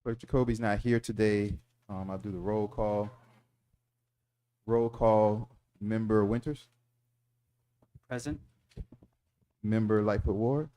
Clerk Jacoby's not here today. I'll do the roll call. Roll call, Member Winters, Present. Member Lightfoot Ward,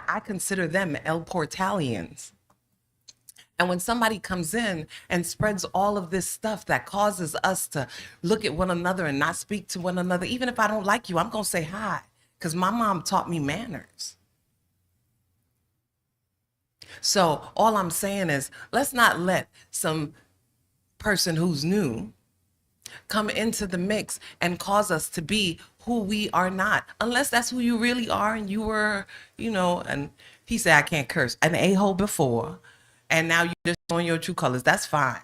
I consider them El Portalians. And when somebody comes in and spreads all of this stuff that causes us to look at one another and not speak to one another, even if I don't like you, I'm going to say hi because my mom taught me manners. So all I'm saying is, let's not let some person who's new come into the mix and cause us to be who we are not, unless that's who you really are and you were, and he said, I can't curse, an a-hole before, and now you're just showing your true colors. That's fine.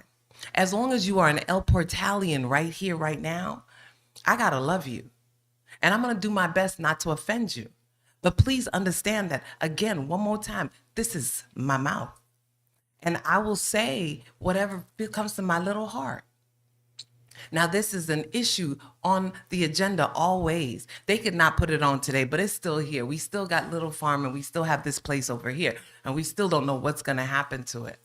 As long as you are an El Portalian right here, right now, I gotta love you. And I'm gonna do my best not to offend you. But please understand that, again, one more time, this is my mouth. And I will say whatever comes to my little heart. Now, this is an issue on the agenda always. They could not put it on today, but it's still here. We still got Little Farm and we still have this place over here. And we still don't know what's going to happen to it.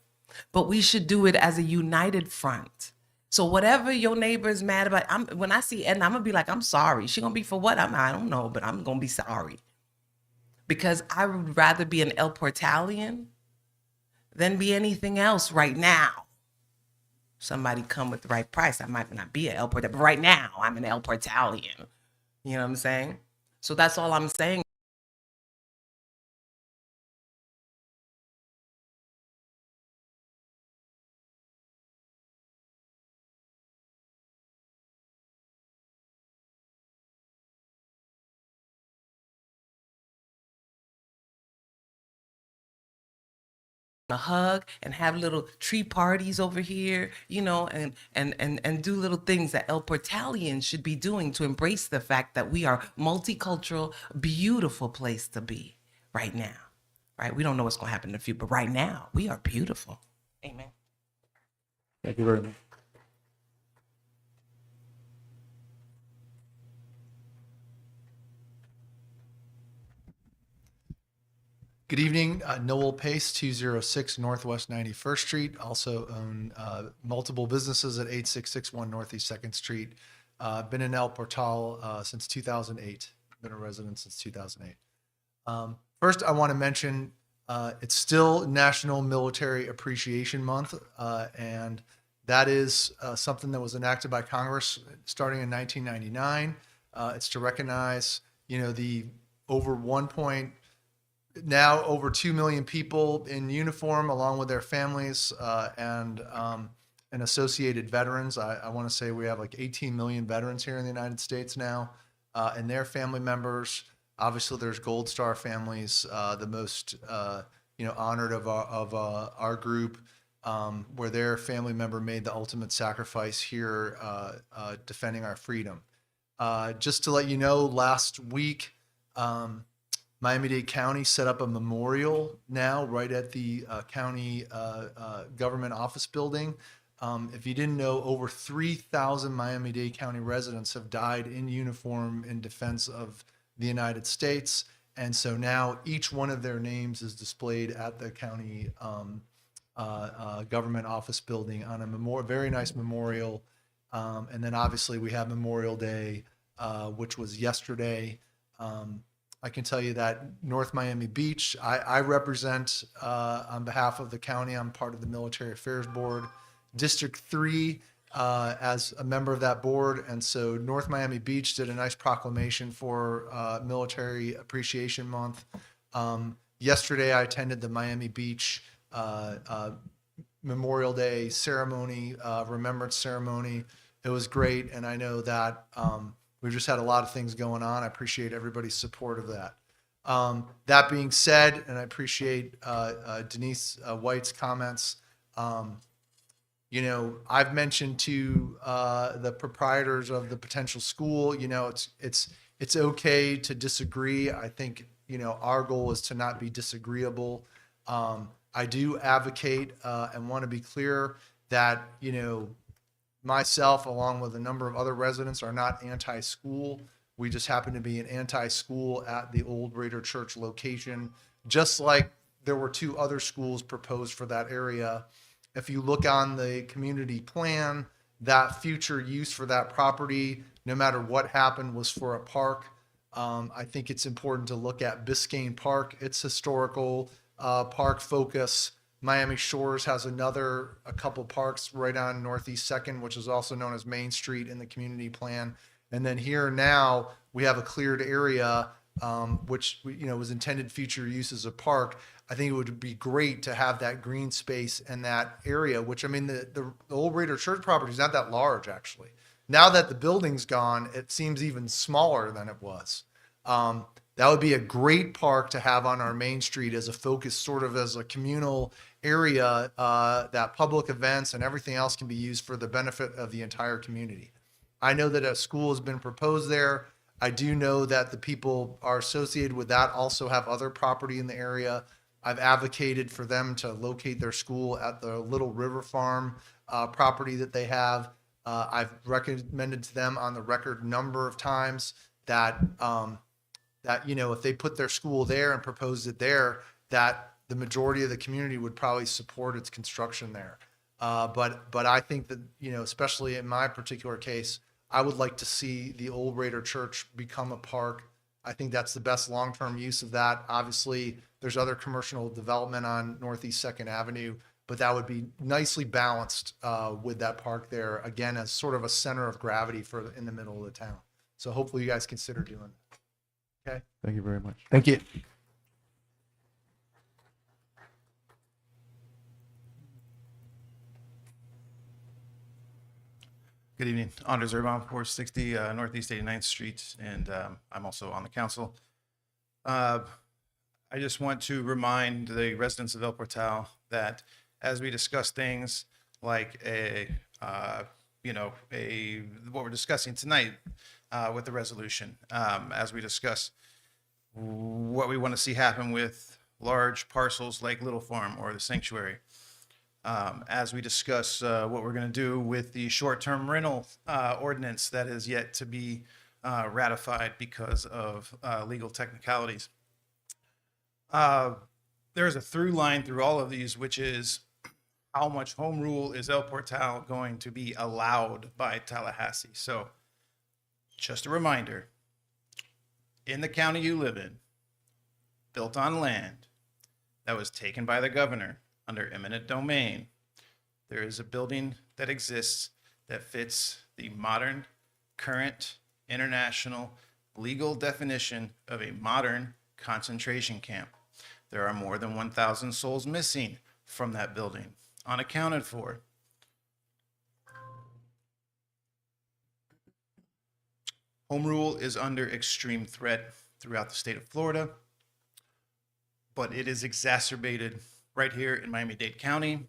But we should do it as a united front. So whatever your neighbor is mad about, when I see Edna, I'm going to be like, I'm sorry. She going to be for what? I don't know, but I'm going to be sorry. Because I would rather be an El Portalian than be anything else right now. Somebody come with the right price, I might not be an El Portalian, but right now I'm an El Portalian. You know what I'm saying? So that's all I'm saying. A hug and have little tree parties over here, and do little things that El Portalians should be doing to embrace the fact that we are multicultural, beautiful place to be right now, right? We don't know what's going to happen in the future, but right now we are beautiful. Amen. Thank you very much. Good evening, Noel Pace, 206 Northwest 91st Street. Also own multiple businesses at 8661 Northeast 2nd Street. Been in El Portal since 2008. Been a resident since 2008. First, I want to mention it's still National Military Appreciation Month, and that is something that was enacted by Congress starting in 1999. It's to recognize, the over 2 million people in uniform, along with their families and associated veterans. I want to say we have like 18 million veterans here in the United States now, and their family members. Obviously, there's Gold Star families, the most honored of our group, where their family member made the ultimate sacrifice here, defending our freedom. Just to let you know, last week. Miami-Dade County set up a memorial now right at the county government office building. If you didn't know, over 3,000 Miami-Dade County residents have died in uniform in defense of the United States. And so now each one of their names is displayed at the county government office building on a very nice memorial. And then obviously we have Memorial Day, which was yesterday. I can tell you that North Miami Beach, I represent on behalf of the county. I'm part of the Military Affairs Board, District 3 as a member of that board. And so North Miami Beach did a nice proclamation for Military Appreciation Month. Yesterday, I attended the Miami Beach Memorial Day ceremony, remembrance ceremony. It was great. And I know that we've just had a lot of things going on. I appreciate everybody's support of that. That being said, and I appreciate Denise White's comments. I've mentioned to the proprietors of the potential school, it's okay to disagree. I think, our goal is to not be disagreeable. I do advocate and want to be clear that, myself, along with a number of other residents, are not anti-school. We just happen to be an anti-school at the old Raider Church location, just like there were 2 other schools proposed for that area. If you look on the community plan, that future use for that property, no matter what happened, was for a park. I think it's important to look at Biscayne Park, its historical park focus. Miami Shores has a couple parks right on Northeast Second, which is also known as Main Street in the community plan. And then here now we have a cleared area, which was intended future use as a park. I think it would be great to have that green space and that area, which, I mean, the old Raider Church property is not that large, actually. Now that the building's gone, it seems even smaller than it was. That would be a great park to have on our main street as a focus, sort of as a communal area that public events and everything else can be used for the benefit of the entire community. I know that a school has been proposed there. I do know that the people are associated with that also have other property in the area. I've advocated for them to locate their school at the Little River Farm property that they have. I've recommended to them on the record number of times that if they put their school there and proposed it there, that the majority of the community would probably support its construction there. But I think that, especially in my particular case, I would like to see the old Raider Church become a park. I think that's the best long-term use of that. Obviously, there's other commercial development on Northeast 2nd Avenue, but that would be nicely balanced with that park there, again, as sort of a center of gravity in the middle of the town. So hopefully you guys consider doing that. Okay? Thank you very much. Thank you. Good evening. Anders Urban, 460 Northeast 89th Street, and I'm also on the council. I just want to remind the residents of El Portal that as we discuss things like what we're discussing tonight with the resolution, as we discuss what we want to see happen with large parcels like Little Farm or the Sanctuary, as we discuss what we're going to do with the short-term rental ordinance that is yet to be ratified because of legal technicalities. There is a through line through all of these, which is how much home rule is El Portal going to be allowed by Tallahassee. So just a reminder, in the county you live in, built on land that was taken by the governor under eminent domain, there is a building that exists that fits the modern, current, international, legal definition of a modern concentration camp. There are more than 1,000 souls missing from that building, unaccounted for. Home rule is under extreme threat throughout the state of Florida, but it is exacerbated right here in Miami-Dade County,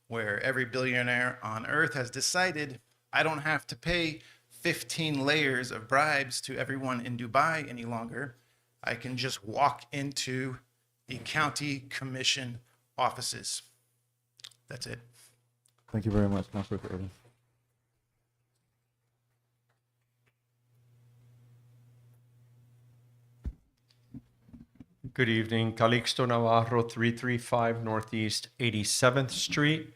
where every billionaire on earth has decided, I don't have to pay 15 layers of bribes to everyone in Dubai any longer. I can just walk into the county commission offices. That's it. Thank you very much, Councilor Urban. Good evening, Calixto Navarro, 335 Northeast 87th Street.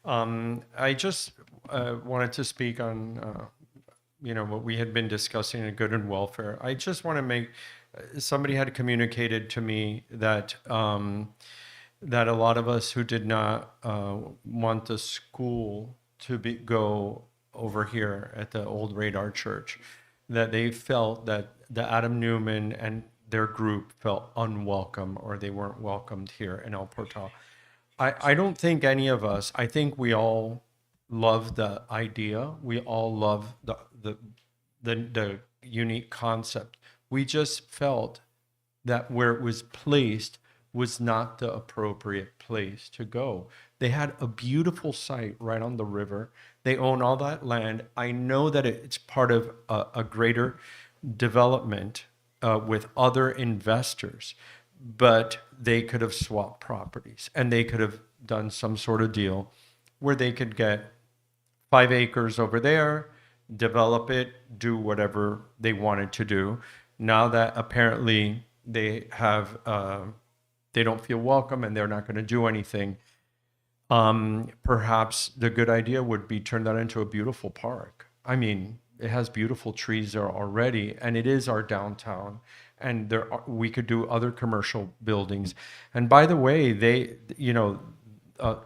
I just wanted to speak on, what we had been discussing in good and welfare. I just want to make, somebody had communicated to me that that a lot of us who did not want the school to go over here at the old Radar Church, that they felt that the Adam Newman and their group felt unwelcome or they weren't welcomed here in El Portal. I don't think any of us, I think we all love the idea. We all love the unique concept. We just felt that where it was placed was not the appropriate place to go. They had a beautiful site right on the river. They own all that land. I know that it's part of a greater development with other investors, but they could have swapped properties and they could have done some sort of deal where they could get 5 acres over there, develop it, do whatever they wanted to do. Now that apparently they have, they don't feel welcome and they're not going to do anything, perhaps the good idea would be turn that into a beautiful park. I mean, it has beautiful trees there already, and it is our downtown. And we could do other commercial buildings. And by the way,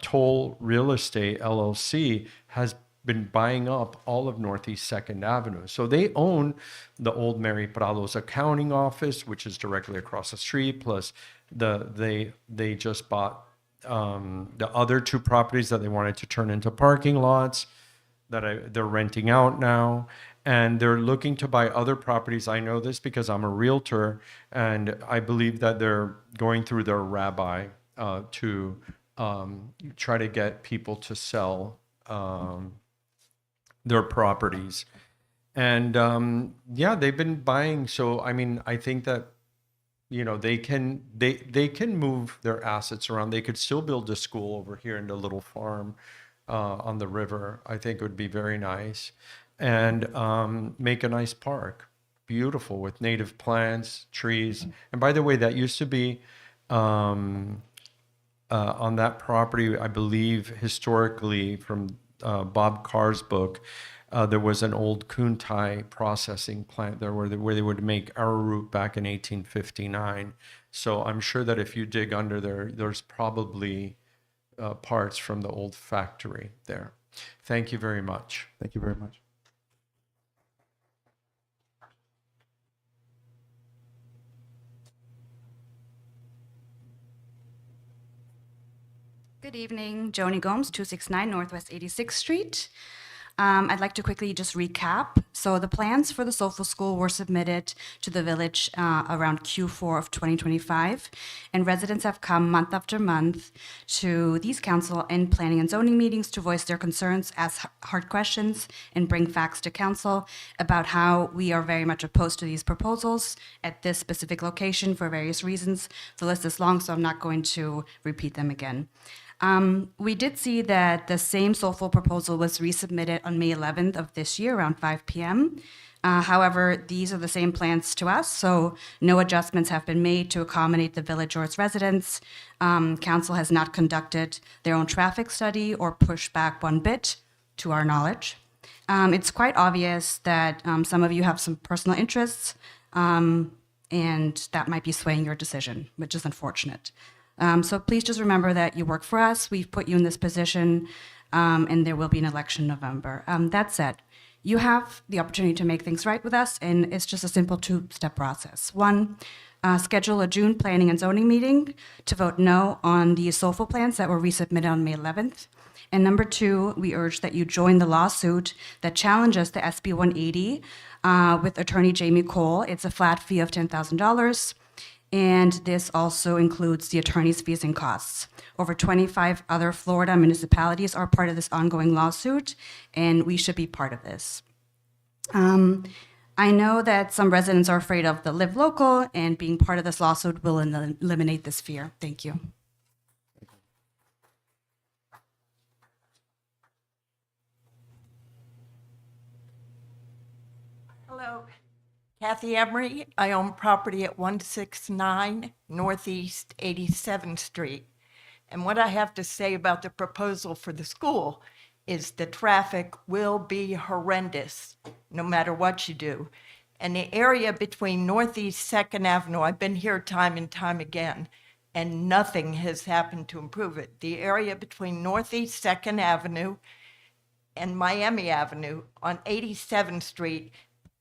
Toll Real Estate LLC has been buying up all of Northeast 2nd Avenue. So they own the old Mary Prado's accounting office, which is directly across the street, plus they just bought the other 2 properties that they wanted to turn into parking lots that they're renting out now. And they're looking to buy other properties. I know this because I'm a realtor, and I believe that they're going through their rabbi to try to get people to sell their properties. And they've been buying. So I mean, I think that they can move their assets around. They could still build a school over here in the little farm on the river. I think it would be very nice. And make a nice park, beautiful, with native plants, trees. And by the way, that used to be on that property, I believe, historically, from Bob Carr's book, there was an old kuntai processing plant there where they would make arrowroot back in 1859. So I'm sure that if you dig under there, there's probably parts from the old factory there. Thank you very much. Thank you very much. Good evening, Joni Gomes, 269 Northwest 86th Street. I'd like to quickly just recap. So the plans for the Soulful School were submitted to the village around Q4 of 2025, and residents have come month after month to these council and planning and zoning meetings to voice their concerns, ask hard questions, and bring facts to council about how we are very much opposed to these proposals at this specific location for various reasons. The list is long, so I'm not going to repeat them again. We did see that the same Soulful proposal was resubmitted on May 11th of this year around 5 p.m. However, these are the same plans to us, so no adjustments have been made to accommodate the village or its residents. Council has not conducted their own traffic study or pushed back one bit, to our knowledge. It's quite obvious that some of you have some personal interests, and that might be swaying your decision, which is unfortunate. So please just remember that you work for us. We've put you in this position, and there will be an election in November. That said, you have the opportunity to make things right with us, and it's just a simple 2-step process. 1, schedule a June planning and zoning meeting to vote no on the Soulful plans that were resubmitted on May 11th. And number 2, we urge that you join the lawsuit that challenges the SB 180 with attorney Jamie Cole. It's a flat fee of $10,000. And this also includes the attorney's fees and costs. Over 25 other Florida municipalities are part of this ongoing lawsuit, and we should be part of this. I know that some residents are afraid of the Live Local, and being part of this lawsuit will eliminate this fear. Thank you. Hello, Kathy Emery. I own property at 169 Northeast 87th Street. And what I have to say about the proposal for the school is the traffic will be horrendous no matter what you do. And the area between Northeast 2nd Avenue, I've been here time and time again, and nothing has happened to improve it. The area between Northeast 2nd Avenue and Miami Avenue on 87th Street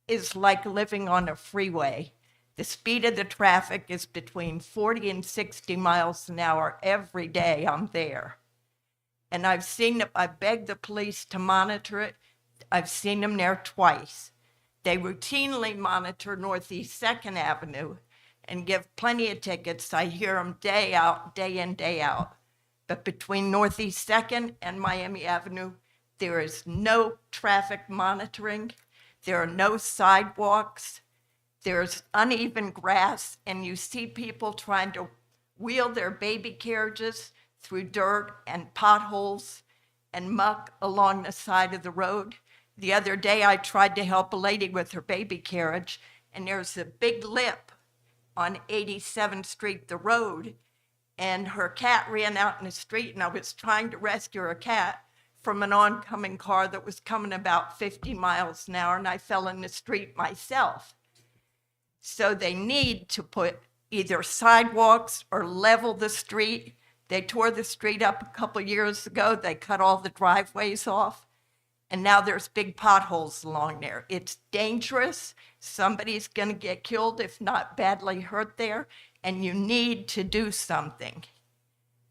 is like living on a freeway. The speed of the traffic is between 40 and 60 miles an hour every day I'm there. And I've seen it, I begged the police to monitor it. I've seen them there twice. They routinely monitor Northeast 2nd Avenue and give plenty of tickets. I hear them day out, day in, day out. But between Northeast 2nd and Miami Avenue, there is no traffic monitoring. There are no sidewalks. There's uneven grass, and you see people trying to wheel their baby carriages through dirt and potholes and muck along the side of the road. The other day, I tried to help a lady with her baby carriage, and there's a big lip on 87th Street, the road, and her cat ran out in the street, and I was trying to rescue her cat. from an oncoming car that was coming about 50 miles an hour, and I fell in the street myself. So they need to put either sidewalks or level the street. They tore the street up a couple years ago. They cut all the driveways off. And now there's big potholes along there. It's dangerous. Somebody's going to get killed, if not badly hurt there. And you need to do something.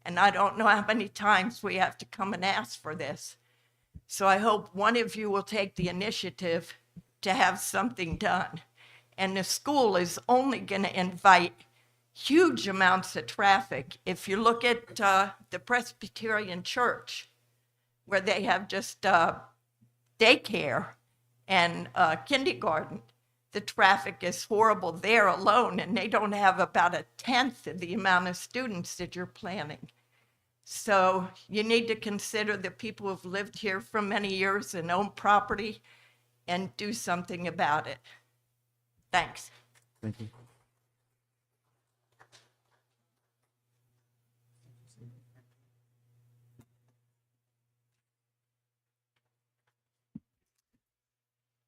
And I don't know how many times we have to come and ask for this. So I hope one of you will take the initiative to have something done. And the school is only going to invite huge amounts of traffic. If you look at the Presbyterian Church, where they have just daycare and kindergarten, the traffic is horrible there alone, and they don't have about a tenth of the amount of students that you're planning. So you need to consider the people who've lived here for many years and own property and do something about it. Thanks. Thank you.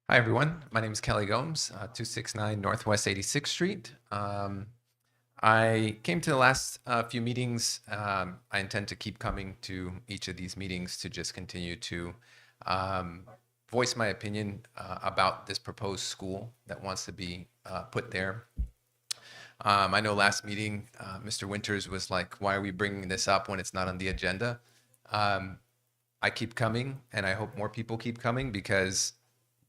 Hi, everyone. My name is Kelly Gomes, 269 Northwest 86th Street. I came to the last few meetings. I intend to keep coming to each of these meetings to just continue to voice my opinion about this proposed school that wants to be put there. I know last meeting, Mr. Winters was like, why are we bringing this up when it's not on the agenda? I keep coming, and I hope more people keep coming, because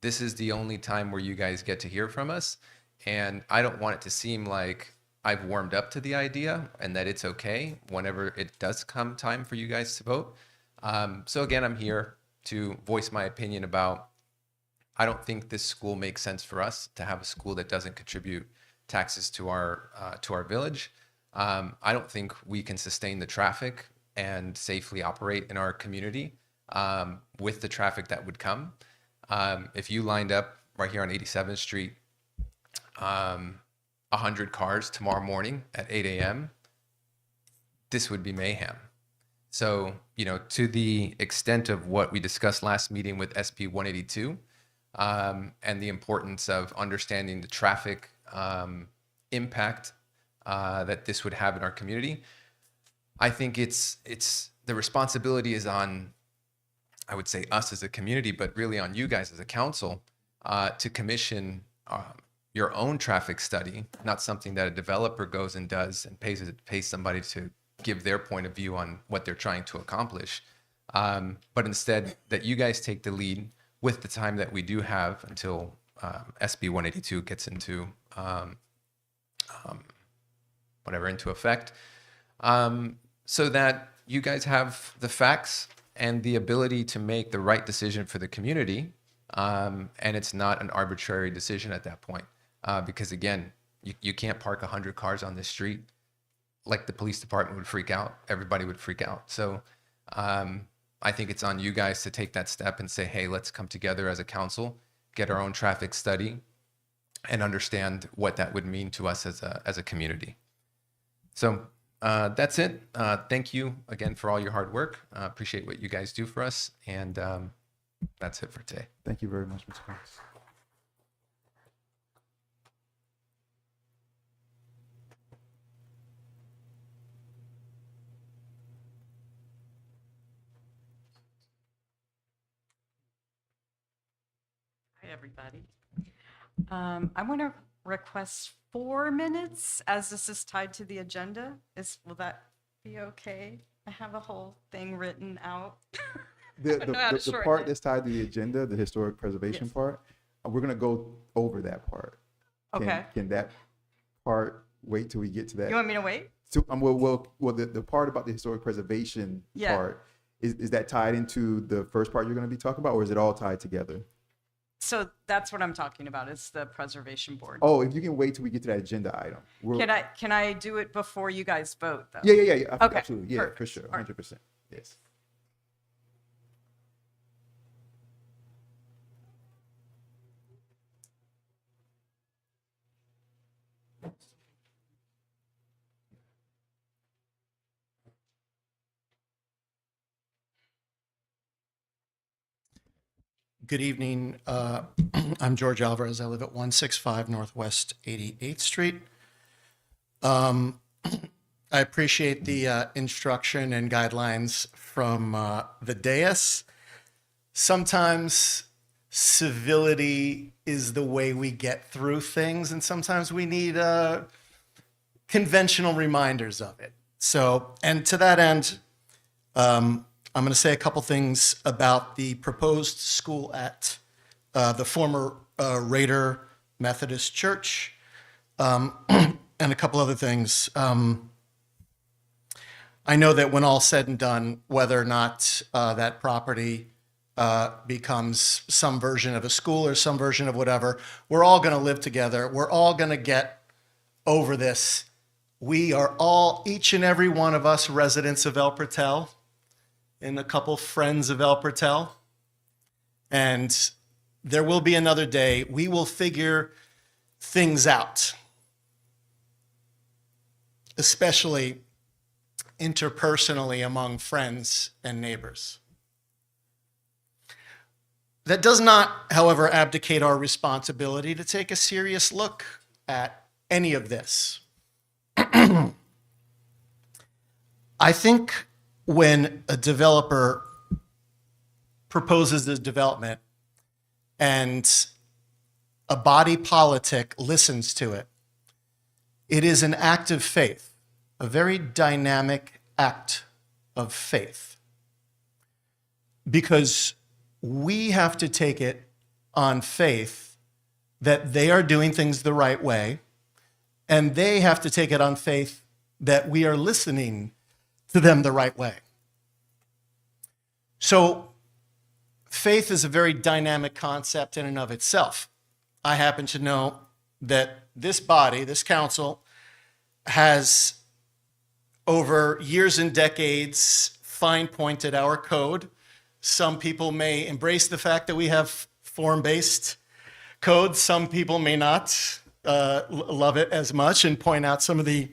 this is the only time where you guys get to hear from us. And I don't want it to seem like I've warmed up to the idea and that it's okay whenever it does come time for you guys to vote. So again, I'm here to voice my opinion about, I don't think this school makes sense for us to have a school that doesn't contribute taxes to our village. I don't think we can sustain the traffic and safely operate in our community with the traffic that would come. If you lined up right here on 87th Street, 100 cars tomorrow morning at 8 a.m., this would be mayhem. So, to the extent of what we discussed last meeting with SB 182, and the importance of understanding the traffic impact that this would have in our community, I think it's the responsibility is on, I would say, us as a community, but really on you guys as a council, to commission your own traffic study, not something that a developer goes and does and pays somebody to give their point of view on what they're trying to accomplish. But instead that you guys take the lead with the time that we do have until SB 182 gets into into effect, so that you guys have the facts and the ability to make the right decision for the community. And it's not an arbitrary decision at that point. Because again, you can't park 100 cars on this street. Like, the police department would freak out. Everybody would freak out. So I think it's on you guys to take that step and say, hey, let's come together as a council, get our own traffic study, and understand what that would mean to us as a community. So that's it. Thank you again for all your hard work. Appreciate what you guys do for us. And that's it for today. Thank you very much, Mr. Combs. Hi, everybody. I want to request 4 minutes, as this is tied to the agenda. Will that be okay? I have a whole thing written out. The part that's tied to the agenda, the historic preservation Yes. part, we're going to go over that part. Okay. Can that part wait till we get to that? You want me to wait? So, the part about the historic preservation Yeah. part, is that tied into the first part you're going to be talking about, or is it all tied together? So that's what I'm talking about. It's the preservation board. Oh, if you can wait till we get to that agenda item. Can I do it before you guys vote, though? Yeah. Okay, Absolutely. Yeah, for perfect. sure. All right. 100%. Yes. Good evening. I'm George Alvarez. I live at 165 Northwest 88th Street. I appreciate the instruction and guidelines from the dais. Sometimes civility is the way we get through things, and sometimes we need conventional reminders of it. So, and to that end, I'm going to say a couple things about the proposed school at the former Raider Methodist Church, and a couple other things. I know that when all said and done, whether or not that property becomes some version of a school or some version of whatever, we're all going to live together. We're all going to get over this. We are all, each and every one of us, residents of El Portal, and a couple friends of El Portal. And there will be another day. We will figure things out, especially interpersonally among friends and neighbors. That does not, however, abdicate our responsibility to take a serious look at any of this. I think when a developer proposes this development and a body politic listens to it, it is an act of faith, a very dynamic act of faith. Because we have to take it on faith that they are doing things the right way, and they have to take it on faith that we are listening to them the right way. So faith is a very dynamic concept in and of itself. I happen to know that this body, this council, has over years and decades fine-pointed our code. Some people may embrace the fact that we have form-based codes. Some people may not love it as much and point out some of the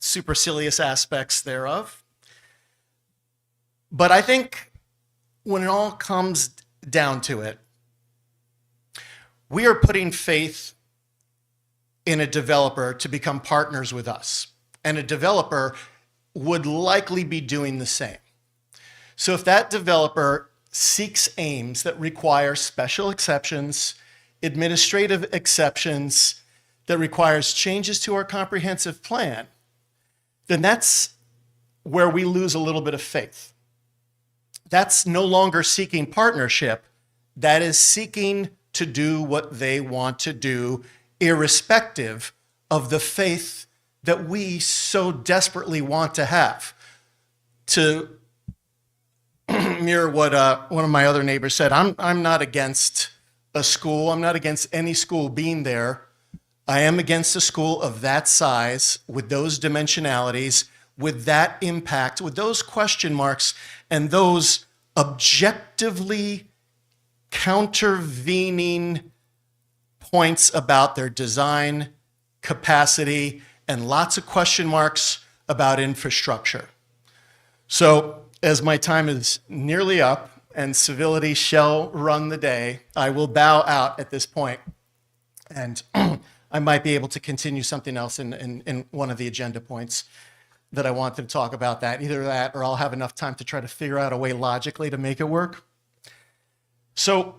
supercilious aspects thereof. But I think when it all comes down to it, we are putting faith in a developer to become partners with us. And a developer would likely be doing the same. So if that developer seeks aims that require special exceptions, administrative exceptions, that requires changes to our comprehensive plan, then that's where we lose a little bit of faith. That's no longer seeking partnership. That is seeking to do what they want to do, irrespective of the faith that we so desperately want to have. To mirror what one of my other neighbors said, I'm not against a school. I'm not against any school being there. I am against a school of that size, with those dimensionalities, with that impact, with those question marks, and those objectively countervening points about their design, capacity, and lots of question marks about infrastructure. So, as my time is nearly up and civility shall run the day, I will bow out at this point, and I might be able to continue something else in one of the agenda points that I wanted to talk about that. Either that or I'll have enough time to try to figure out a way logically to make it work. So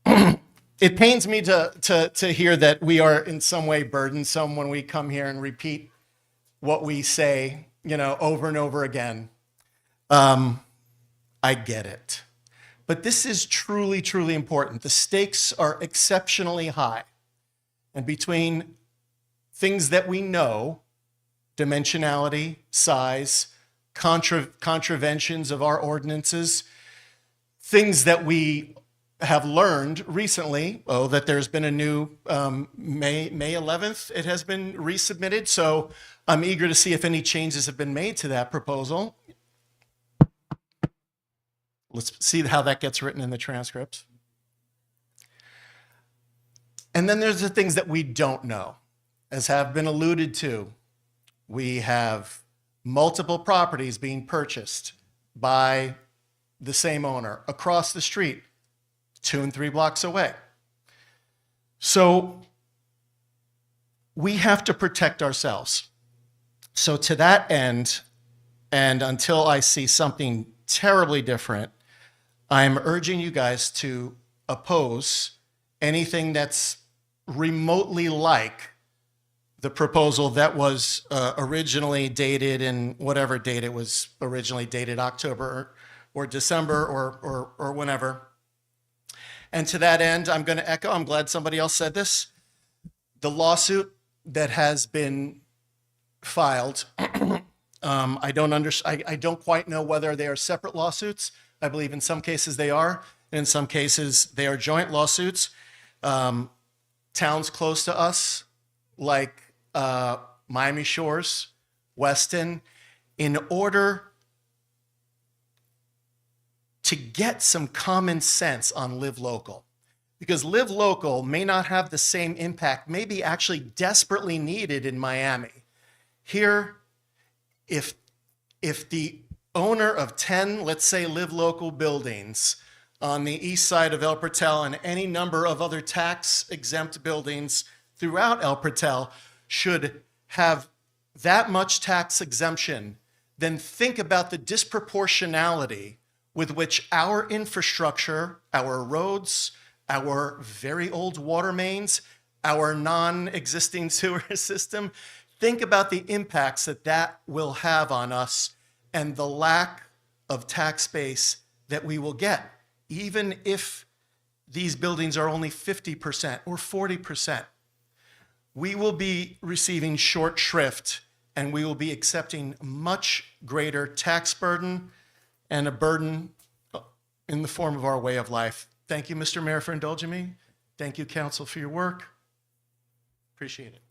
it pains me to hear that we are in some way burdensome when we come here and repeat what we say, over and over again. I get it. But this is truly, truly important. The stakes are exceptionally high. And between things that we know, dimensionality, size, contraventions of our ordinances, things that we have learned recently, that there's been a new May 11th, it has been resubmitted. So I'm eager to see if any changes have been made to that proposal. Let's see how that gets written in the transcripts. And then there's the things that we don't know. As have been alluded to, we have multiple properties being purchased by the same owner across the street, 2 and 3 blocks away. So we have to protect ourselves. So to that end, and until I see something terribly different, I'm urging you guys to oppose anything that's remotely like the proposal that was originally dated in whatever date it was originally dated, October or December or whenever. And to that end, I'm going to echo, I'm glad somebody else said this, the lawsuit that has been filed. I don't quite know whether they are separate lawsuits. I believe in some cases they are. In some cases, they are joint lawsuits. Towns close to us, like Miami Shores, Weston, in order to get some common sense on Live Local. Because Live Local may not have the same impact, may be actually desperately needed in Miami. Here, if the owner of 10, let's say, Live Local buildings on the east side of El Portal and any number of other tax-exempt buildings throughout El Portal should have that much tax exemption, then think about the disproportionality with which our infrastructure, our roads, our very old water mains, our non-existing sewer system, think about the impacts that that will have on us and the lack of tax base that we will get, even if these buildings are only 50% or 40%. We will be receiving short shrift, and we will be accepting much greater tax burden and a burden in the form of our way of life. Thank you, Mr. Mayor, for indulging me. Thank you, council, for your work. Appreciate it.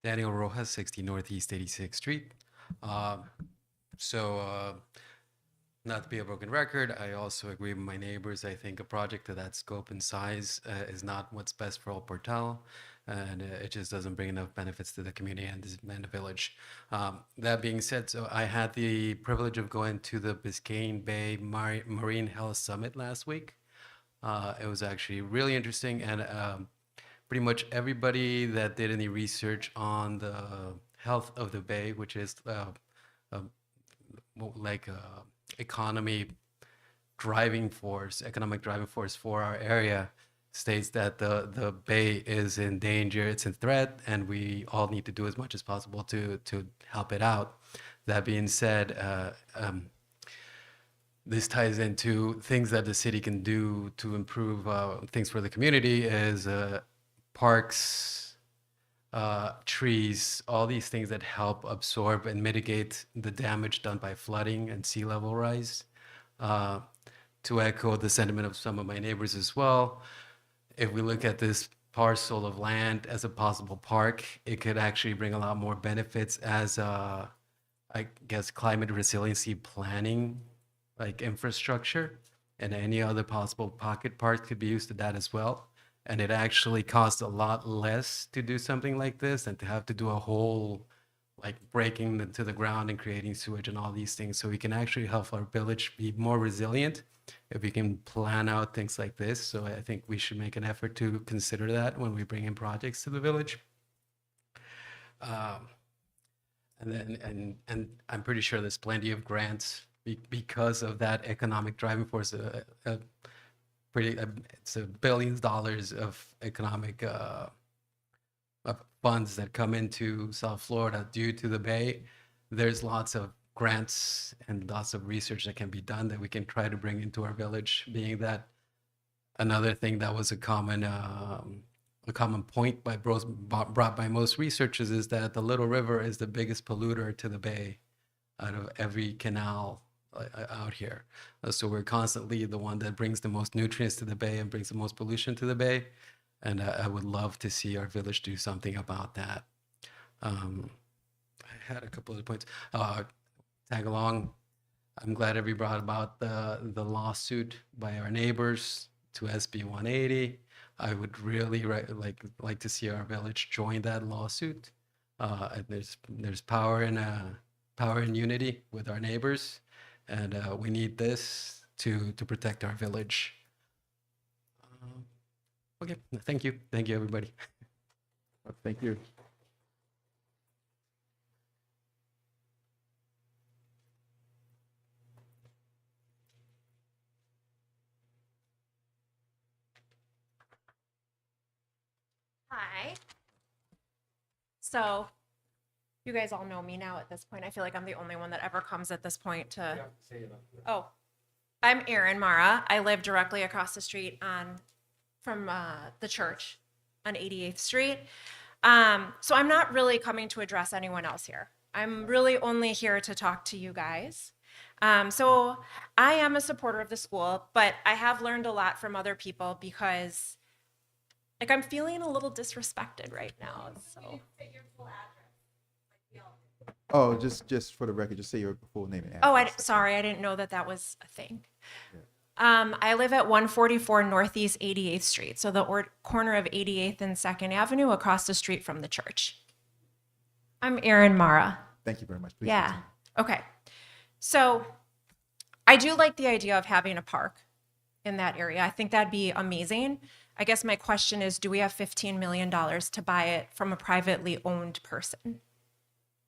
Daniel Rojas, 60 Northeast 86th Street. Not to be a broken record, I also agree with my neighbors. I think a project of that scope and size is not what's best for El Portal, and it just doesn't bring enough benefits to the community and the village. That being said, so I had the privilege of going to the Biscayne Bay Marine Health Summit last week. It was actually really interesting, and pretty much everybody that did any research on the health of the bay, which is economic driving force for our area, states that the bay is in danger, it's in threat, and we all need to do as much as possible to help it out. That being said, this ties into things that the city can do to improve things for the community is parks, trees, all these things that help absorb and mitigate the damage done by flooding and sea level rise. To echo the sentiment of some of my neighbors as well, if we look at this parcel of land as a possible park, it could actually bring a lot more benefits as, I guess, climate resiliency planning, like infrastructure, and any other possible pocket parks could be used to that as well. And it actually costs a lot less to do something like this than to have to do a whole, like breaking into the ground and creating sewage and all these things. So we can actually help our village be more resilient if we can plan out things like this. So I think we should make an effort to consider that when we bring in projects to the village. And I'm pretty sure there's plenty of grants because of that economic driving force. It's billions of dollars of economic funds that come into South Florida due to the Bay. There's lots of grants and lots of research that can be done that we can try to bring into our village. Being that another thing that was a common point brought by most researchers is that the Little River is the biggest polluter to the Bay out of every canal out here. So we're constantly the one that brings the most nutrients to the bay and brings the most pollution to the bay. And I would love to see our village do something about that. I had a couple of points. Tag along. I'm glad that we brought about the lawsuit by our neighbors to SB 180. I would really like to see our village join that lawsuit. And there's power in unity with our neighbors, and we need this to protect our village. Okay, thank you, everybody. Thank you. Hi. So, you guys all know me now at this point. I feel like I'm the only one that ever comes at this point to. Oh, I'm Erin Mara. I live directly across the street from the church on 88th Street. So I'm not really coming to address anyone else here. I'm really only here to talk to you guys. So I am a supporter of the school, but I have learned a lot from other people because I'm feeling a little disrespected right now. So. Oh, just for the record, just say your full name and address. Oh, sorry, I didn't know that was a thing. I live at 144 Northeast 88th Street, so the corner of 88th and 2nd Avenue across the street from the church. I'm Erin Mara. Thank you very much. Please Yeah. continue. Okay. So I do like the idea of having a park in that area. I think that'd be amazing. I guess my question is, do we have $15 million to buy it from a privately owned person?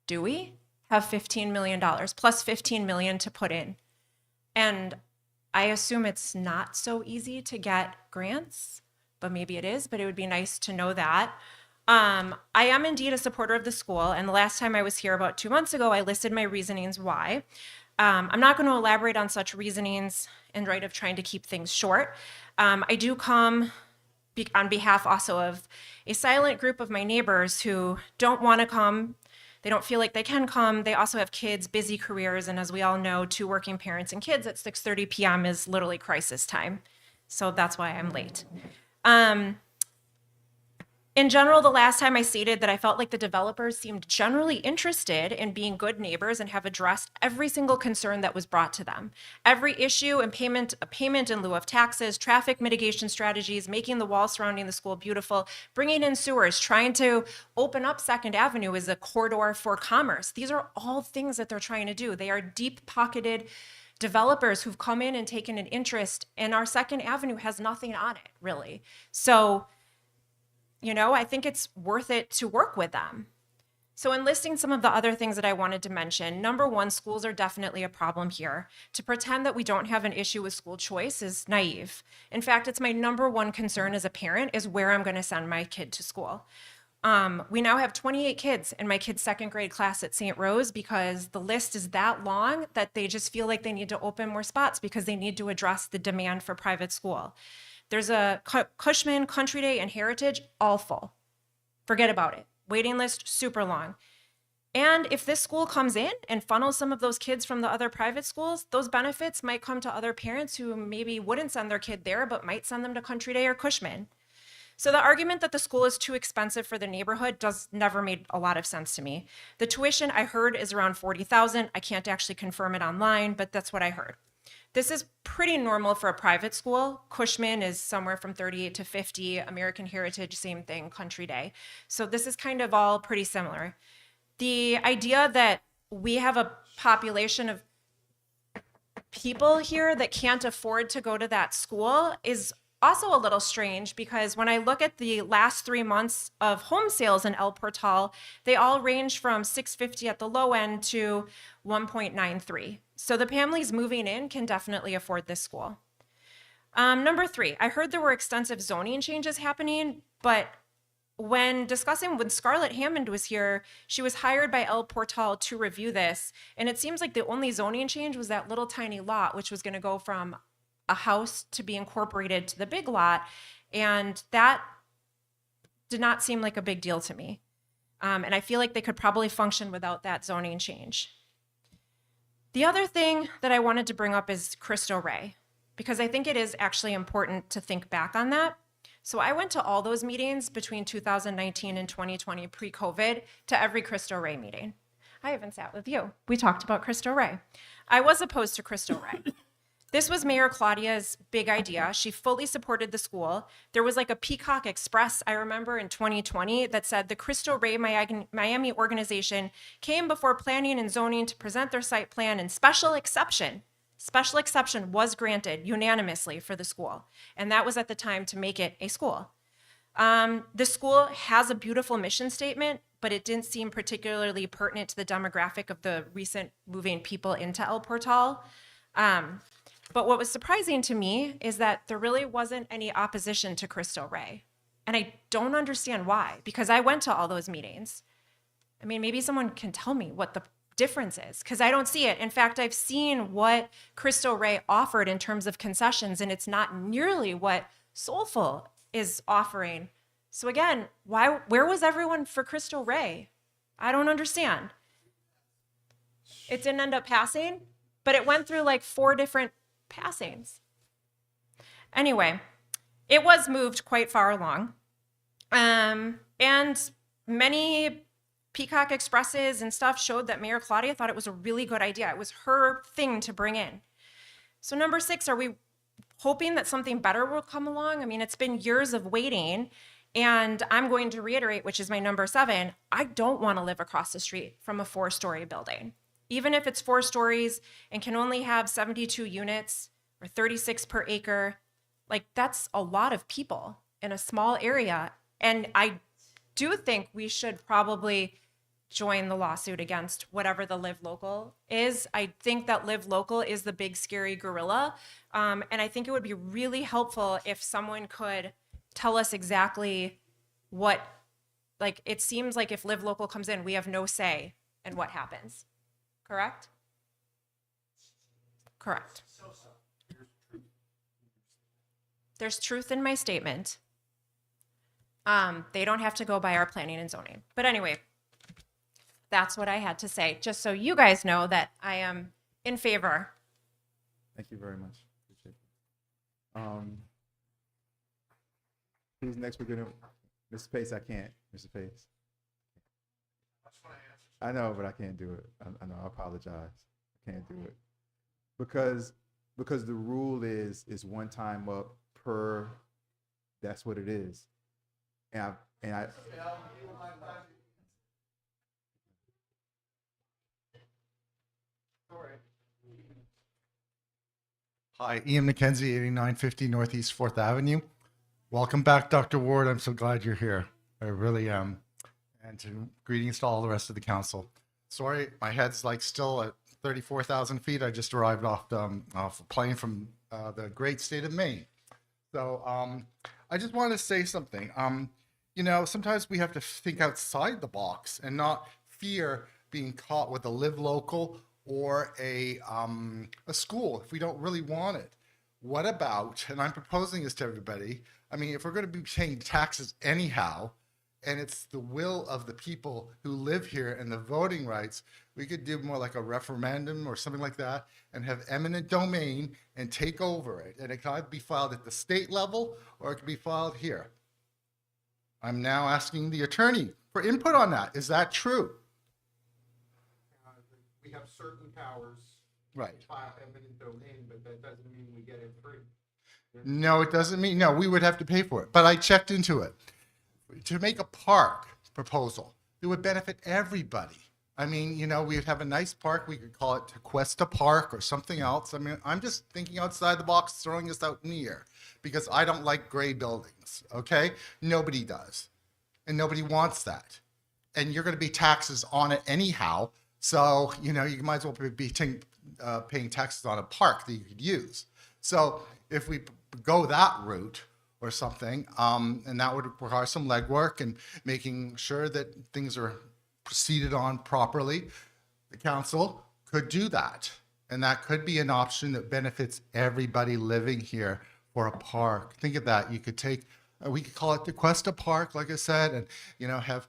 Do we have $15 million plus $15 million to put in? And I assume it's not so easy to get grants, but maybe it is, but it would be nice to know that. I am indeed a supporter of the school, and the last time I was here about 2 months ago, I listed my reasonings why. I'm not going to elaborate on such reasonings in right of trying to keep things short. I do come on behalf also of a silent group of my neighbors who don't want to come. They don't feel like they can come. They also have kids, busy careers, and as we all know, 2 working parents and kids at 6:30 p.m. is literally crisis time. So that's why I'm late. In general, the last time I stated that I felt like the developers seemed generally interested in being good neighbors and have addressed every single concern that was brought to them. Every issue and a payment in lieu of taxes, traffic mitigation strategies, making the wall surrounding the school beautiful, bringing in sewers, trying to open up 2nd Avenue as a corridor for commerce. These are all things that they're trying to do. They are deep-pocketed developers who've come in and taken an interest, and our 2nd Avenue has nothing on it, really. So, I think it's worth it to work with them. So in listing some of the other things that I wanted to mention, number 1, schools are definitely a problem here. To pretend that we don't have an issue with school choice is naive. In fact, it's my number 1 concern as a parent is where I'm going to send my kid to school. We now have 28 kids in my kid's 2nd grade class at St. Rose because the list is that long that they just feel like they need to open more spots because they need to address the demand for private school. There's a Cushman, Country Day, and Heritage, all full. Forget about it. Waiting list, super long. And if this school comes in and funnels some of those kids from the other private schools, those benefits might come to other parents who maybe wouldn't send their kid there, but might send them to Country Day or Cushman. So the argument that the school is too expensive for the neighborhood never made a lot of sense to me. The tuition I heard is around $40,000. I can't actually confirm it online, but that's what I heard. This is pretty normal for a private school. Cushman is somewhere from 38 to 50. American Heritage, same thing, Country Day. So this is kind of all pretty similar. The idea that we have a population of people here that can't afford to go to that school is also a little strange because when I look at the last 3 months of home sales in El Portal, they all range from $650 at the low end to $1.93. So the families moving in can definitely afford this school. Number 3, I heard there were extensive zoning changes happening, but when Scarlett Hammond was here, she was hired by El Portal to review this, and it seems like the only zoning change was that little tiny lot, which was going to go from a house to be incorporated to the big lot, and that did not seem like a big deal to me. And I feel like they could probably function without that zoning change. The other thing that I wanted to bring up is Cristo Rey, because I think it is actually important to think back on that. So I went to all those meetings between 2019 and 2020 pre-COVID, to every Cristo Rey meeting. I even sat with you. We talked about Cristo Rey. I was opposed to Cristo Rey. This was Mayor Claudia's big idea. She fully supported the school. There was like a Peacock Express, I remember, in 2020 that said the Cristo Rey Miami organization came before planning and zoning to present their site plan, and special exception was granted unanimously for the school. And that was at the time to make it a school. The school has a beautiful mission statement, but it didn't seem particularly pertinent to the demographic of the recent moving people into El Portal. But what was surprising to me is that there really wasn't any opposition to Cristo Rey. And I don't understand why, because I went to all those meetings. I mean, maybe someone can tell me what the difference is, because I don't see it. In fact, I've seen what Cristo Rey offered in terms of concessions, and it's not nearly what Soulful is offering. So again, where was everyone for Cristo Rey? I don't understand. It didn't end up passing, but it went through like 4 different passings. Anyway, it was moved quite far along. And many Peacock Expresses and stuff showed that Mayor Claudia thought it was a really good idea. It was her thing to bring in. So number 6, are we hoping that something better will come along? I mean, it's been years of waiting, and I'm going to reiterate, which is my number 7, I don't want to live across the street from a 4-story building. Even if it's 4 stories and can only have 72 units or 36 per acre, like that's a lot of people in a small area. And I do think we should probably join the lawsuit against whatever the Live Local is. I think that Live Local is the big scary gorilla. And I think it would be really helpful if someone could tell us exactly what, like, it seems like if Live Local comes in, we have no say in what happens. Correct? Correct. There's truth in my statement. They don't have to go by our planning and zoning. But anyway, that's what I had to say, just so you guys know that I am in favor. Thank you very much. Appreciate it. Who's next? We're gonna, Mr. Pace. I can't, Mr. Pace. I know, but I can't do it. I know. I apologize. I can't do it because the rule is 1 time up per. That's what it is. And I. Hi, Ian McKenzie, 8950 Northeast 4th Avenue. Welcome back, Dr. Ward. I'm so glad you're here. I really am. And greetings to all the rest of the council. Sorry, my head's like still at 34,000 feet. I just arrived off a plane from the great state of Maine. So I just wanted to say something. You know, sometimes we have to think outside the box and not fear being caught with a Live Local or a school if we don't really want it. What about, and I'm proposing this to everybody, I mean, if we're going to be paying taxes anyhow, and it's the will of the people who live here and the voting rights, we could do more like a referendum or something like that and have eminent domain and take over it. And it can either be filed at the state level or it can be filed here. I'm now asking the attorney for input on that. Is that true? We have certain powers. Right. To file eminent domain, but that doesn't mean we get it free. No, it doesn't mean, no, we would have to pay for it. But I checked into it. To make a park proposal, it would benefit everybody. I mean, you know, we'd have a nice park. We could call it Tequesta Park or something else. I mean, I'm just thinking outside the box, throwing this out in the air because I don't like gray buildings, okay? Nobody does. And nobody wants that. And you're going to be taxes on it anyhow. So, you know, you might as well be paying taxes on a park that you could use. So if we go that route or something, and that would require some legwork and making sure that things are proceeded on properly, the council could do that. And that could be an option that benefits everybody living here for a park. Think of that. You could take, we could call it Tequesta Park, like I said, and, you know, have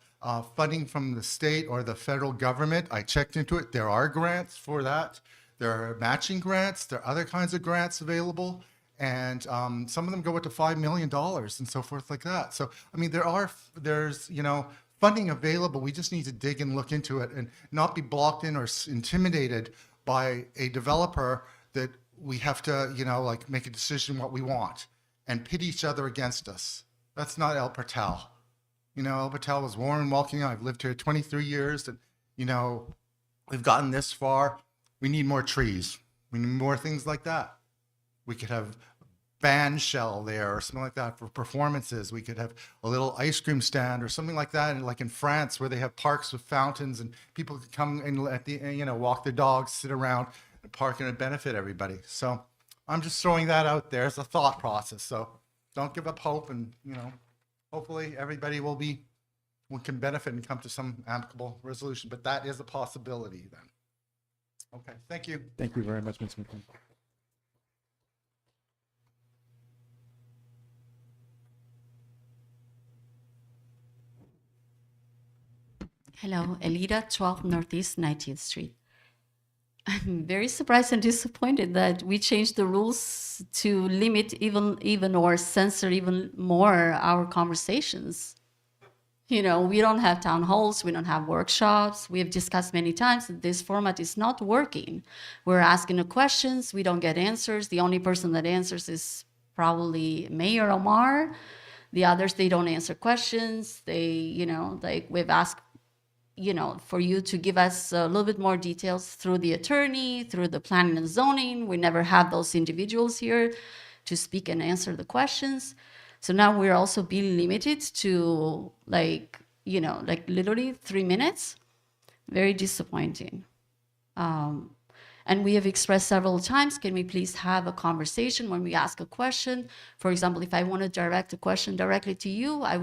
funding from the state or the federal government. I checked into it. There are grants for that. There are matching grants. There are other kinds of grants available. And some of them go up to $5 million and so forth like that. So, I mean, there's, funding available. We just need to dig and look into it and not be blocked in or intimidated by a developer that we have to, like make a decision what we want and pit each other against us. That's not El Portal. El Portal was warm and welcoming. I've lived here 23 years and, we've gotten this far. We need more trees. We need more things like that. We could have band shell there or something like that for performances. We could have a little ice cream stand or something like that. And like in France where they have parks with fountains and people could come and at the, walk their dogs, sit around and park and benefit everybody. So I'm just throwing that out there as a thought process. So don't give up hope and, hopefully everybody can benefit and come to some amicable resolution, but that is a possibility then. Okay, thank you. Thank you very much, Mr. McQueen. Hello, Elida, 12 Northeast 19th Street. I'm very surprised and disappointed that we changed the rules to limit even or censor even more our conversations. We don't have town halls, we don't have workshops. We have discussed many times that this format is not working. We're asking the questions, we don't get answers. The only person that answers is probably Mayor Omar. The others, they don't answer questions. They, like we've asked for you to give us a little bit more details through the attorney, through the planning and zoning. We never have those individuals here to speak and answer the questions. So now we're also being limited to like literally 3 minutes. Very disappointing. And we have expressed several times, can we please have a conversation when we ask a question? For example, if I want to direct a question directly to you, I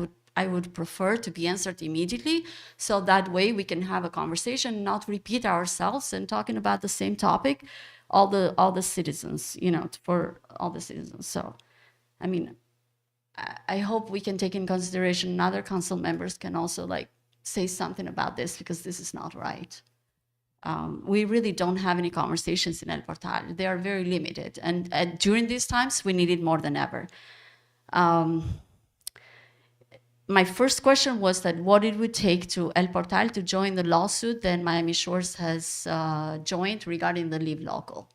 would prefer to be answered immediately. So that way we can have a conversation, not repeat ourselves and talking about the same topic, all the citizens, for all the citizens. So, I mean, I hope we can take in consideration other council members can also say something about this because this is not right. We really don't have any conversations in El Portal. They are very limited. And during these times, we need it more than ever. My first question was that what it would take to El Portal to join the lawsuit that Miami Shores has joined regarding the Live Local.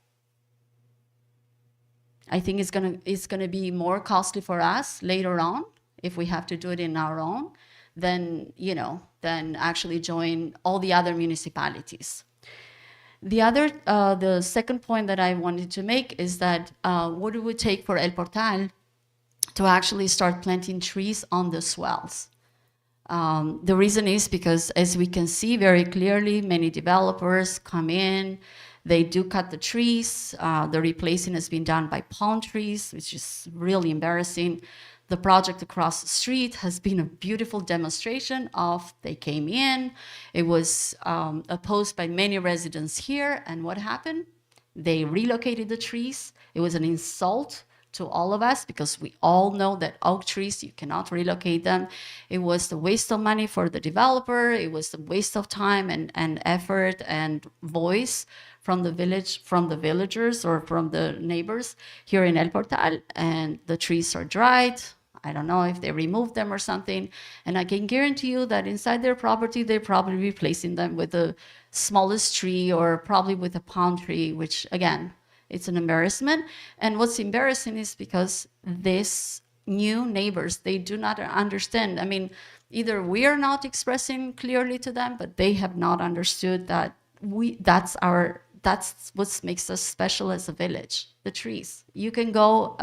I think it's gonna be more costly for us later on if we have to do it in our own than actually join all the other municipalities. The second point that I wanted to make is that what it would take for El Portal to actually start planting trees on the swells. The reason is because, as we can see very clearly, many developers come in, they do cut the trees. The replacing has been done by palm trees, which is really embarrassing. The project across the street has been a beautiful demonstration of they came in. It was opposed by many residents here, and what happened? They relocated the trees. It was an insult to all of us because we all know that oak trees, you cannot relocate them. It was the waste of money for the developer. It was the waste of time and effort and voice from the villagers or from the neighbors here in El Portal, and the trees are dried. I don't know if they removed them or something. And I can guarantee you that inside their property, they're probably replacing them with the smallest tree or probably with a palm tree, which again, it's an embarrassment. And what's embarrassing is because these new neighbors, they do not understand. I mean, either we are not expressing clearly to them, but they have not understood that that's what makes us special as a village, the trees. You can go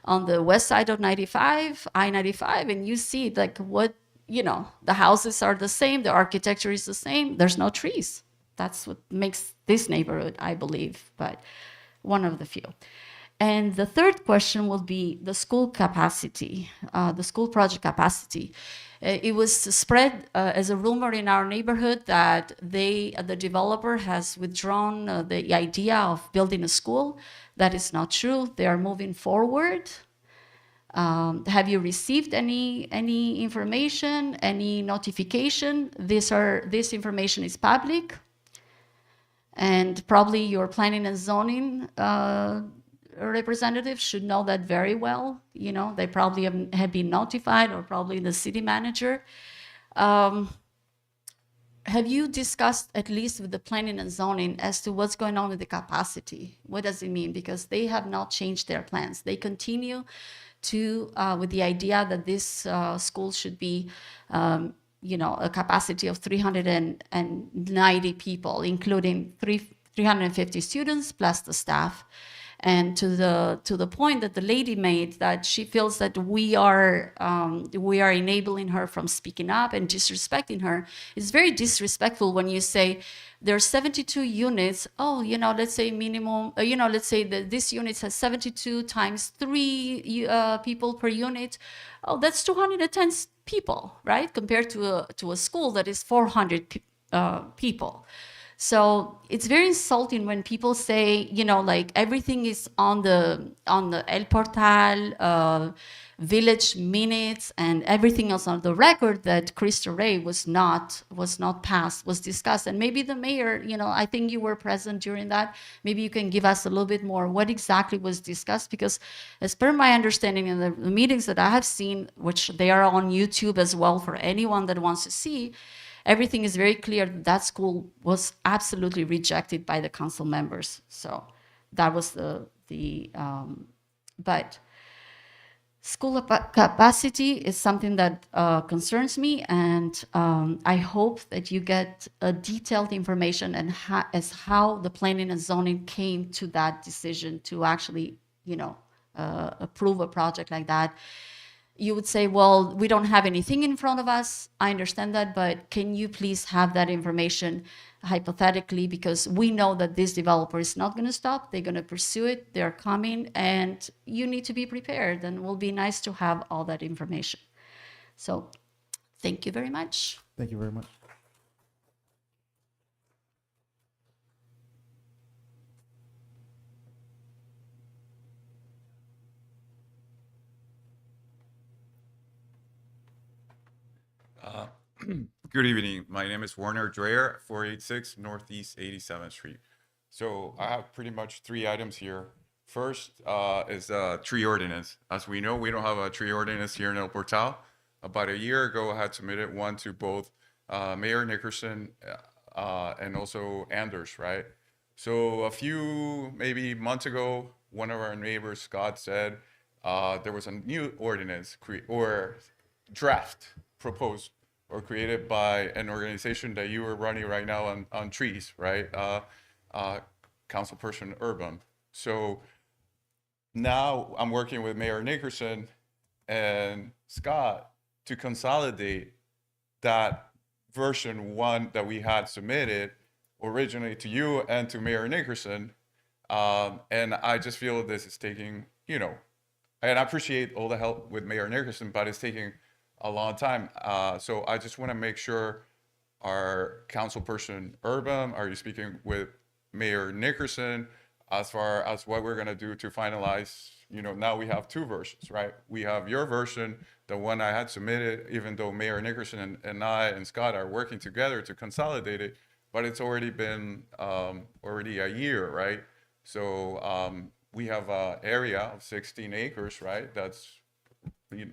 on the west side of I-95, and you see the houses are the same, the architecture is the same, there's no trees. That's what makes this neighborhood, I believe, but one of the few. And the third question will be the school capacity, the school project capacity. It was spread as a rumor in our neighborhood that the developer has withdrawn the idea of building a school. That is not true. They are moving forward. Have you received any information, any notification? This information is public. And probably your planning and zoning representatives should know that very well. You know, they probably have been notified, or probably the city manager. Have you discussed, at least with the planning and zoning, as to what's going on with the capacity? What does it mean? Because they have not changed their plans. They continue to, with the idea that this school should be, you know, a capacity of 390 people, including 350 students plus the staff. And to the point that the lady made, that she feels that we are enabling her from speaking up and disrespecting her. It's very disrespectful when you say there are 72 units. Oh, you know, let's say minimum. You know, let's say that this unit has 72 times 3 people per unit. Oh, that's 210 people, right? Compared to a school that is 400 people. So it's very insulting when people say, you know, like everything is on the El Portal, village minutes, and everything else on the record, that Cristo Rey was not passed, was discussed. And maybe the mayor, you know, I think you were present during that. Maybe you can give us a little bit more what exactly was discussed, because as per my understanding in the meetings that I have seen, which they are on YouTube as well for anyone that wants to see, everything is very clear that school was absolutely rejected by the council members. So that was but school capacity is something that concerns me, and I hope that you get a detailed information and as how the planning and zoning came to that decision to actually, you know, approve a project like that. You would say, well, we don't have anything in front of us. I understand that, but can you please have that information hypothetically? Because we know that this developer is not going to stop. They're going to pursue it. They're coming, and you need to be prepared. And it will be nice to have all that information. So thank you very much. Thank you very much. Good evening. My name is Warner Dreyer, 486 Northeast 87th Street. So I have pretty much 3 items here. First is a tree ordinance. As we know, we don't have a tree ordinance here in El Portal. About a year ago, I had submitted one to both Mayor Nickerson and also Anders, right? So a few, maybe months ago, one of our neighbors, Scott, said there was a new ordinance or draft proposed or created by an organization that you are running right now on trees, right? Councilperson Urban. So now I'm working with Mayor Nickerson and Scott to consolidate that version 1 that we had submitted originally to you and to Mayor Nickerson. And I just feel this is taking, you know, and I appreciate all the help with Mayor Nickerson, but it's taking a long time. So I just want to make sure our councilperson Urban, are you speaking with Mayor Nickerson as far as what we're going to do to finalize? You know, now we have 2 versions, right? We have your version, the one I had submitted, even though Mayor Nickerson and I and Scott are working together to consolidate it, but it's already been already a year, right? So we have an area of 16 acres, right? That's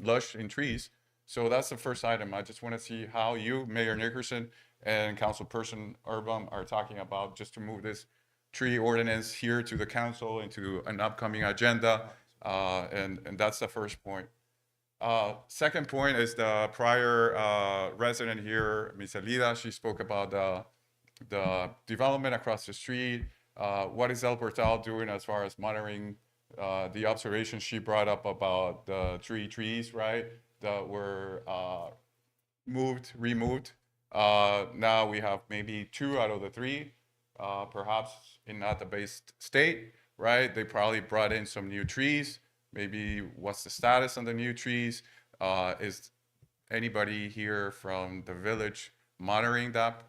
lush in trees. So that's the first item. I just want to see how you, Mayor Nickerson, and Councilperson Urban are talking about just to move this tree ordinance here to the council into an upcoming agenda. And that's the first point. Second point is the prior resident here, Ms. Alida. She spoke about the development across the street. What is El Portal doing as far as monitoring the observations she brought up about the trees, right? That were removed. Now we have maybe 2 out of the 3, perhaps in not the based state, right? They probably brought in some new trees. Maybe what's the status on the new trees? Is anybody here from the village monitoring that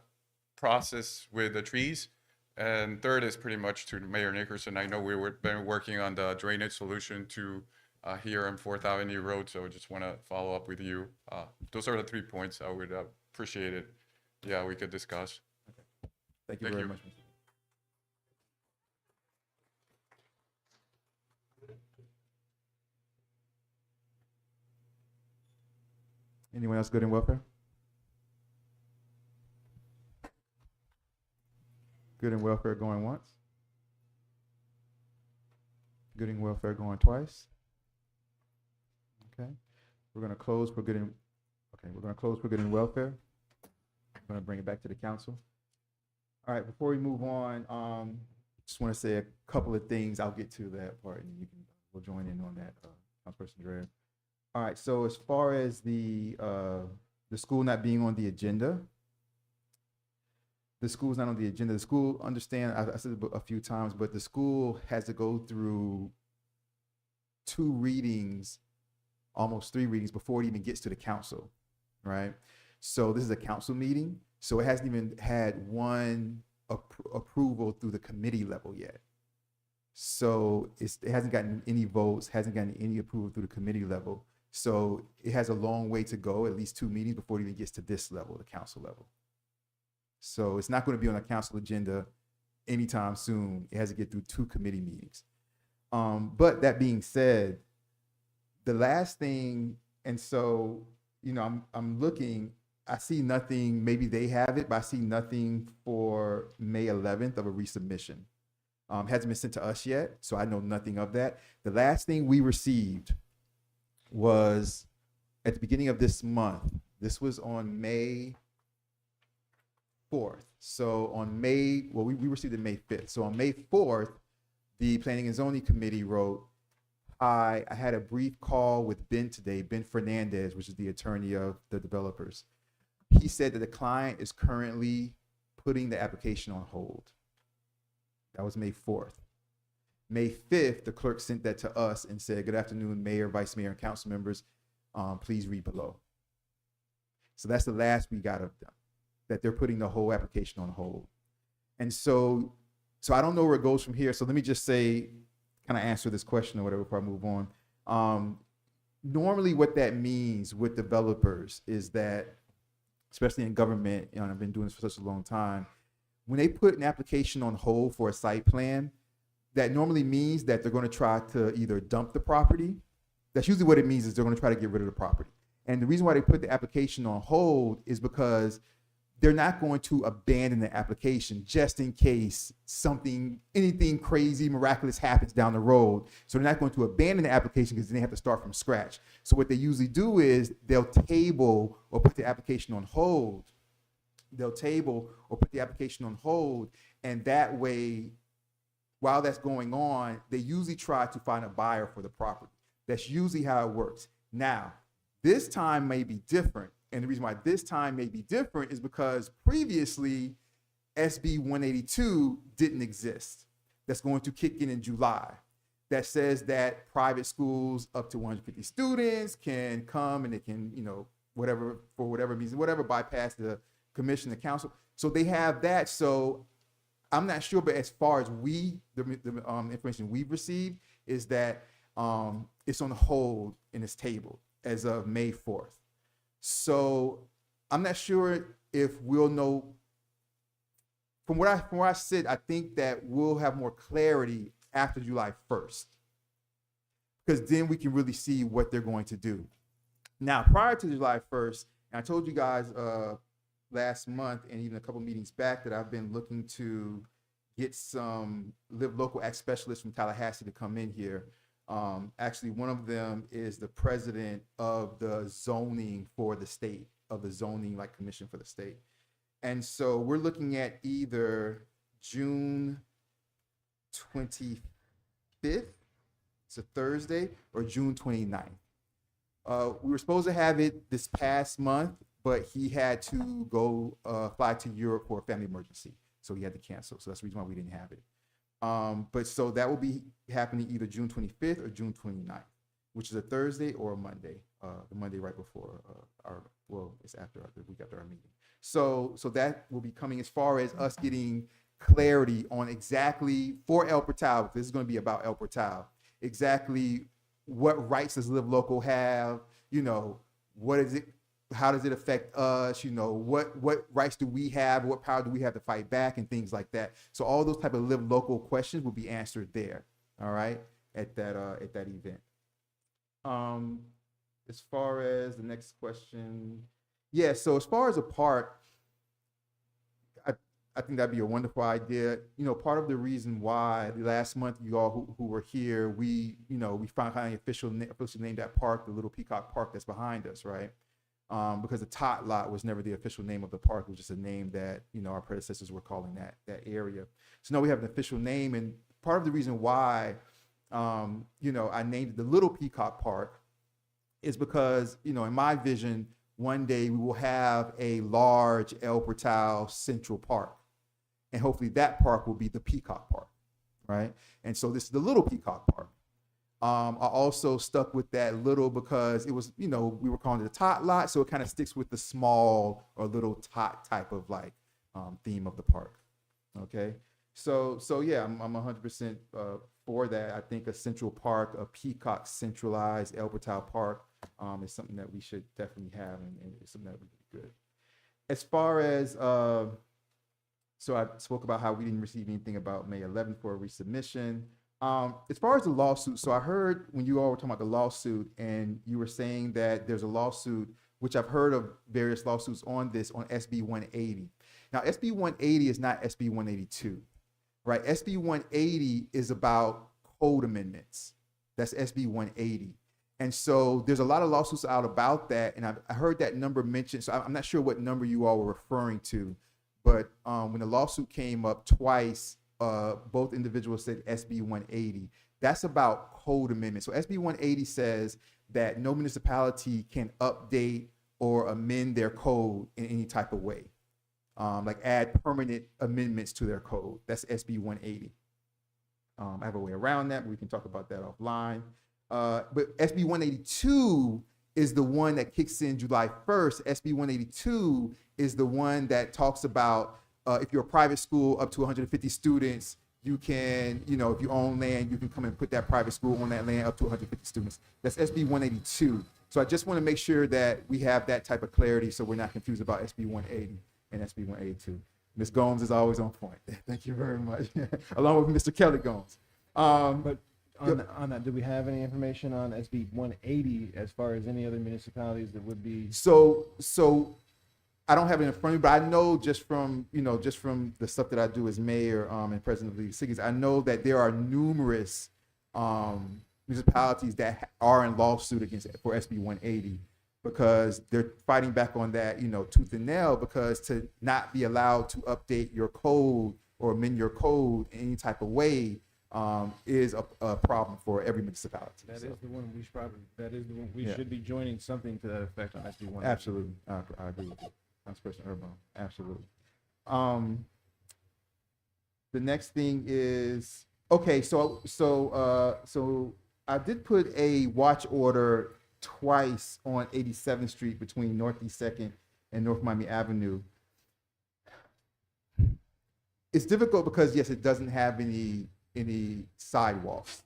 process with the trees? And third is pretty much to Mayor Nickerson. I know we've been working on the drainage solution to here on 4th Avenue Road, so I just want to follow up with you. Those are the 3 points I would appreciate it. Yeah, we could discuss. Thank you very much. Anyone else good in welfare? Good in welfare going once? Good in welfare going twice? Okay. We're gonna close for good in, okay, we're gonna close for good in welfare. I'm gonna bring it back to the council. All right, before we move on, just want to say a couple of things. I'll get to that part and we'll join in on that, Councilperson Dreher. All right, so as far as the school not being on the agenda, the school's not on the agenda. The school, understand, I said it a few times, but the school has to go through 2 readings, almost 3 readings before it even gets to the council, right? So this is a council meeting, so it hasn't even had one approval through the committee level yet. So it hasn't gotten any votes, hasn't gotten any approval through the committee level. So it has a long way to go, at least 2 meetings before it even gets to this level, the council level. So it's not going to be on a council agenda anytime soon. It has to get through 2 committee meetings. But that being said, the last thing, and so, you know, I'm looking, I see nothing, maybe they have it, but I see nothing for May 11th of a resubmission. Hasn't been sent to us yet, so I know nothing of that. The last thing we received was at the beginning of this month. This was on May 4th. So on May, well, we received it May 5th. So on May 4th, the Planning and Zoning Committee wrote, I had a brief call with Ben today, Ben Fernandez, which is the attorney of the developers. He said that the client is currently putting the application on hold. That was May 4th. May 5th, the clerk sent that to us and said, good afternoon, Mayor, Vice Mayor, and council members. Please read below. So that's the last we got of them, that they're putting the whole application on hold. And so I don't know where it goes from here. So let me just say, kind of answer this question or whatever before I move on. Normally what that means with developers is that, especially in government, you know, I've been doing this for such a long time, when they put an application on hold for a site plan, that normally means that they're going to try to either dump the property. That's usually what it means, is they're going to try to get rid of the property. And the reason why they put the application on hold is because they're not going to abandon the application just in case anything crazy, miraculous happens down the road. So they're not going to abandon the application because then they have to start from scratch. So what they usually do is they'll table or put the application on hold. They'll table or put the application on hold. And that way, while that's going on, they usually try to find a buyer for the property. That's usually how it works. Now, this time may be different. And the reason why this time may be different is because previously SB 182 didn't exist. That's going to kick in July. That says that private schools up to 150 students can come and they can, you know, whatever, for whatever reason, whatever, bypass the commission, the council. So they have that. So I'm not sure, but as far as the information we've received is that it's on hold and it's tabled as of May 4th. So I'm not sure if we'll know. From where I sit, I think that we'll have more clarity after July 1st, because then we can really see what they're going to do. Now, prior to July 1st, and I told you guys last month and even a couple meetings back that I've been looking to get some Live Local Act specialists from Tallahassee to come in here. Actually, one of them is the president of the zoning for the state, of the zoning commission for the state. And so we're looking at either June 25th, it's a Thursday, or June 29th. We were supposed to have it this past month, but he had to go fly to Europe for a family emergency. So he had to cancel. So that's the reason why we didn't have it. But so that will be happening either June 25th or June 29th, which is a Thursday or a Monday, the Monday right before it's after the week after our meeting. So that will be coming as far as us getting clarity on exactly for El Portal. This is going to be about El Portal. Exactly what rights does Live Local have? You know, what is it? How does it affect us? You know, what rights do we have? What power do we have to fight back and things like that? So all those type of Live Local questions will be answered there. All right, at that event. as far as the next question, yeah. So as far as a park, I think that'd be a wonderful idea. You know, part of the reason why last month you all who were here, we finally officially named that park the Little Peacock Park that's behind us, right? Because the tot lot was never the official name of the park. It was just a name that, our predecessors were calling that area. So now we have an official name. And part of the reason why, I named it the Little Peacock Park is because, in my vision, one day we will have a large El Portal Central Park. And hopefully that park will be the Peacock Park, right? And so this is the Little Peacock Park. I also stuck with that little because it was, we were calling it a tot lot, so it kind of sticks with the small or little tot type of theme of the park. Okay, so yeah, I'm 100% for that. I think a central park, a Peacock centralized El Portal Park, is something that we should definitely have, and it's something that would be good. As far as so I spoke about how we didn't receive anything about May 11th for a resubmission. As far as the lawsuit, so I heard when you all were talking about the lawsuit, and you were saying that there's a lawsuit, which I've heard of various lawsuits on this, on SB 180. Now, SB 180 is not SB 182, right? SB 180 is about code amendments. That's SB 180. And so there's a lot of lawsuits out about that, and I heard that number mentioned, so I'm not sure what number you all were referring to, but when the lawsuit came up twice, both individuals said SB 180. That's about code amendments. So SB 180 says that no municipality can update or amend their code in any type of way, like add permanent amendments to their code. That's SB 180. I have a way around that. We can talk about that offline. But SB 182 is the one that kicks in July 1st. SB 182 is the one that talks about if you're a private school up to 150 students, you can, if you own land, you can come and put that private school on that land up to 150 students. That's SB 182. So I just want to make sure that we have that type of clarity so we're not confused about SB 180 and SB 182. Ms. Gomes is always on point. Thank you very much. Along with Mr. Kelly Gomes. But on that, do we have any information on SB 180 as far as any other municipalities that would be? So I don't have it in front of me, but I know just from the stuff that I do as mayor and president of the League of Cities, I know that there are numerous municipalities that are in lawsuit for SB 180 because they're fighting back on that, tooth and nail, because to not be allowed to update your code or amend your code in any type of way is a problem for every municipality. That is the one we should probably. That is the one we should be joining something to that effect on SB 180. Absolutely, I agree with you. Councilperson Urban, absolutely. The next thing is okay. So I did put a watch order twice on 87th Street between Northeast 2nd and North Miami Avenue. It's difficult because yes, it doesn't have any sidewalks.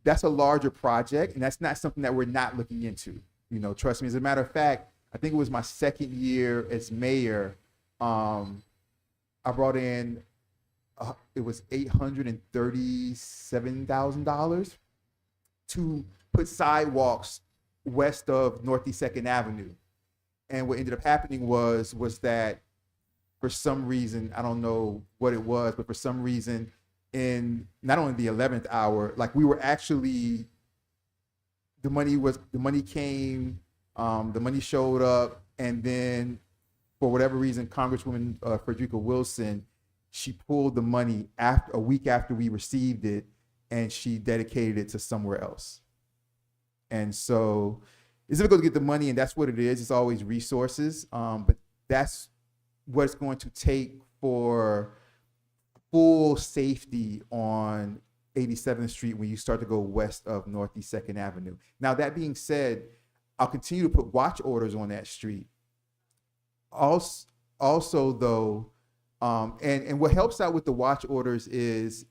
That's a larger project, and that's not something that we're not looking into. Trust me. As a matter of fact, I think it was my second year as mayor. I brought in, it was $837,000 to put sidewalks west of Northeast 2nd Avenue. And what ended up happening was that for some reason, I don't know what it was, but for some reason in not only the 11th hour, we were actually, the money came, the money showed up, and then for whatever reason, Congresswoman Frederica Wilson, she pulled the money a week after we received it, and she dedicated it to somewhere else. And so it's difficult to get the money, and that's what it is. It's always resources, but that's what it's going to take for full safety on 87th Street when you start to go west of Northeast 2nd Avenue. Now, that being said, I'll continue to put watch orders on that street. Also though, and what helps out with the watch orders is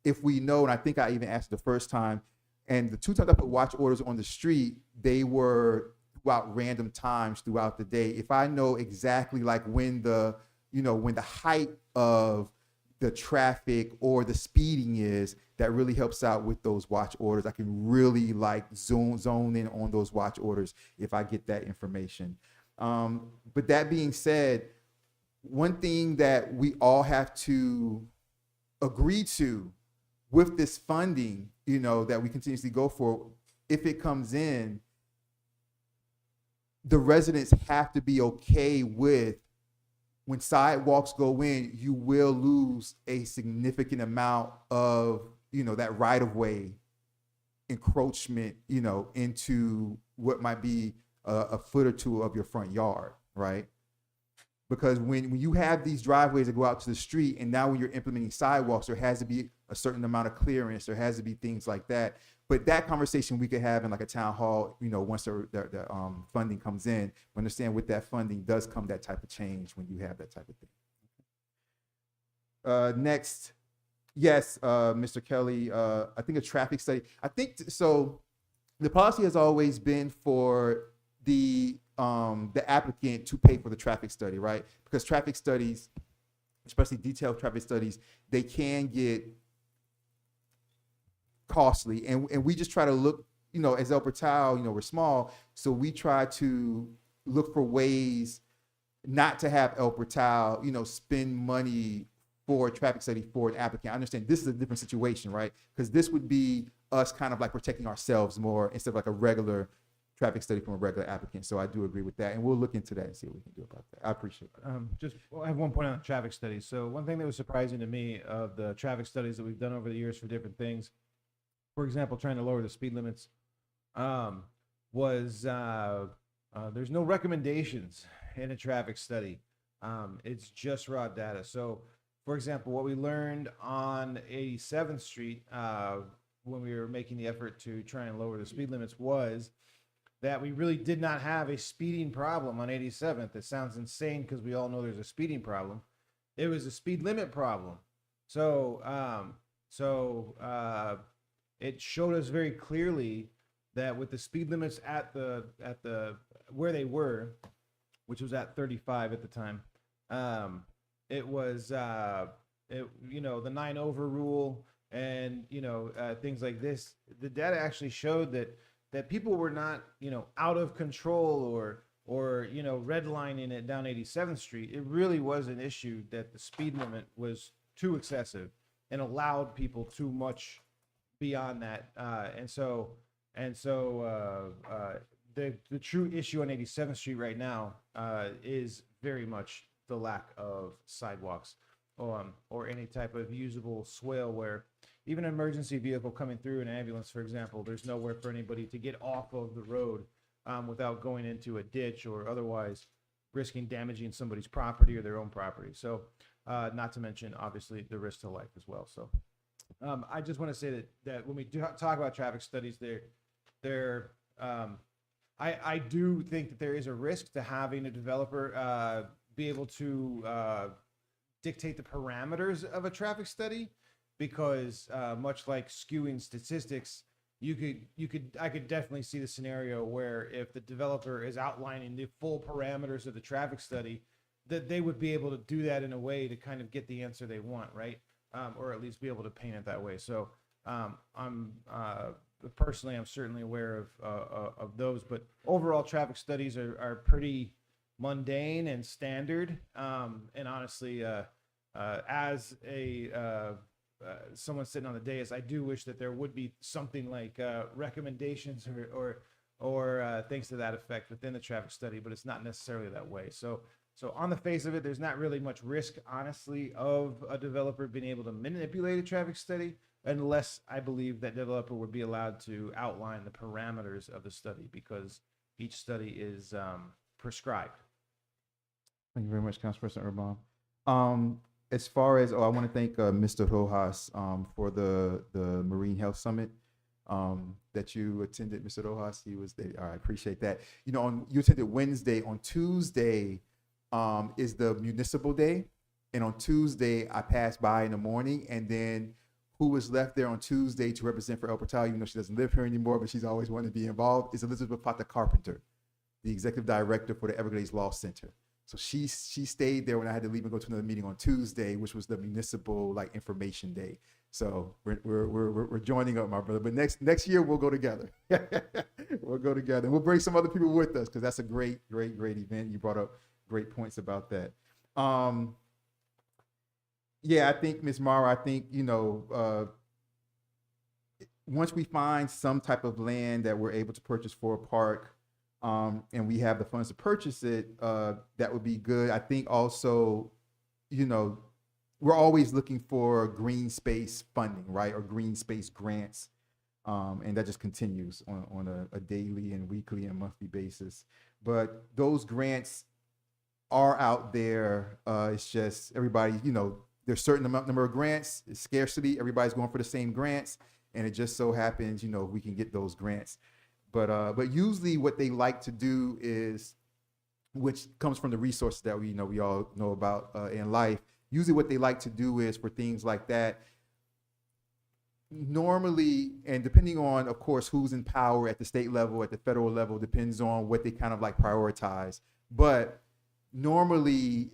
if we know, and I think I even asked the first time, and the two times I put watch orders on the street, they were throughout random times throughout the day. If I know exactly when the height of the traffic or the speeding is, that really helps out with those watch orders. I can really like zone in on those watch orders if I get that information. But that being said, one thing that we all have to agree to with this funding, you know, that we continuously go for, if it comes in, the residents have to be okay with, when sidewalks go in, you will lose a significant amount of, you know, that right of way encroachment, you know, into what might be a foot or two of your front yard, right? Because when you have these driveways that go out to the street, and now when you're implementing sidewalks, there has to be a certain amount of clearance, there has to be things like that. But that conversation we could have in like a town hall, you know, once the funding comes in. Understand with that funding does come that type of change when you have that type of thing. Next, yes, Mr. Kelly, I think a traffic study. I think so. The policy has always been for the applicant to pay for the traffic study, right? Because traffic studies, especially detailed traffic studies, they can get costly, and we just try to look, you know, as El Portal, you know, we're small, so we try to look for ways not to have El Portal, you know, spend money for a traffic study for an applicant. I understand this is a different situation, right? Because this would be us kind of like protecting ourselves more instead of like a regular traffic study from a regular applicant. So I do agree with that, and we'll look into that and see what we can do about that. I appreciate it. I have one point on traffic studies. So one thing that was surprising to me of the traffic studies that we've done over the years for different things, for example, trying to lower the speed limits, was there's no recommendations in a traffic study. It's just raw data. So, for example, what we learned on 87th Street when we were making the effort to try and lower the speed limits was that we really did not have a speeding problem on 87th. It sounds insane because we all know there's a speeding problem. It was a speed limit problem. So, it showed us very clearly that with the speed limits at the where they were, which was at 35 at the time, it was you know, the 9 over rule and, you know, things like this. The data actually showed that people were not, you know, out of control or you know, redlining it down 87th Street. It really was an issue that the speed limit was too excessive and allowed people too much beyond that, and so the true issue on 87th Street right now is very much the lack of sidewalks or any type of usable swale where even an emergency vehicle coming through, an ambulance, for example, there's nowhere for anybody to get off of the road without going into a ditch or otherwise risking damaging somebody's property or their own property. So not to mention, obviously, the risk to life as well. So. I just want to say that when we do talk about traffic studies, I do think that there is a risk to having a developer be able to dictate the parameters of a traffic study, because much like skewing statistics, I could definitely see the scenario where if the developer is outlining the full parameters of the traffic study, that they would be able to do that in a way to kind of get the answer they want, right? Or at least be able to paint it that way. So I'm personally, I'm certainly aware of those, but overall traffic studies are pretty mundane and standard. And honestly, as someone sitting on the dais, I do wish that there would be something like recommendations or things to that effect within the traffic study, but it's not necessarily that way. So on the face of it, there's not really much risk, honestly, of a developer being able to manipulate a traffic study, unless I believe that developer would be allowed to outline the parameters of the study, because each study is prescribed. Thank you very much, Councilperson Urban. As far as, I want to thank Mr. Rojas for the Marine Health Summit that you attended, Mr. Rojas. He was there. I appreciate that. You know, you attended Wednesday. On Tuesday is the municipal day. And on Tuesday, I passed by in the morning, and then who was left there on Tuesday to represent for El Portal, even though she doesn't live here anymore, but she's always wanted to be involved, is Elizabeth Pata Carpenter, the executive director for the Everglades Law Center. So she stayed there when I had to leave and go to another meeting on Tuesday, which was the municipal like information day. So we're joining up, my brother. But next year we'll go together. We'll go together, and we'll bring some other people with us because that's a great event. You brought up great points about that. Yeah, I think Ms. Mara, I think once we find some type of land that we're able to purchase for a park, and we have the funds to purchase it, that would be good. I think also, we're always looking for green space funding, right? Or green space grants. And that just continues on a daily and weekly and monthly basis. But those grants are out there. It's just everybody, there's a certain number of grants, it's scarcity, everybody's going for the same grants. And it just so happens, we can get those grants. But usually what they like to do is, which comes from the resources that we all know about in life, usually what they like to do is for things like that, normally, and depending on, of course, who's in power at the state level, at the federal level, depends on what they kind of like prioritize. But normally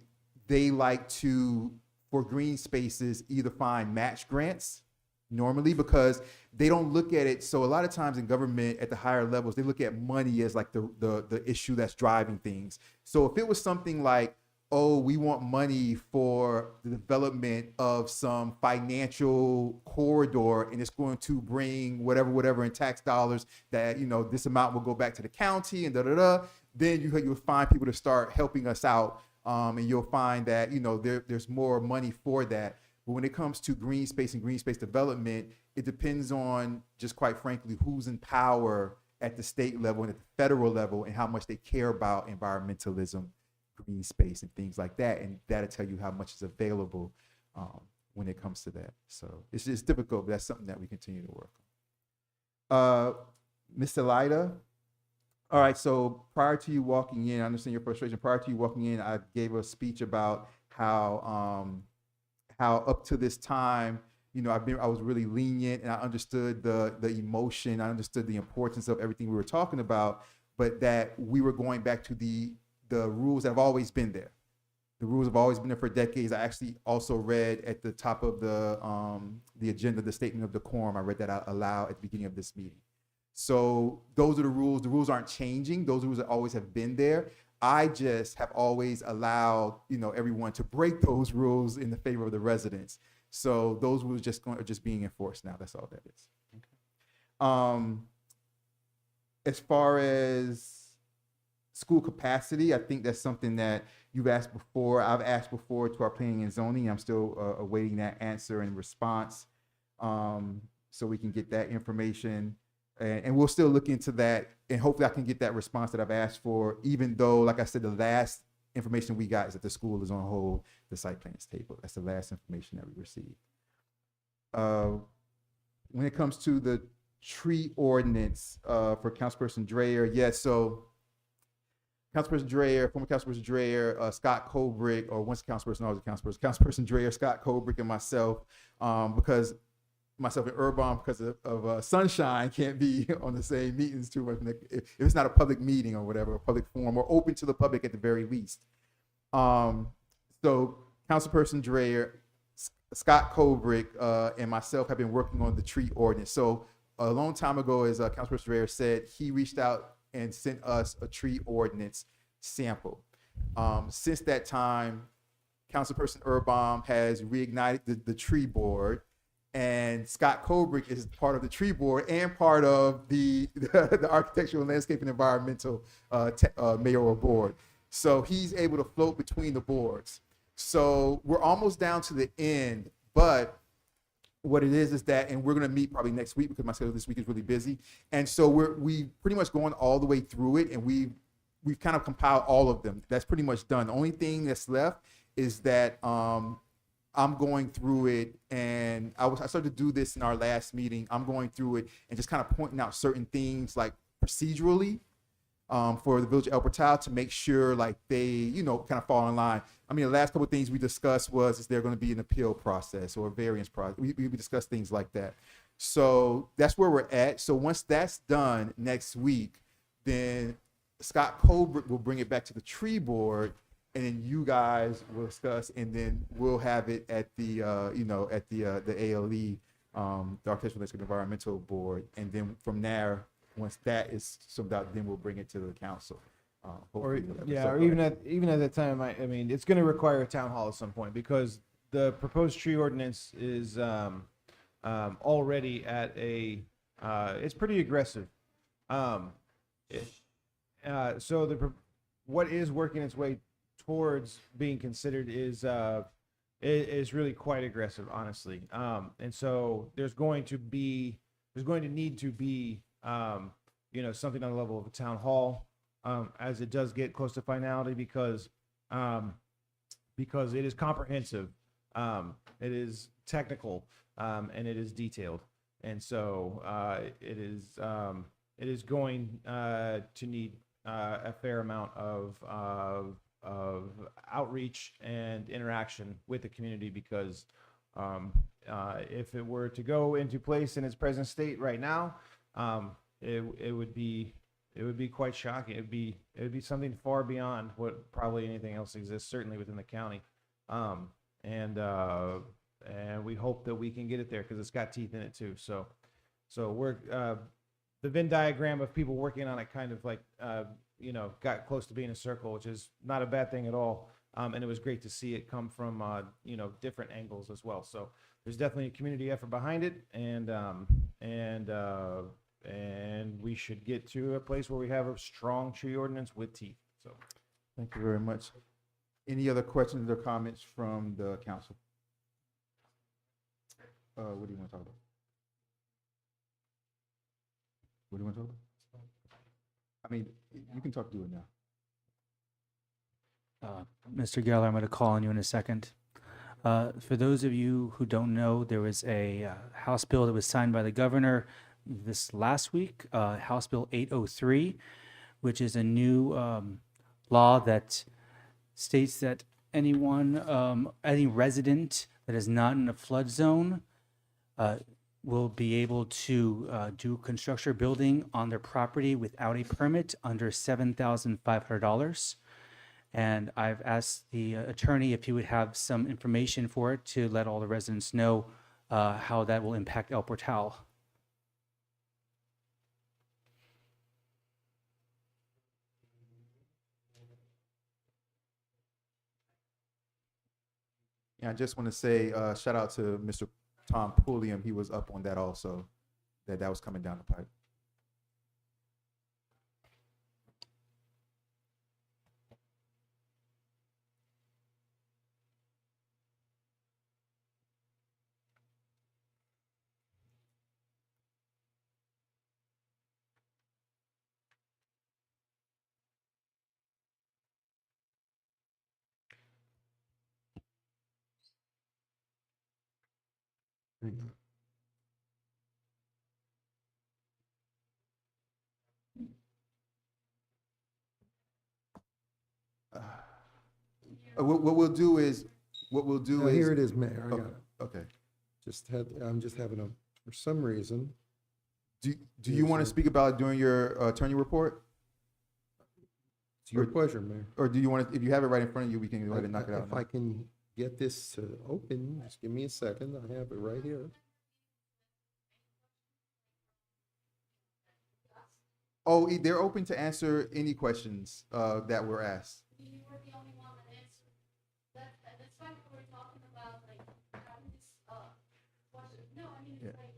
they like to, for green spaces, either find match grants, normally, because they don't look at it. So a lot of times in government at the higher levels, they look at money as like the issue that's driving things. So if it was something like, oh, we want money for the development of some financial corridor, and it's going to bring whatever in tax dollars that, this amount will go back to the county and then you'll find people to start helping us out. And you'll find that, there's more money for that. But when it comes to green space and green space development, it depends on, just quite frankly, who's in power at the state level and at the federal level and how much they care about environmentalism, green space, and things like that. And that'll tell you how much is available when it comes to that. So it's just difficult, but that's something that we continue to work on. Mr. Lida. All right, so prior to you walking in, I understand your frustration. Prior to you walking in, I gave a speech about how up to this time, I was really lenient, and I understood the emotion, I understood the importance of everything we were talking about, but that we were going back to the rules that have always been there. The rules have always been there for decades. I actually also read at the top of the agenda, the statement of decorum. I read that out aloud at the beginning of this meeting. So those are the rules. The rules aren't changing. Those rules that always have been there. I just have always allowed, everyone to break those rules in the favor of the residents. So those rules are just being enforced now. That's all that is. Okay. As far as school capacity, I think that's something that you've asked before. I've asked before to our planning and zoning. I'm still awaiting that answer and response, so we can get that information. And we'll still look into that, and hopefully I can get that response that I've asked for, even though, like I said, the last information we got is that the school is on hold, the site plan is tabled. That's the last information that we received. When it comes to the tree ordinance for Councilperson Dreyer, yes, so Councilperson Dreyer, former Councilperson Dreyer, Scott Colbrick, or once Councilperson, always a Councilperson, Councilperson Dreyer, Scott Colbrick, and myself, because myself and Urban, because of Sunshine, can't be on the same meetings too much. If it's not a public meeting or whatever, a public forum, or open to the public at the very least. So Councilperson Dreyer, Scott Colbrick, and myself have been working on the tree ordinance. So a long time ago, as Councilperson Dreyer said, he reached out and sent us a tree ordinance sample. Since that time, Councilperson Urban has reignited the tree board, and Scott Colbrick is part of the tree board and part of the Architectural, Landscape, and Environmental mayoral board. So he's able to float between the boards. So we're almost down to the end, but what it is that, and we're going to meet probably next week because my schedule this week is really busy. And so we pretty much going all the way through it, and we've kind of compiled all of them. That's pretty much done. The only thing that's left is that I'm going through it, and I started to do this in our last meeting. I'm going through it and just kind of pointing out certain things like procedurally for the Village of El Portal to make sure like they, kind of fall in line. I mean, the last couple of things we discussed is there going to be an appeal process or a variance process. We discussed things like that. So that's where we're at. So once that's done next week, then Scott Colbrick will bring it back to the tree board, and then you guys will discuss, and then we'll have it at the at the ALE, the Architectural Landscape Environmental Board, and then from there, once that is summed out, then we'll bring it to the council. Or hopefully whatever. yeah, So, or even at that time, I mean, it's going to require a town hall at some point because the proposed tree ordinance is already at a it's pretty aggressive. So what is working its way towards being considered is really quite aggressive, honestly. And so there's going to need to be something on the level of a town hall. As it does get close to finality, because it is comprehensive, it is technical, and it is detailed, and so it is going to need a fair amount of outreach and interaction with the community, because if it were to go into place in its present state right now, it would be quite shocking. It would be something far beyond what probably anything else exists, certainly within the county. And we hope that we can get it there because it's got teeth in it too. So we're the Venn diagram of people working on it kind of like got close to being a circle, which is not a bad thing at all. And it was great to see it come from different angles as well. So there's definitely a community effort behind it, and we should get to a place where we have a strong tree ordinance with teeth. So, thank you very much. Any other questions or comments from the council? What do you want to talk about? What do you want to talk about? I mean, you can talk to it now. Mr. Geller, I'm going to call on you in a second. For those of you who don't know, there was a House bill that was signed by the governor this last week, House Bill 803, which is a new law that states that any resident that is not in a flood zone will be able to do construction or building on their property without a permit under $7,500. And I've asked the attorney if he would have some information for it to let all the residents know how that will impact El Portal. Yeah, I just want to say shout out to Mr. Tom Pulliam. He was up on that also, that was coming down the pipe. What we'll do is here it is, Mayor. I got it. Okay. I'm just having a, for some reason. Do you want to speak about it during your attorney report? It's your pleasure, Mayor. Or do you want to, if you have it right in front of you, we can go ahead and knock it out. If I can get this to open, just give me a second. I have it right here. Oh, they're open to answer any questions that were asked. You were the only one that answered. That's why we were talking about like having this question. No, I mean Yeah. like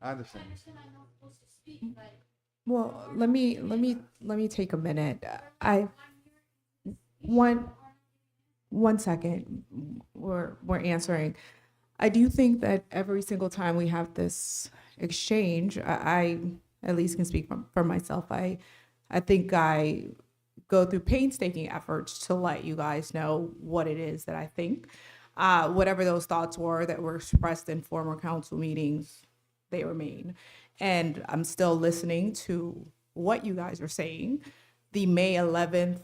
I understand. I'm not supposed to speak. Like Well, let me take a minute. One second. We're answering. I do think that every single time we have this exchange, I at least can speak for myself. I think I go through painstaking efforts to let you guys know what it is that I think. Whatever those thoughts were that were expressed in former council meetings, they remain. And I'm still listening to what you guys are saying. The May 11th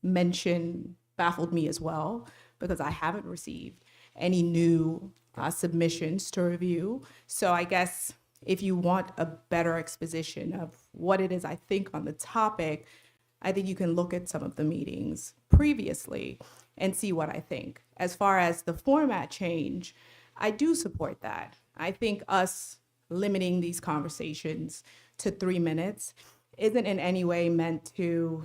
mention baffled me as well, because I haven't received any new submissions to review. So I guess if you want a better exposition of what it is I think on the topic, I think you can look at some of the meetings previously and see what I think. As far as the format change, I do support that. I think us limiting these conversations to 3 minutes isn't in any way meant to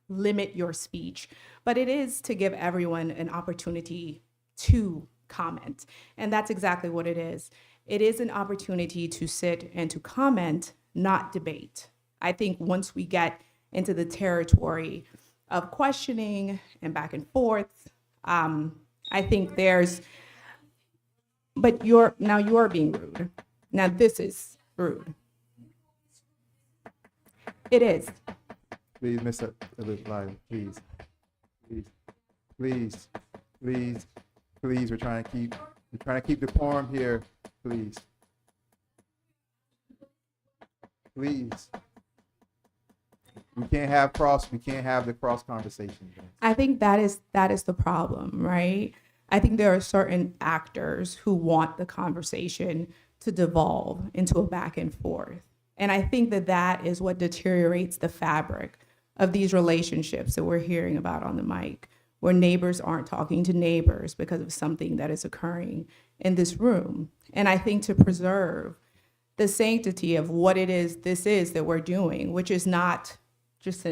limit your speech, but it is to give everyone an opportunity to comment. And that's exactly what it is. It is an opportunity to sit and to comment, not debate. I think once we get into the territory of questioning and back and forth, I think there's, but you're being rude. Now this is rude. It is. Please, Mr. Lyle, please. Please, we're trying to keep decorum here, please. Please. We can't have the cross conversation. I think that is the problem, right? I think there are certain actors who want the conversation to devolve into a back and forth. And I think that is what deteriorates the fabric of these relationships that we're hearing about on the mic, where neighbors aren't talking to neighbors because of something that is occurring in this room. And I think to preserve the sanctity of what it is this is that we're doing, which is not just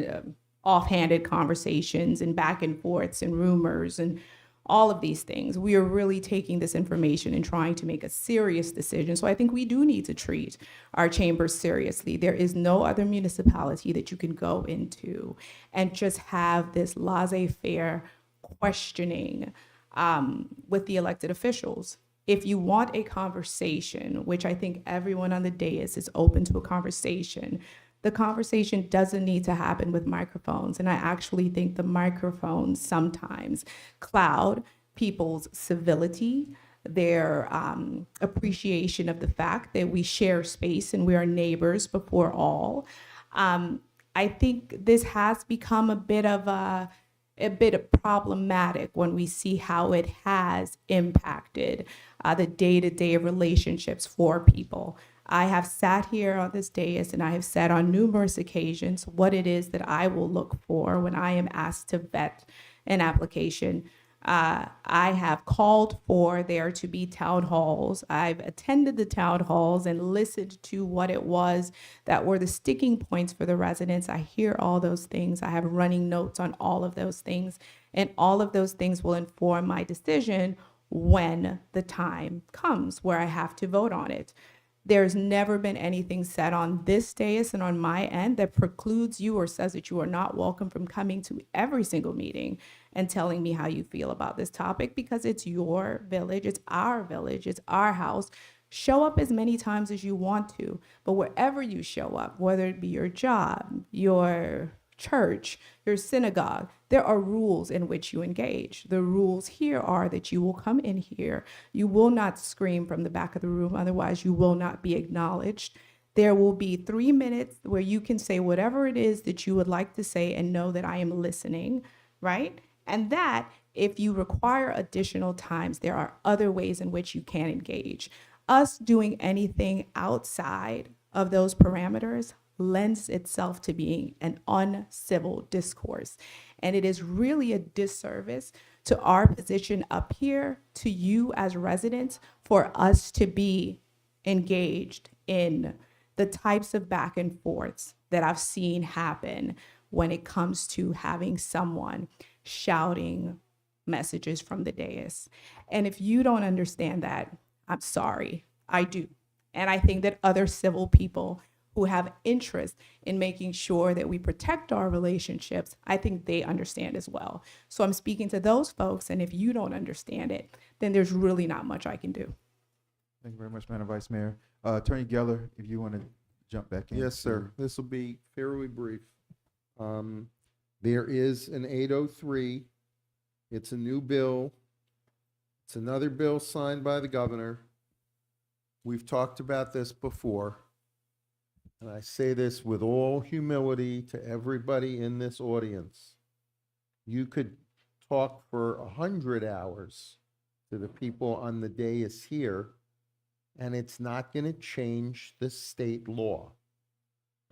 offhanded conversations and back and forths and rumors and all of these things. We are really taking this information and trying to make a serious decision. So I think we do need to treat our chambers seriously. There is no other municipality that you can go into and just have this laissez-faire questioning with the elected officials. If you want a conversation, which I think everyone on the dais is open to a conversation, the conversation doesn't need to happen with microphones. And I actually think the microphones sometimes cloud people's civility, their appreciation of the fact that we share space and we are neighbors before all. I think this has become a bit problematic when we see how it has impacted the day-to-day relationships for people. I have sat here on this dais and I have said on numerous occasions what it is that I will look for when I am asked to vet an application. I have called for there to be town halls. I've attended the town halls and listened to what it was that were the sticking points for the residents. I hear all those things. I have running notes on all of those things. And all of those things will inform my decision when the time comes where I have to vote on it. There's never been anything said on this dais and on my end that precludes you or says that you are not welcome from coming to every single meeting and telling me how you feel about this topic, because it's your village, it's our house. Show up as many times as you want to, but wherever you show up, whether it be your job, your church, your synagogue, there are rules in which you engage. The rules here are that you will come in here, you will not scream from the back of the room, otherwise you will not be acknowledged. There will be 3 minutes where you can say whatever it is that you would like to say and know that I am listening, right? And that, if you require additional times, there are other ways in which you can engage. Us doing anything outside of those parameters lends itself to being an uncivil discourse. And it is really a disservice to our position up here, to you as residents, for us to be engaged in the types of back and forths that I've seen happen when it comes to having someone shouting messages from the dais. And if you don't understand that, I'm sorry, I do. And I think that other civil people who have interest in making sure that we protect our relationships, I think they understand as well. So I'm speaking to those folks, and if you don't understand it, then there's really not much I can do. Thank you very much, Madam Vice Mayor. Attorney Geller, if you want to jump back in. Yes, sir. This will be fairly brief. There is an 803. It's a new bill. It's another bill signed by the governor. We've talked about this before. And I say this with all humility to everybody in this audience. You could talk for 100 hours to the people on the dais here, and it's not going to change the state law.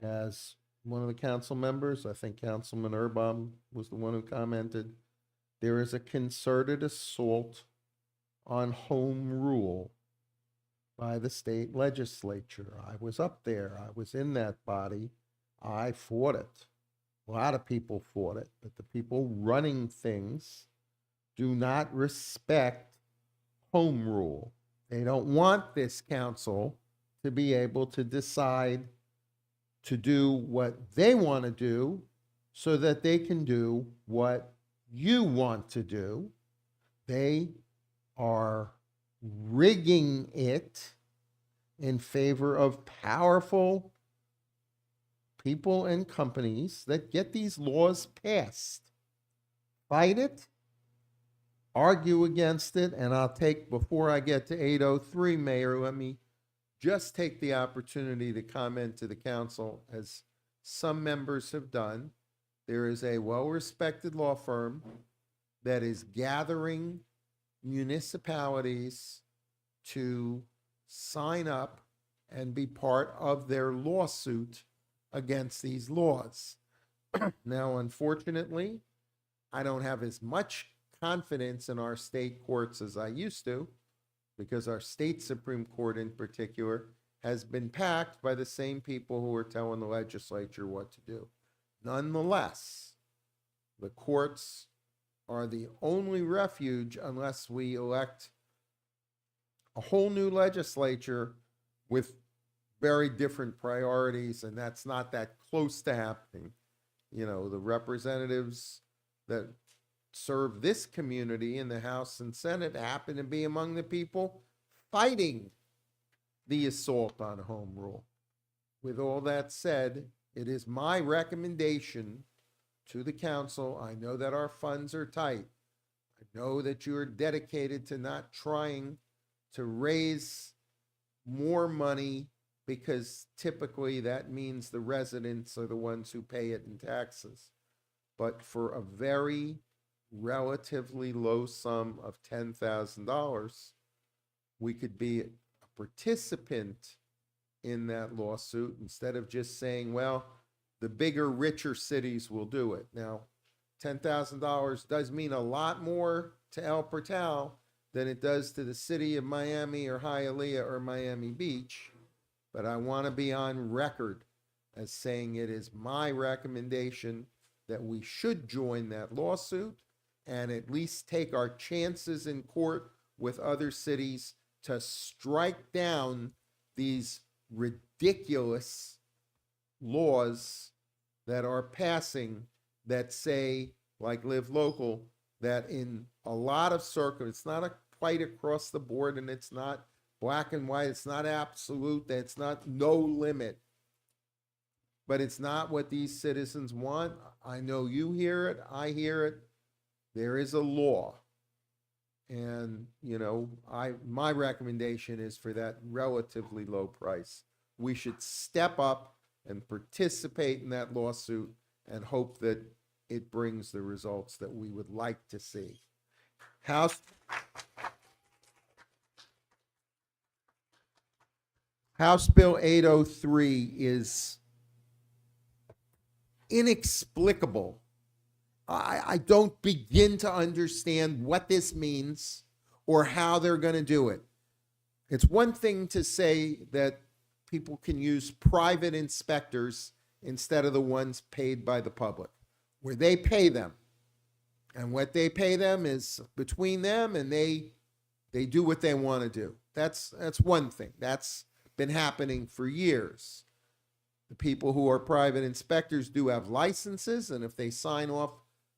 As one of the council members, I think Councilman Erbaum was the one who commented, there is a concerted assault on home rule by the state legislature. I was up there. I was in that body. I fought it. A lot of people fought it, but the people running things do not respect home rule. They don't want this council to be able to decide to do what they want to do so that they can do what you want to do. They are rigging it in favor of powerful people and companies that get these laws passed. Fight it, argue against it, and I'll take, before I get to 803, Mayor, let me just take the opportunity to comment to the council, as some members have done. There is a well-respected law firm that is gathering municipalities to sign up and be part of their lawsuit against these laws. Now, unfortunately, I don't have as much confidence in our state courts as I used to, because our state Supreme Court in particular has been packed by the same people who are telling the legislature what to do. Nonetheless, the courts are the only refuge unless we elect a whole new legislature with very different priorities, and that's not that close to happening. You know, the representatives that serve this community in the House and Senate happen to be among the people fighting the assault on home rule. With all that said, it is my recommendation to the council. I know that our funds are tight. I know that you are dedicated to not trying to raise more money, because typically that means the residents are the ones who pay it in taxes. But for a very relatively low sum of $10,000, we could be a participant in that lawsuit instead of just saying, well, the bigger, richer cities will do it. Now, $10,000 does mean a lot more to El Portal than it does to the city of Miami or Hialeah or Miami Beach. But I want to be on record as saying it is my recommendation that we should join that lawsuit and at least take our chances in court with other cities to strike down these ridiculous laws that are passing that say, like Live Local, that in a lot of circles, it's not quite across the board, and it's not black and white, it's not absolute, that it's not no limit, but it's not what these citizens want. I know you hear it, I hear it. There is a law. And, you know, my recommendation is for that relatively low price. We should step up and participate in that lawsuit and hope that it brings the results that we would like to see. House Bill 803 is inexplicable. I don't begin to understand what this means or how they're going to do it. It's one thing to say that people can use private inspectors instead of the ones paid by the public, where they pay them. And what they pay them is between them, and they do what they want to do. That's one thing. That's been happening for years. The people who are private inspectors do have licenses, and if they sign off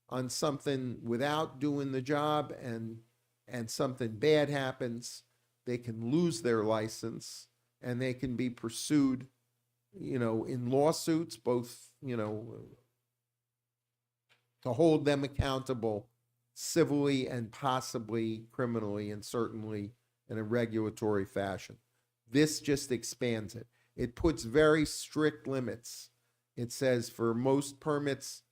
on something without doing the job and something bad happens, they can lose their license and they can be pursued, you know, in lawsuits, both, you know, to hold them accountable civilly and possibly criminally, and certainly in a regulatory fashion. This just expands it. It puts very strict limits. It says for most permits,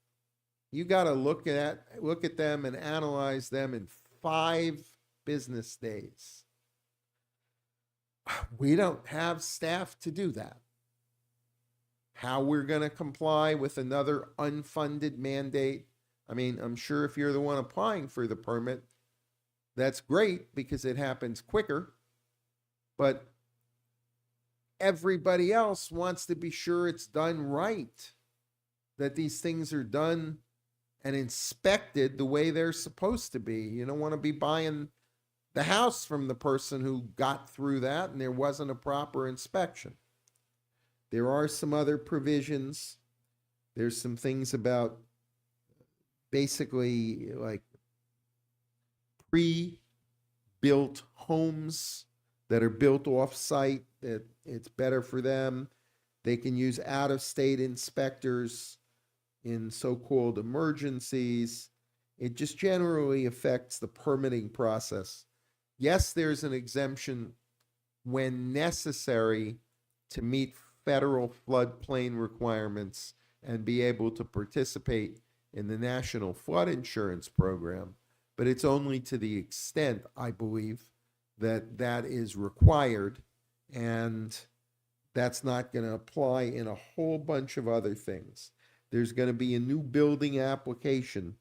you got to look at them and analyze them in 5 business days. We don't have staff to do that. how we're going to comply with another unfunded mandate. I mean, I'm sure if you're the one applying for the permit, that's great because it happens quicker. But everybody else wants to be sure it's done right, that these things are done and inspected the way they're supposed to be. You don't want to be buying the house from the person who got through that and there wasn't a proper inspection. There are some other provisions. There's some things about basically like pre-built homes that are built off-site, that it's better for them. They can use out-of-state inspectors in so-called emergencies. It just generally affects the permitting process. Yes, there's an exemption when necessary to meet federal floodplain requirements and be able to participate in the National Flood Insurance Program, but it's only to the extent, I believe, that that is required, and that's not going to apply in a whole bunch of other things. There's going to be a new building application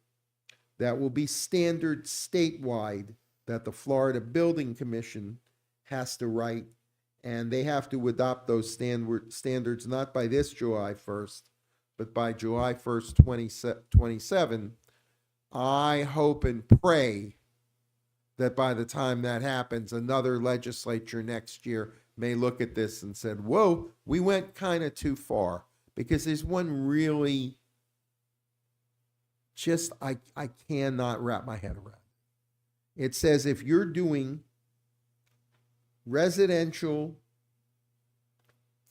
that will be standard statewide that the Florida Building Commission has to write, and they have to adopt those standards not by this July 1st, but by July 1st, 2027. I hope and pray that by the time that happens, another legislature next year may look at this and said, whoa, we went kind of too far. Because there's one really just, I cannot wrap my head around. It says if you're doing residential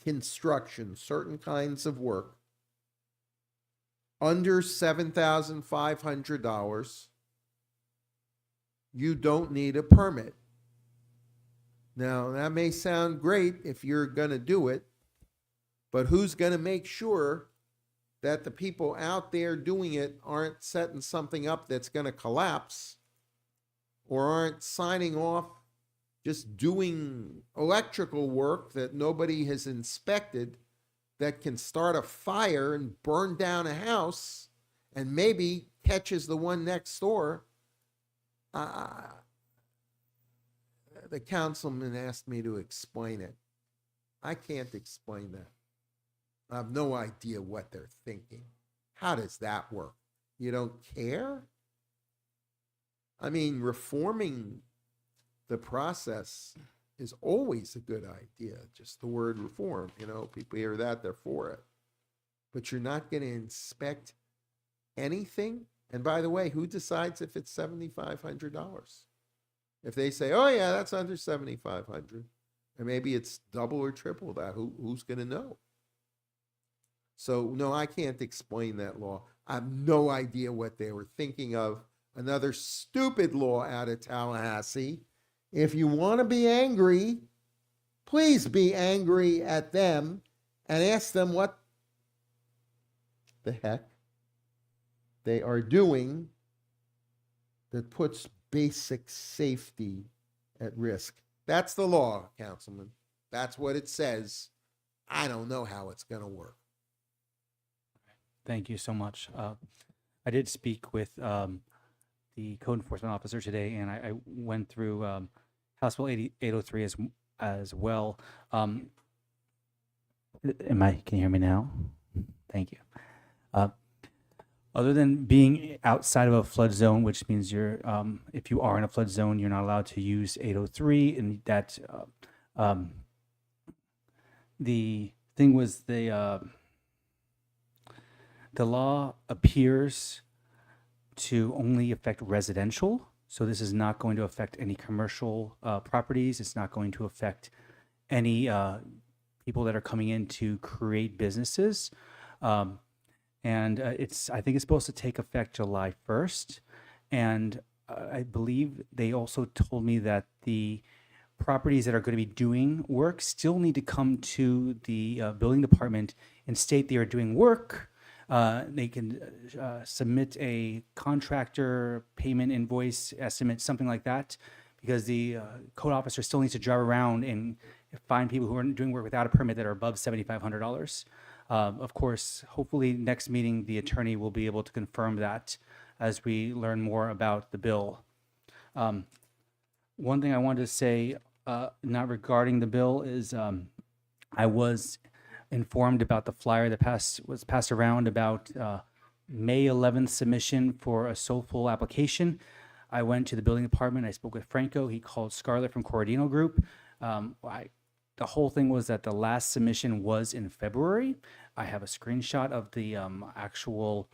construction, certain kinds of work, under $7,500, you don't need a permit. Now, that may sound great if you're going to do it, but who's going to make sure that the people out there doing it aren't setting something up that's going to collapse, or aren't signing off just doing electrical work that nobody has inspected that can start a fire and burn down a house and maybe catches the one next door? The councilman asked me to explain it. I can't explain that. I have no idea what they're thinking. How does that work? You don't care? I mean, reforming the process is always a good idea. Just the word reform, you know, people hear that, they're for it. But you're not going to inspect anything? And by the way, who decides if it's $7,500? If they say, oh yeah, that's under $7,500, and maybe it's double or triple that, who's going to know? So no, I can't explain that law. I have no idea what they were thinking of. Another stupid law out of Tallahassee. If you want to be angry, please be angry at them and ask them what the heck they are doing that puts basic safety at risk. That's the law, Councilman. That's what it says. I don't know how it's going to work. Thank you so much. I did speak with the code enforcement officer today, and I went through House Bill 803 as well. Can you hear me now? Thank you. Other than being outside of a flood zone, which means you're, if you are in a flood zone, you're not allowed to use 803, and that the thing was the law appears to only affect residential. So this is not going to affect any commercial properties. It's not going to affect any people that are coming in to create businesses. And I think it's supposed to take effect July 1st. And I believe they also told me that the properties that are going to be doing work still need to come to the building department and state they are doing work. They can submit a contractor payment invoice estimate, something like that, because the code officer still needs to drive around and find people who are doing work without a permit that are above $7,500. Of course, hopefully next meeting, the attorney will be able to confirm that as we learn more about the bill. One thing I wanted to say, not regarding the bill, is I was informed about the flyer that was passed around about May 11th submission for a Soulful application. I went to the building department. I spoke with Franco. He called Scarlett from Corradino Group. The whole thing was that the last submission was in February. I have a screenshot of the actual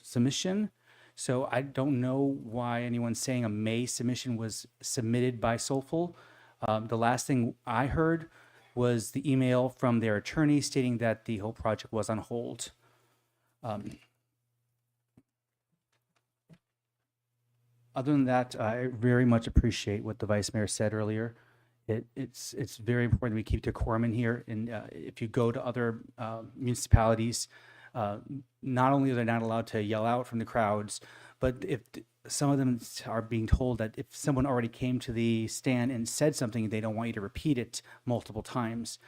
submission. So I don't know why anyone's saying a May submission was submitted by Soulful. The last thing I heard was the email from their attorney stating that the whole project was on hold. Other than that, I very much appreciate what the vice mayor said earlier. It's very important we keep decorum in here. And if you go to other municipalities, not only are they not allowed to yell out from the crowds, but if some of them are being told that if someone already came to the stand and said something, they don't want you to repeat it multiple times.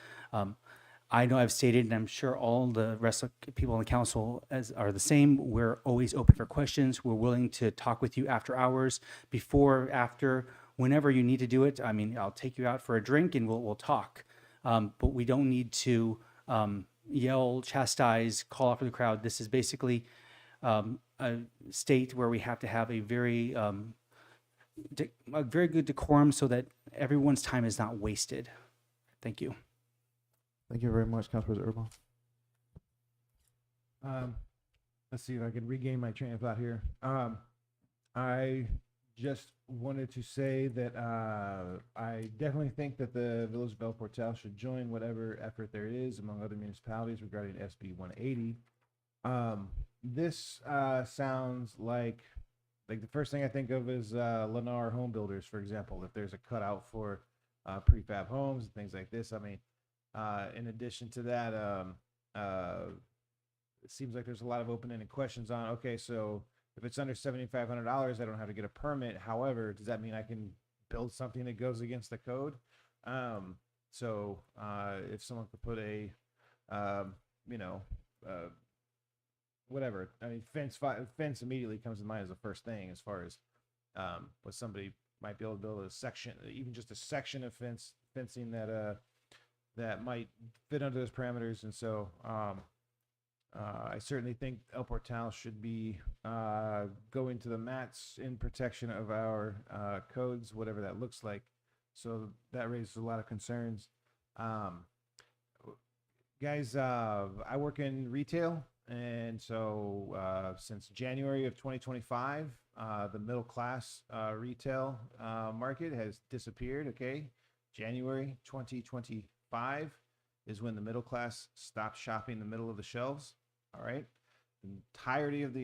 I know I've stated, and I'm sure all the rest of people on the council are the same. We're always open for questions. We're willing to talk with you after hours, before, after, whenever you need to do it. I mean, I'll take you out for a drink and we'll talk. But we don't need to yell, chastise, call out for the crowd. This is basically a state where we have to have a very good decorum so that everyone's time is not wasted. Thank you. Thank you very much, Councilperson Urban. Let's see if I can regain my train of thought here. I just wanted to say that I definitely think that the Village of El Portal should join whatever effort there is among other municipalities regarding SB 180. This sounds like the first thing I think of is Lennar Home Builders, for example. If there's a cutout for prefab homes and things like this, I mean, in addition to that, it seems like there's a lot of open-ended questions on, okay, so if it's under $7,500, I don't have to get a permit. However, does that mean I can build something that goes against the code? So if someone could put a, whatever, I mean, fence immediately comes to mind as the first thing as far as what somebody might be able to build a section, even just a section of fencing that might fit under those parameters. And so I certainly think El Portal should be going to the mats in protection of our codes, whatever that looks like. So that raises a lot of concerns. Guys, I work in retail, and so since January of 2025, the middle class retail market has disappeared. Okay, January 2025 is when the middle class stopped shopping the middle of the shelves. All right, the entirety of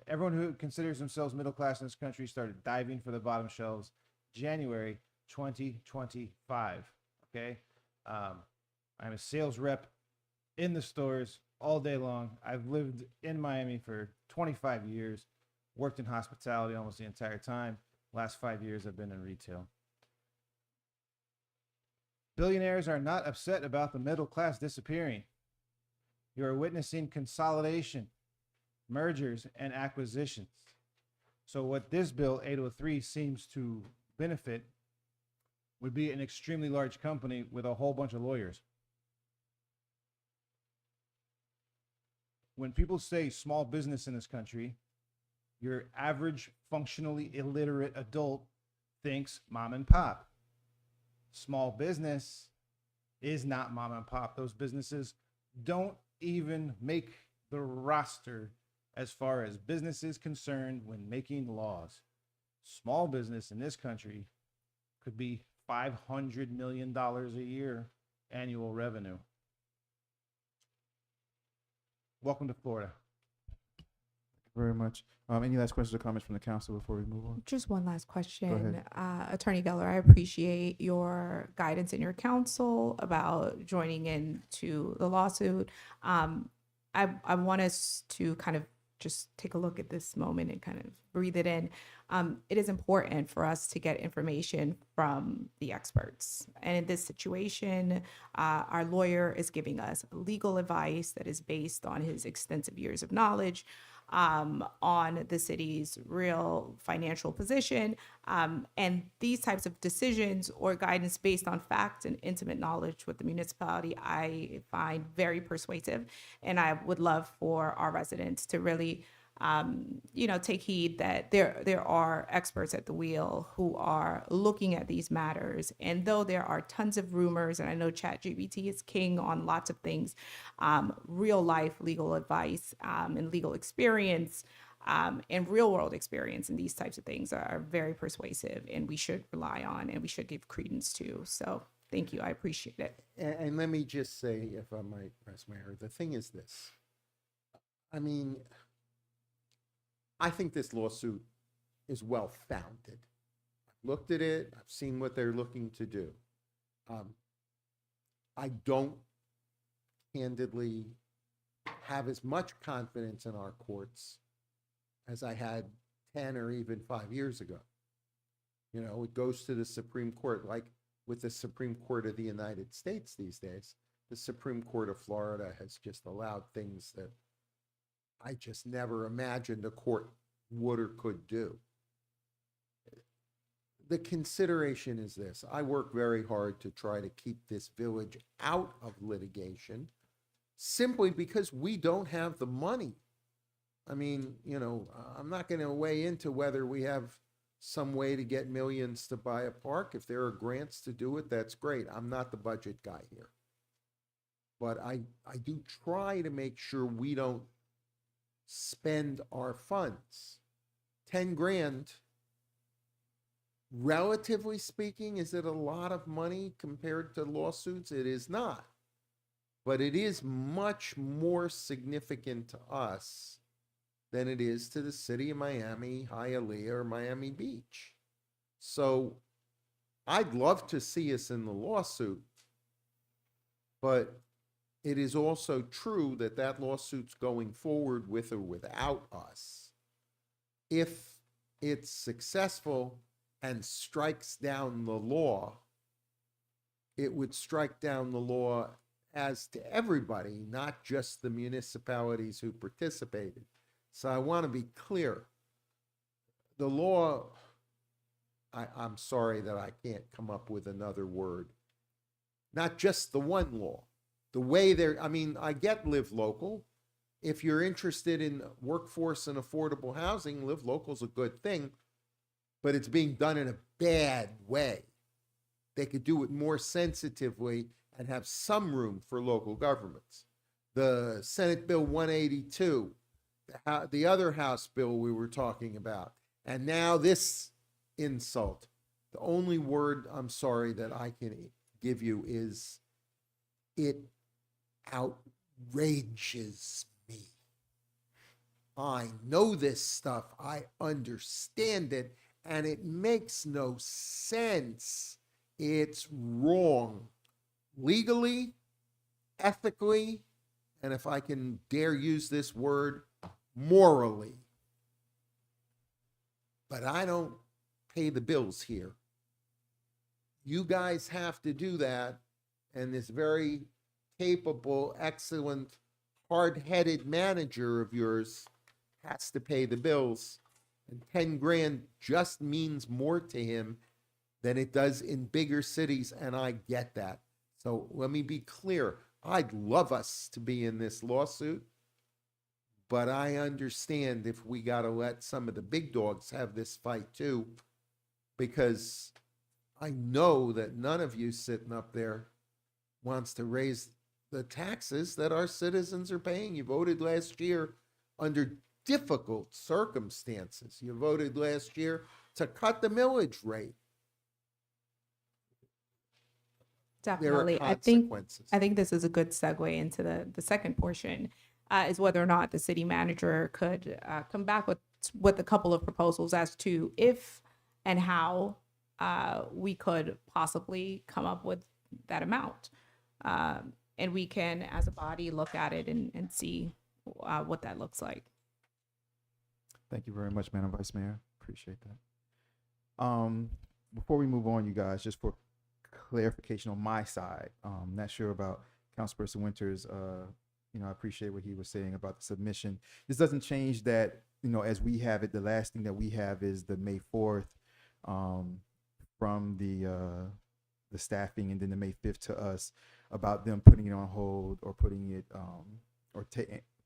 everyone who considers themselves middle class in this country started diving for the bottom shelves January 2025. Okay, I'm a sales rep in the stores all day long. I've lived in Miami for 25 years, worked in hospitality almost the entire time. Last 5 years I've been in retail. Billionaires are not upset about the middle class disappearing. You are witnessing consolidation, mergers, and acquisitions. So what this bill 803 seems to benefit would be an extremely large company with a whole bunch of lawyers. When people say small business in this country, your average functionally illiterate adult thinks mom and pop. Small business is not mom and pop. Those businesses don't even make the roster as far as business is concerned when making laws. Small business in this country could be $500 million a year annual revenue. Welcome to Florida. Thank you very much. Any last questions or comments from the council before we move on? Just one last Go question. ahead. Attorney Geller, I appreciate your guidance and your counsel about joining into the lawsuit. I want us to kind of just take a look at this moment and kind of breathe it in. It is important for us to get information from the experts. And in this situation, our lawyer is giving us legal advice that is based on his extensive years of knowledge on the city's real financial position. And these types of decisions or guidance based on fact and intimate knowledge with the municipality, I find very persuasive. And I would love for our residents to really take heed that there are experts at the wheel who are looking at these matters. And though there are tons of rumors, and I know ChatGPT is king on lots of things, real life legal advice and legal experience and real world experience in these types of things are very persuasive, and we should rely on and we should give credence to. So thank you. I appreciate it. And let me just say, if I might, Vice Mayor, the thing is this. I mean, I think this lawsuit is well founded. I've looked at it. I've seen what they're looking to do. I don't candidly have as much confidence in our courts as I had 10 or even 5 years ago. It goes to the Supreme Court, like with the Supreme Court of the United States these days. The Supreme Court of Florida has just allowed things that I just never imagined a court would or could do. The consideration is this. I work very hard to try to keep this village out of litigation simply because we don't have the money. I mean, I'm not going to weigh into whether we have some way to get millions to buy a park. If there are grants to do it, that's great. I'm not the budget guy here. But I do try to make sure we don't spend our funds. 10 grand, relatively speaking, is it a lot of money compared to lawsuits? It is not. But it is much more significant to us than it is to the city of Miami, Hialeah, or Miami Beach. So I'd love to see us in the lawsuit, but it is also true that that lawsuit's going forward with or without us. If it's successful and strikes down the law, it would strike down the law as to everybody, not just the municipalities who participated. So I want to be clear. The law, I'm sorry that I can't come up with another word. Not just the one law. The way I get Live Local. If you're interested in workforce and affordable housing, Live Local is a good thing, but it's being done in a bad way. They could do it more sensitively and have some room for local governments. The Senate Bill 182, the other House bill we were talking about, and now this insult. The only word, I'm sorry, that I can give you is it outrages me. I know this stuff. I understand it, and it makes no sense. It's wrong. Legally, ethically, and if I can dare use this word, morally. But I don't pay the bills here. You guys have to do that, and this very capable, excellent, hard-headed manager of yours has to pay the bills. And 10 grand just means more to him than it does in bigger cities, and I get that. So let me be clear. I'd love us to be in this lawsuit, but I understand if we got to let some of the big dogs have this fight too, because I know that none of you sitting up there wants to raise the taxes that our citizens are paying. You voted last year under difficult circumstances. You voted last year to cut the millage rate. Definitely. There are consequences. I think this is a good segue into the second portion, is whether or not the city manager could come back with a couple of proposals as to if and how we could possibly come up with that amount. And we can, as a body, look at it and see what that looks like. Thank you very much, Madam Vice Mayor. Appreciate that. Before we move on, you guys, just for clarification on my side, not sure about Councilperson Winters. I appreciate what he was saying about the submission. This doesn't change that, as we have it, the last thing that we have is the May 4th from the staffing, and then the May 5th to us about them putting it on hold or putting it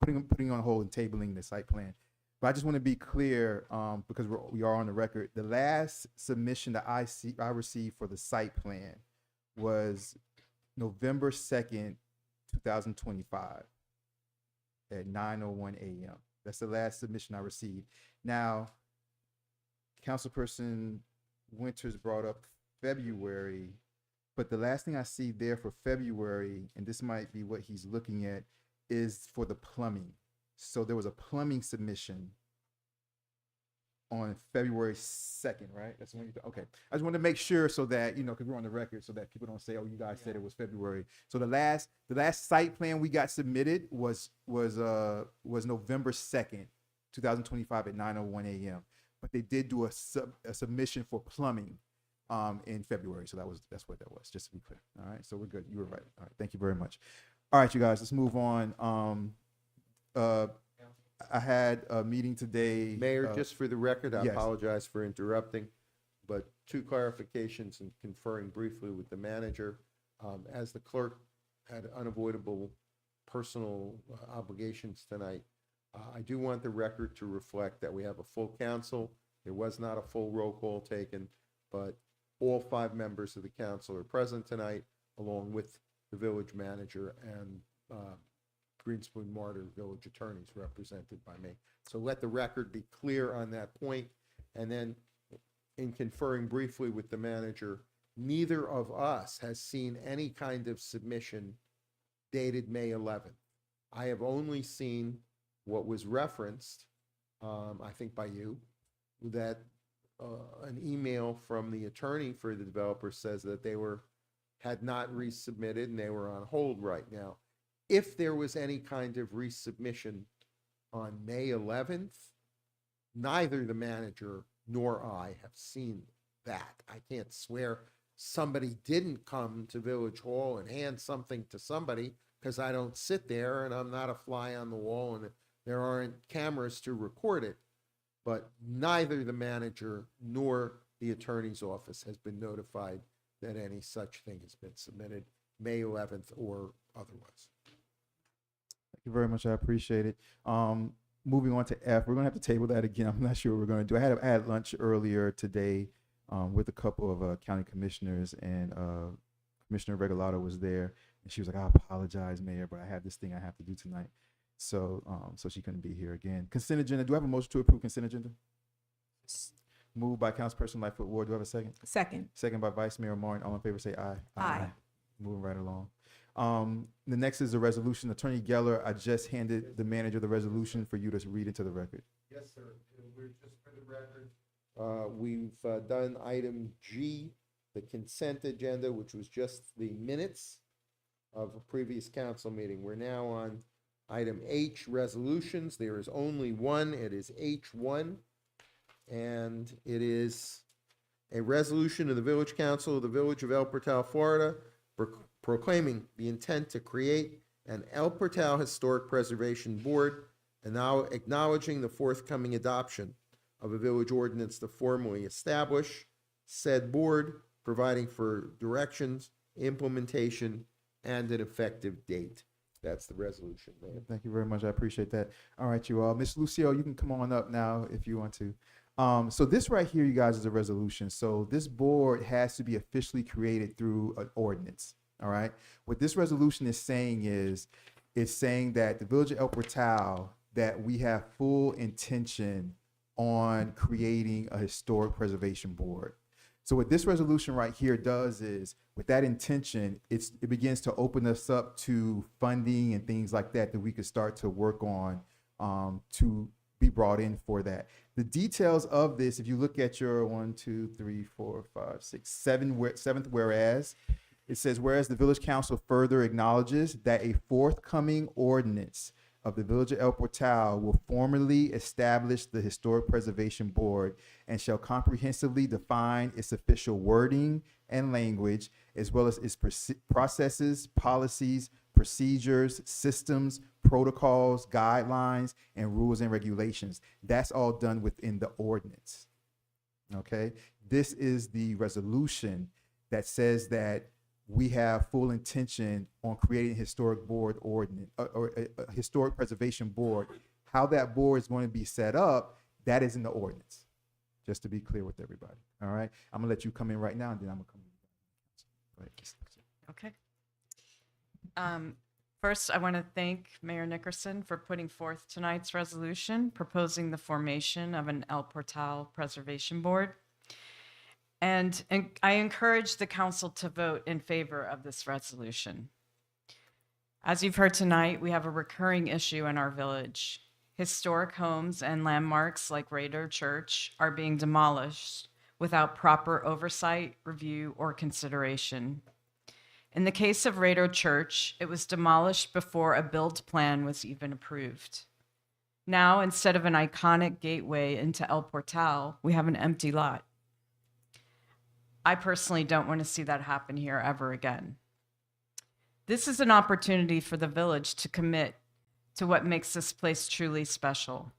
putting on hold and tabling the site plan. But I just want to be clear, because we are on the record. The last submission that I received for the site plan was November 2nd, 2025 at 9:01 a.m. That's the last submission I received. Now, Councilperson Winters brought up February, but the last thing I see there for February, and this might be what he's looking at, is for the plumbing. So there was a plumbing submission on February 2nd, right? That's when okay. I just wanted to make sure so that, because we're on the record, so that people don't say, oh, you guys said it was February. So the last site plan we got submitted was November 2nd, 2025 at 9:01 a.m. But they did do a submission for plumbing in February. So that's what that was, just to be clear. All right. So we're good. You were right. All right. Thank you very much. All right, you guys, let's move on. I had a meeting today. Mayor, just for the record, I yes. apologize for interrupting, but 2 clarifications and conferring briefly with the manager. As the clerk had unavoidable personal obligations tonight, I do want the record to reflect that we have a full council. There was not a full roll call taken, but all 5 members of the council are present tonight, along with the village manager and Greenspoon Martyr village attorneys represented by me. So let the record be clear on that point. And then in conferring briefly with the manager, neither of us has seen any kind of submission dated May 11th. I have only seen what was referenced, I think by you, that an email from the attorney for the developer says that they had not resubmitted and they were on hold right now. If there was any kind of resubmission on May 11th, neither the manager nor I have seen that. I can't swear somebody didn't come to Village Hall and hand something to somebody, because I don't sit there and I'm not a fly on the wall and there aren't cameras to record it. But neither the manager nor the attorney's office has been notified that any such thing has been submitted May 11th or otherwise. Thank you very much. I appreciate it. Moving on to F, we're gonna have to table that again. I'm not sure what we're gonna do. I had lunch earlier today with a couple of county commissioners, and Commissioner Regalado was there, and she was like, "I apologize, Mayor, but I have this thing I have to do tonight." So so she couldn't be here again. Consent agenda. Do I have a motion to approve consent agenda? Moved by Councilperson Lightfoot Ward. Do I have a second? Second. Second by Vice Mayor Martin. All in favor say aye. Aye. Moving right along. The next is a resolution. Attorney Geller, I just handed the manager the resolution for you to read into the record. Yes, sir. We're just for the record. We've done item G, the consent agenda, which was just the minutes of a previous council meeting. We're now on item H, resolutions. There is only one. It is H1, and it is a resolution of the Village Council of the Village of El Portal, Florida, proclaiming the intent to create an El Portal Historic Preservation Board, and now acknowledging the forthcoming adoption of a village ordinance to formally establish said board, providing for directions, implementation, and an effective date. That's the resolution, Mayor. Thank you very much. I appreciate that. All right, you all. Ms. Lucio, you can come on up now if you want to. So this right here, you guys, is a resolution. So this board has to be officially created through an ordinance. All right. What this resolution is saying is, it's saying that the Village of El Portal, that we have full intention on creating a historic preservation board. So what this resolution right here does is, with that intention, it begins to open us up to funding and things like that we could start to work on to be brought in for that. The details of this, if you look at your 7th whereas, it says, whereas the Village Council further acknowledges that a forthcoming ordinance of the Village of El Portal will formally establish the Historic Preservation Board and shall comprehensively define its official wording and language, as well as its processes, policies, procedures, systems, protocols, guidelines, and rules and regulations. That's all done within the ordinance. Okay? This is the resolution that says that we have full intention on creating a historic board ordinance or a historic preservation board. How that board is going to be set up, that is in the ordinance. Just to be clear with everybody. All right. I'm gonna let you come in right now, and then I'm gonna come in. Go ahead. Okay. First, I want to thank Mayor Nickerson for putting forth tonight's resolution proposing the formation of an El Portal Preservation Board. And I encourage the council to vote in favor of this resolution. As you've heard tonight, we have a recurring issue in our village. Historic homes and landmarks like Rader Church are being demolished without proper oversight, review, or consideration. In the case of Rader Church, it was demolished before a build plan was even approved. Now, instead of an iconic gateway into El Portal, we have an empty lot. I personally don't want to see that happen here ever again. This is an opportunity for the village to commit to what makes this place truly special.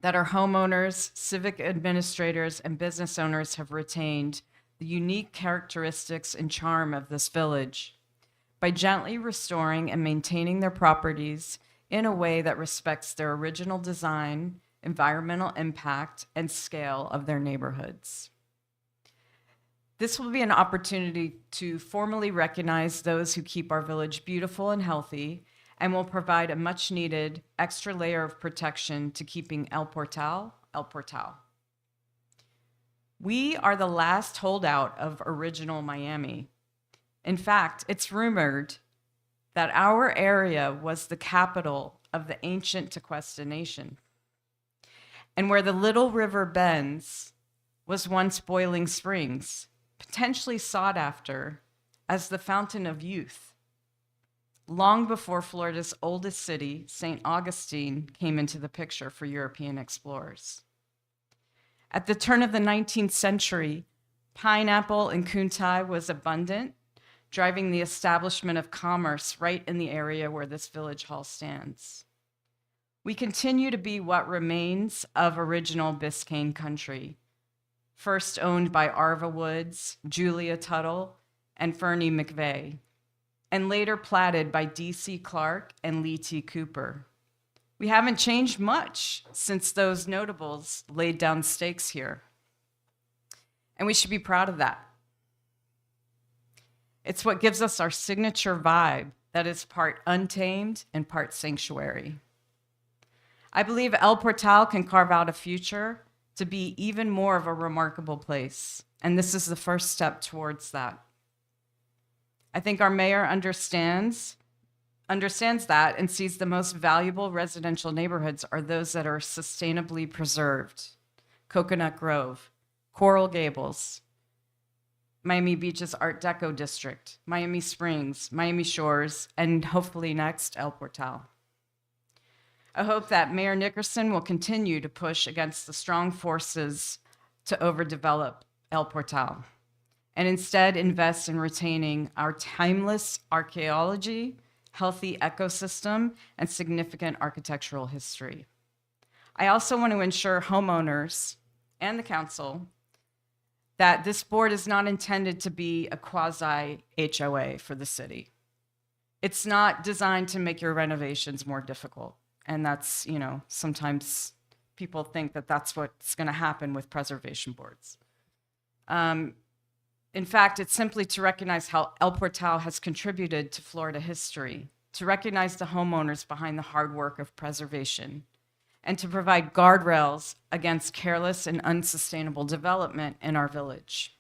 That our homeowners, civic administrators, and business owners have retained the unique characteristics and charm of this village by gently restoring and maintaining their properties in a way that respects their original design, environmental impact, and scale of their neighborhoods. This will be an opportunity to formally recognize those who keep our village beautiful and healthy, and will provide a much needed extra layer of protection to keeping El Portal, El Portal. We are the last holdout of original Miami. In fact, it's rumored that our area was the capital of the ancient Tequesta Nation, and where the Little River bends was once Boiling Springs, potentially sought after as the fountain of youth, long before Florida's oldest city, St. Augustine, came into the picture for European explorers. At the turn of the 19th century, pineapple and kuntai was abundant, driving the establishment of commerce right in the area where this village hall stands. We continue to be what remains of original Biscayne country, first owned by Arva Woods, Julia Tuttle, and Fernie McVeigh, and later platted by D.C. Clark and Lee T. Cooper. We haven't changed much since those notables laid down stakes here, and we should be proud of that. It's what gives us our signature vibe that is part untamed and part sanctuary. I believe El Portal can carve out a future to be even more of a remarkable place, and this is the first step towards that. I think our mayor understands that and sees the most valuable residential neighborhoods are those that are sustainably preserved. Coconut Grove, Coral Gables, Miami Beach's Art Deco District, Miami Springs, Miami Shores, and hopefully next, El Portal. I hope that Mayor Nickerson will continue to push against the strong forces to overdevelop El Portal, and instead invest in retaining our timeless archaeology, healthy ecosystem, and significant architectural history. I also want to ensure homeowners and the council that this board is not intended to be a quasi-HOA for the city. It's not designed to make your renovations more difficult. And that's, sometimes people think that that's what's going to happen with preservation boards. In fact, it's simply to recognize how El Portal has contributed to Florida history, to recognize the homeowners behind the hard work of preservation, and to provide guardrails against careless and unsustainable development in our village.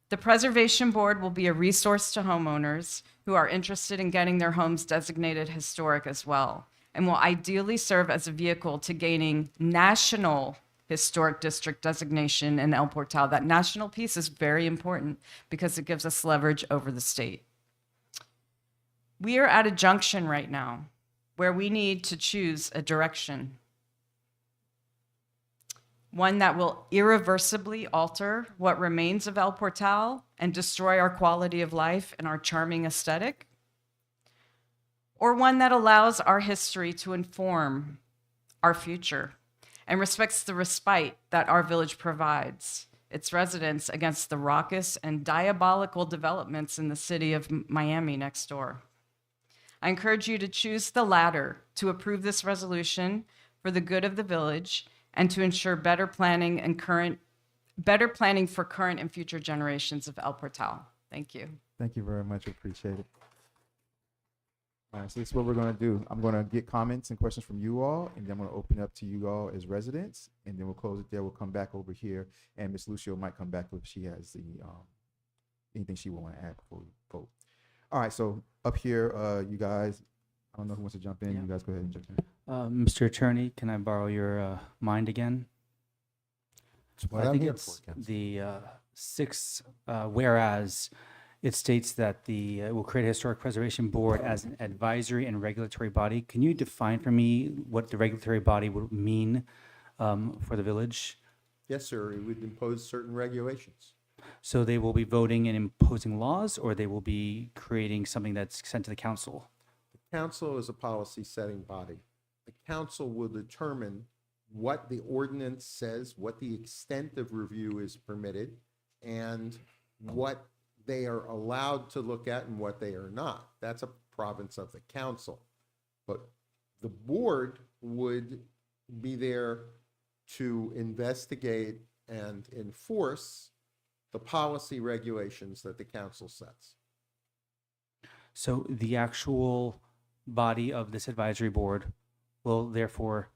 The Preservation Board will be a resource to homeowners who are interested in getting their homes designated historic as well, and will ideally serve as a vehicle to gaining national historic district designation in El Portal. That national piece is very important because it gives us leverage over the state. We are at a junction right now. where we need to choose a direction. One that will irreversibly alter what remains of El Portal and destroy our quality of life and our charming aesthetic, or one that allows our history to inform our future and respects the respite that our village provides its residents against the raucous and diabolical developments in the city of Miami next door. I encourage you to choose the latter, to approve this resolution for the good of the village and to ensure better planning for current and future generations of El Portal. Thank you. Thank you very much. Appreciate it. All right, so this is what we're going to do. I'm going to get comments and questions from you all, and then I'm going to open it up to you all as residents, and then we'll close it there. We'll come back over here, and Ms. Lucio might come back if she has the anything she will want to add before we vote. All right, so up here, you guys, I don't know who wants to jump in. Yeah. You guys go ahead and jump in. Mr. Attorney, can I borrow your mind again? That's what I I'm think here it's for, Council. the whereas it states that it will create a historic preservation board as an advisory and regulatory body. Can you define for me what the regulatory body would mean for the village? Yes, sir, it would impose certain regulations. So they will be voting and imposing laws, or they will be creating something that's sent to the council? The council is a policy-setting body. The council will determine what the ordinance says, what the extent of review is permitted, and what they are allowed to look at and what they are not. That's a province of the council. But the board would be there to investigate and enforce the policy regulations that the council sets. So the actual body of this advisory board will therefore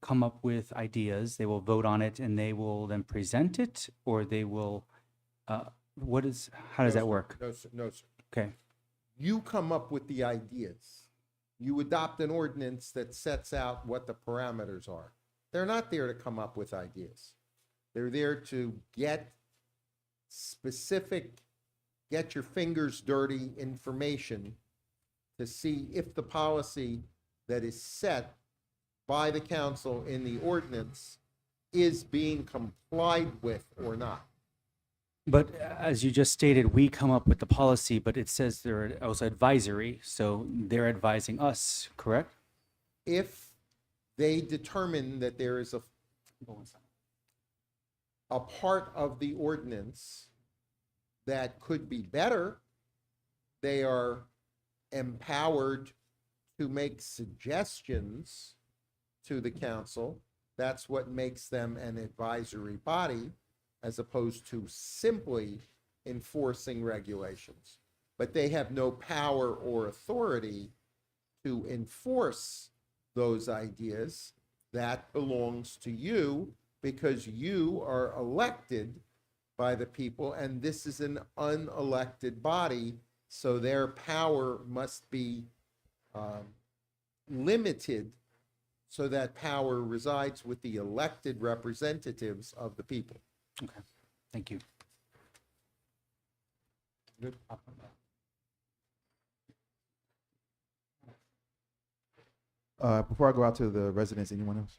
come up with ideas, they will vote on it, and they will then present it, or they will, how does No, that sir. work? No, sir. No, sir. Okay. You come up with the ideas. You adopt an ordinance that sets out what the parameters are. They're not there to come up with ideas. They're there to get specific, get your fingers dirty information to see if the policy that is set by the council in the ordinance is being complied with or not. But as you just stated, we come up with the policy, but it says they're also advisory, so they're advising us, correct? If they determine that there is a part of the ordinance that could be better, they are empowered to make suggestions to the council. That's what makes them an advisory body, as opposed to simply enforcing regulations. But they have no power or authority to enforce those ideas. That belongs to you because you are elected by the people, and this is an unelected body, so their power must be limited so that power resides with the elected representatives of the people. Okay, thank you. Good. Before I go out to the residents, anyone else?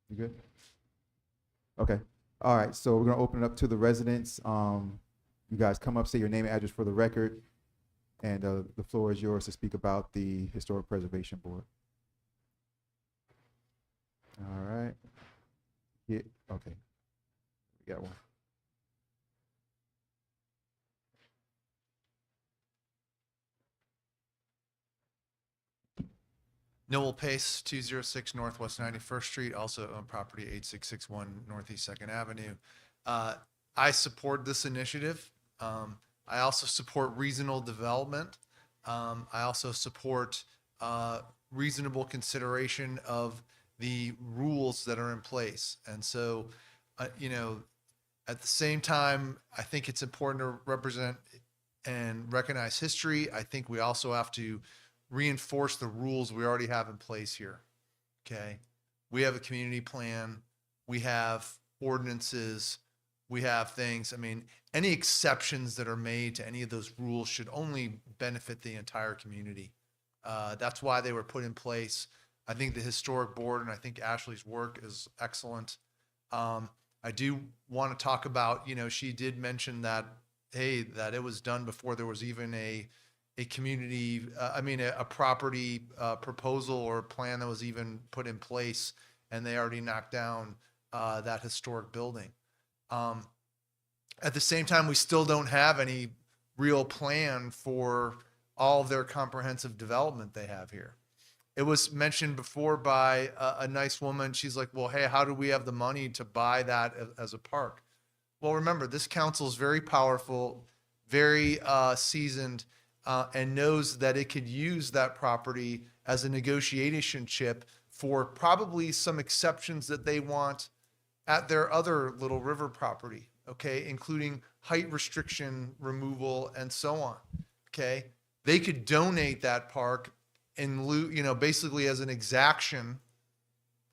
You good? Okay. All right. So we're gonna open it up to the residents. You guys come up, say your name and address for the record, and the floor is yours to speak about the Historic Preservation Board. All right. Yeah. Okay. We got one. Noel Pace, 206 Northwest 91st Street, also on property 8661 Northeast 2nd Avenue. I support this initiative. I also support reasonable development. I also support reasonable consideration of the rules that are in place. And so, you know, at the same time, I think it's important to represent and recognize history. I think we also have to reinforce the rules we already have in place here. Okay. We have a community plan. We have ordinances. We have things, I mean, any exceptions that are made to any of those rules should only benefit the entire community. That's why they were put in place. I think the historic board, and I think Ashley's work is excellent. I do want to talk about, you know, she did mention that, hey, that it was done before there was even a community, a property proposal or plan that was even put in place, and they already knocked down that historic building. At the same time, we still don't have any real plan for all of their comprehensive development they have here. It was mentioned before by a nice woman. She's like, well, hey, how do we have the money to buy that as a park? Well, remember, this council is very powerful, very seasoned, and knows that it could use that property as a negotiation chip for probably some exceptions that they want at their other Little River property, okay, including height restriction removal and so on, okay? They could donate that park in lieu, you know, basically as an exaction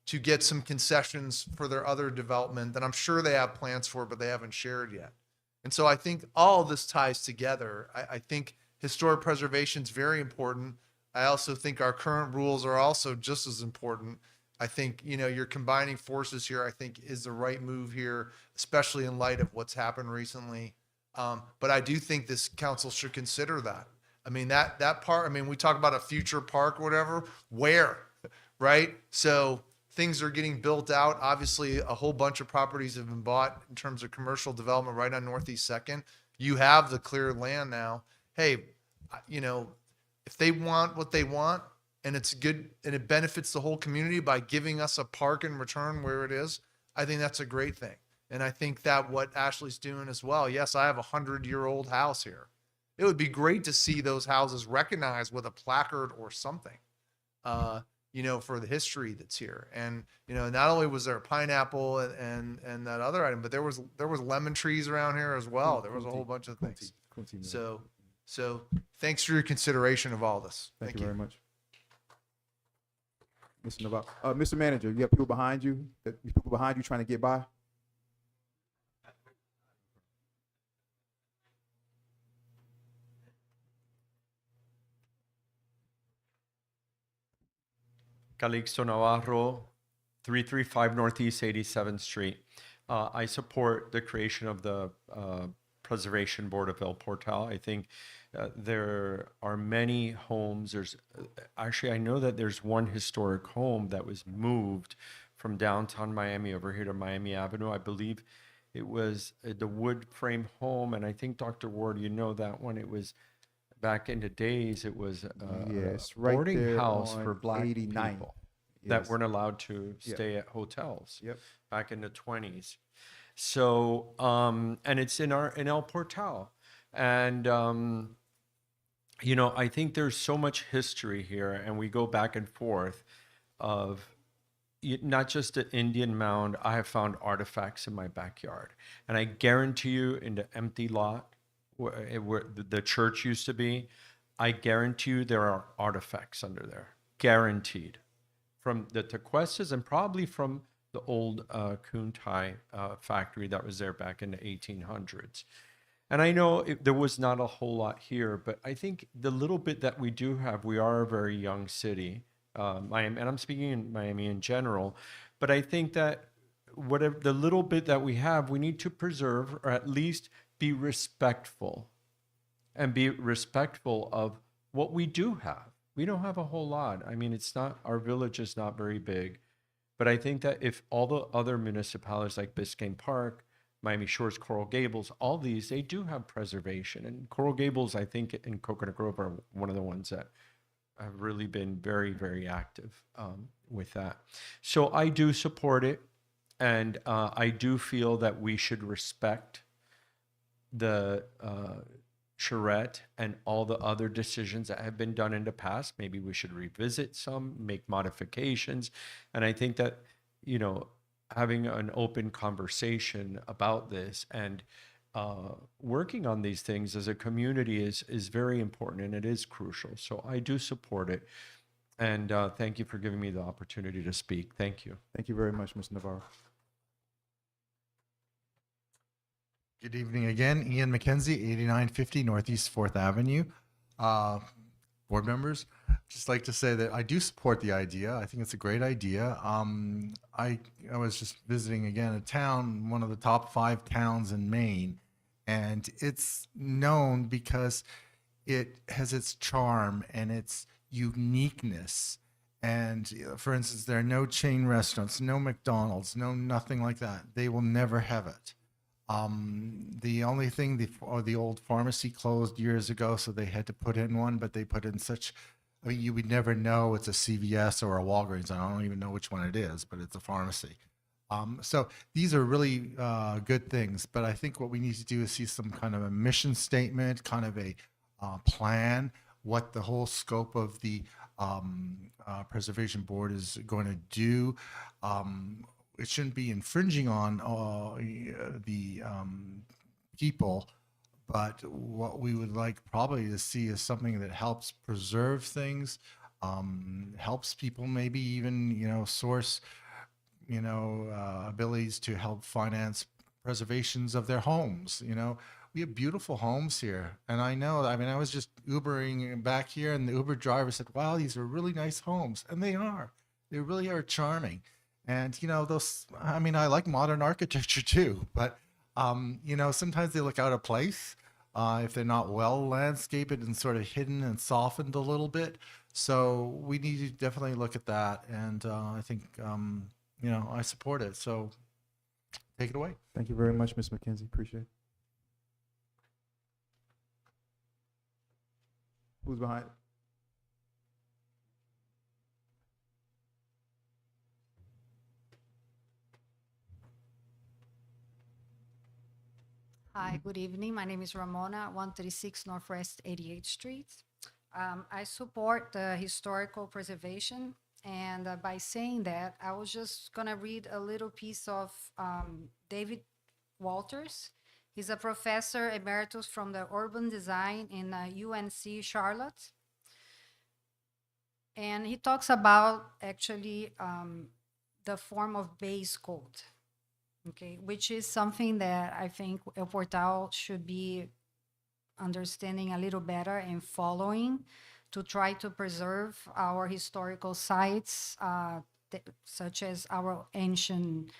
to get some concessions for their other development that I'm sure they have plans for, but they haven't shared yet. And so I think all of this ties together. I think historic preservation is very important. I also think our current rules are also just as important. I think, you know, you're combining forces here, I think is the right move here, especially in light of what's happened recently. But I do think this council should consider that. I mean, that part, I mean, we talk about a future park or whatever, where, right? So things are getting built out. Obviously, a whole bunch of properties have been bought in terms of commercial development right on Northeast 2nd. You have the cleared land now. Hey, you know, if they want what they want and it's good and it benefits the whole community by giving us a park in return where it is, I think that's a great thing. And I think that what Ashley's doing as well. Yes, I have a 100-year-old house here. It would be great to see those houses recognized with a placard or something, you know, for the history that's here. And, you know, not only was there a pineapple and that other item, but there was lemon trees around here as well. There was a whole bunch of things. So thanks for your consideration of all this. Thank you very much. Mr. Navarro. Mr. Manager, you have people behind you trying to get by? Calixto Navarro, 335 Northeast 87th Street. I support the creation of the Preservation Board of El Portal. I think there are many homes. Actually, I know that there's one historic home that was moved from downtown Miami over here to Miami Avenue. I believe it was the wood frame home. And I think, Dr. Ward, you know that one. It was back in the days, it was a right boarding there house on for Black 89. people Yes. that weren't allowed to stay at hotels Yep. back in the 20s. So, and it's in El Portal. And, you know, I think there's so much history here, and we go back and forth of not just the Indian mound. I have found artifacts in my backyard. And I guarantee you, in the empty lot where the church used to be, I guarantee you there are artifacts under there. Guaranteed. From the Tequestas and probably from the old Kuntai factory that was there back in the 1800s. And I know there was not a whole lot here, but I think the little bit that we do have, we are a very young city, Miami, and I'm speaking in Miami in general, but I think that whatever the little bit that we have, we need to preserve or at least be respectful and be respectful of what we do have. We don't have a whole lot. I mean, it's not, our village is not very big, but I think that if all the other municipalities like Biscayne Park, Miami Shores, Coral Gables, all these, they do have preservation. And Coral Gables, I think, and Coconut Grove are one of the ones that have really been very, very active with that. So I do support it. And I do feel that we should respect the charrette and all the other decisions that have been done in the past. Maybe we should revisit some, make modifications. And I think that, you know, having an open conversation about this and working on these things as a community is very important, and it is crucial. So I do support it. And thank you for giving me the opportunity to speak. Thank you. Thank you very much, Mr. Navarro. Good evening again. Ian McKenzie, 8950 Northeast 4th Avenue. Board members, just like to say that I do support the idea. I think it's a great idea. I was just visiting again a town, one of the top 5 towns in Maine, and it's known because it has its charm and its uniqueness. And for instance, there are no chain restaurants, no McDonald's, no nothing like that. They will never have it. The only thing, the old pharmacy closed years ago, so they had to put in one, but they put in such, I mean, you would never know it's a CVS or a Walgreens. I don't even know which one it is, but it's a pharmacy. So these are really good things, but I think what we need to do is see some kind of a mission statement, kind of a plan, what the whole scope of the Preservation Board is going to do. It shouldn't be infringing on the people, but what we would like probably to see is something that helps preserve things, helps people maybe even, source, abilities to help finance preservations of their homes. We have beautiful homes here. And I know, I mean, I was just Ubering back here and the Uber driver said, wow, these are really nice homes. And they are. They really are charming. And, those, I mean, I like modern architecture too, but, sometimes they look out of place if they're not well landscaped and sort of hidden and softened a little bit. So we need to definitely look at that. And I think, I support it. So take it away. Thank you very much, Ms. McKenzie. Appreciate it. Who's behind? Hi, good evening. My name is Ramona, 136 Northwest 88th Street. I support the historical preservation, and by saying that, I was just gonna read a little piece of David Walters. He's a professor emeritus from the urban design in UNC Charlotte. And he talks about actually the form of base code. Okay, which is something that I think El Portal should be understanding a little better and following to try to preserve our historical sites, such as our ancient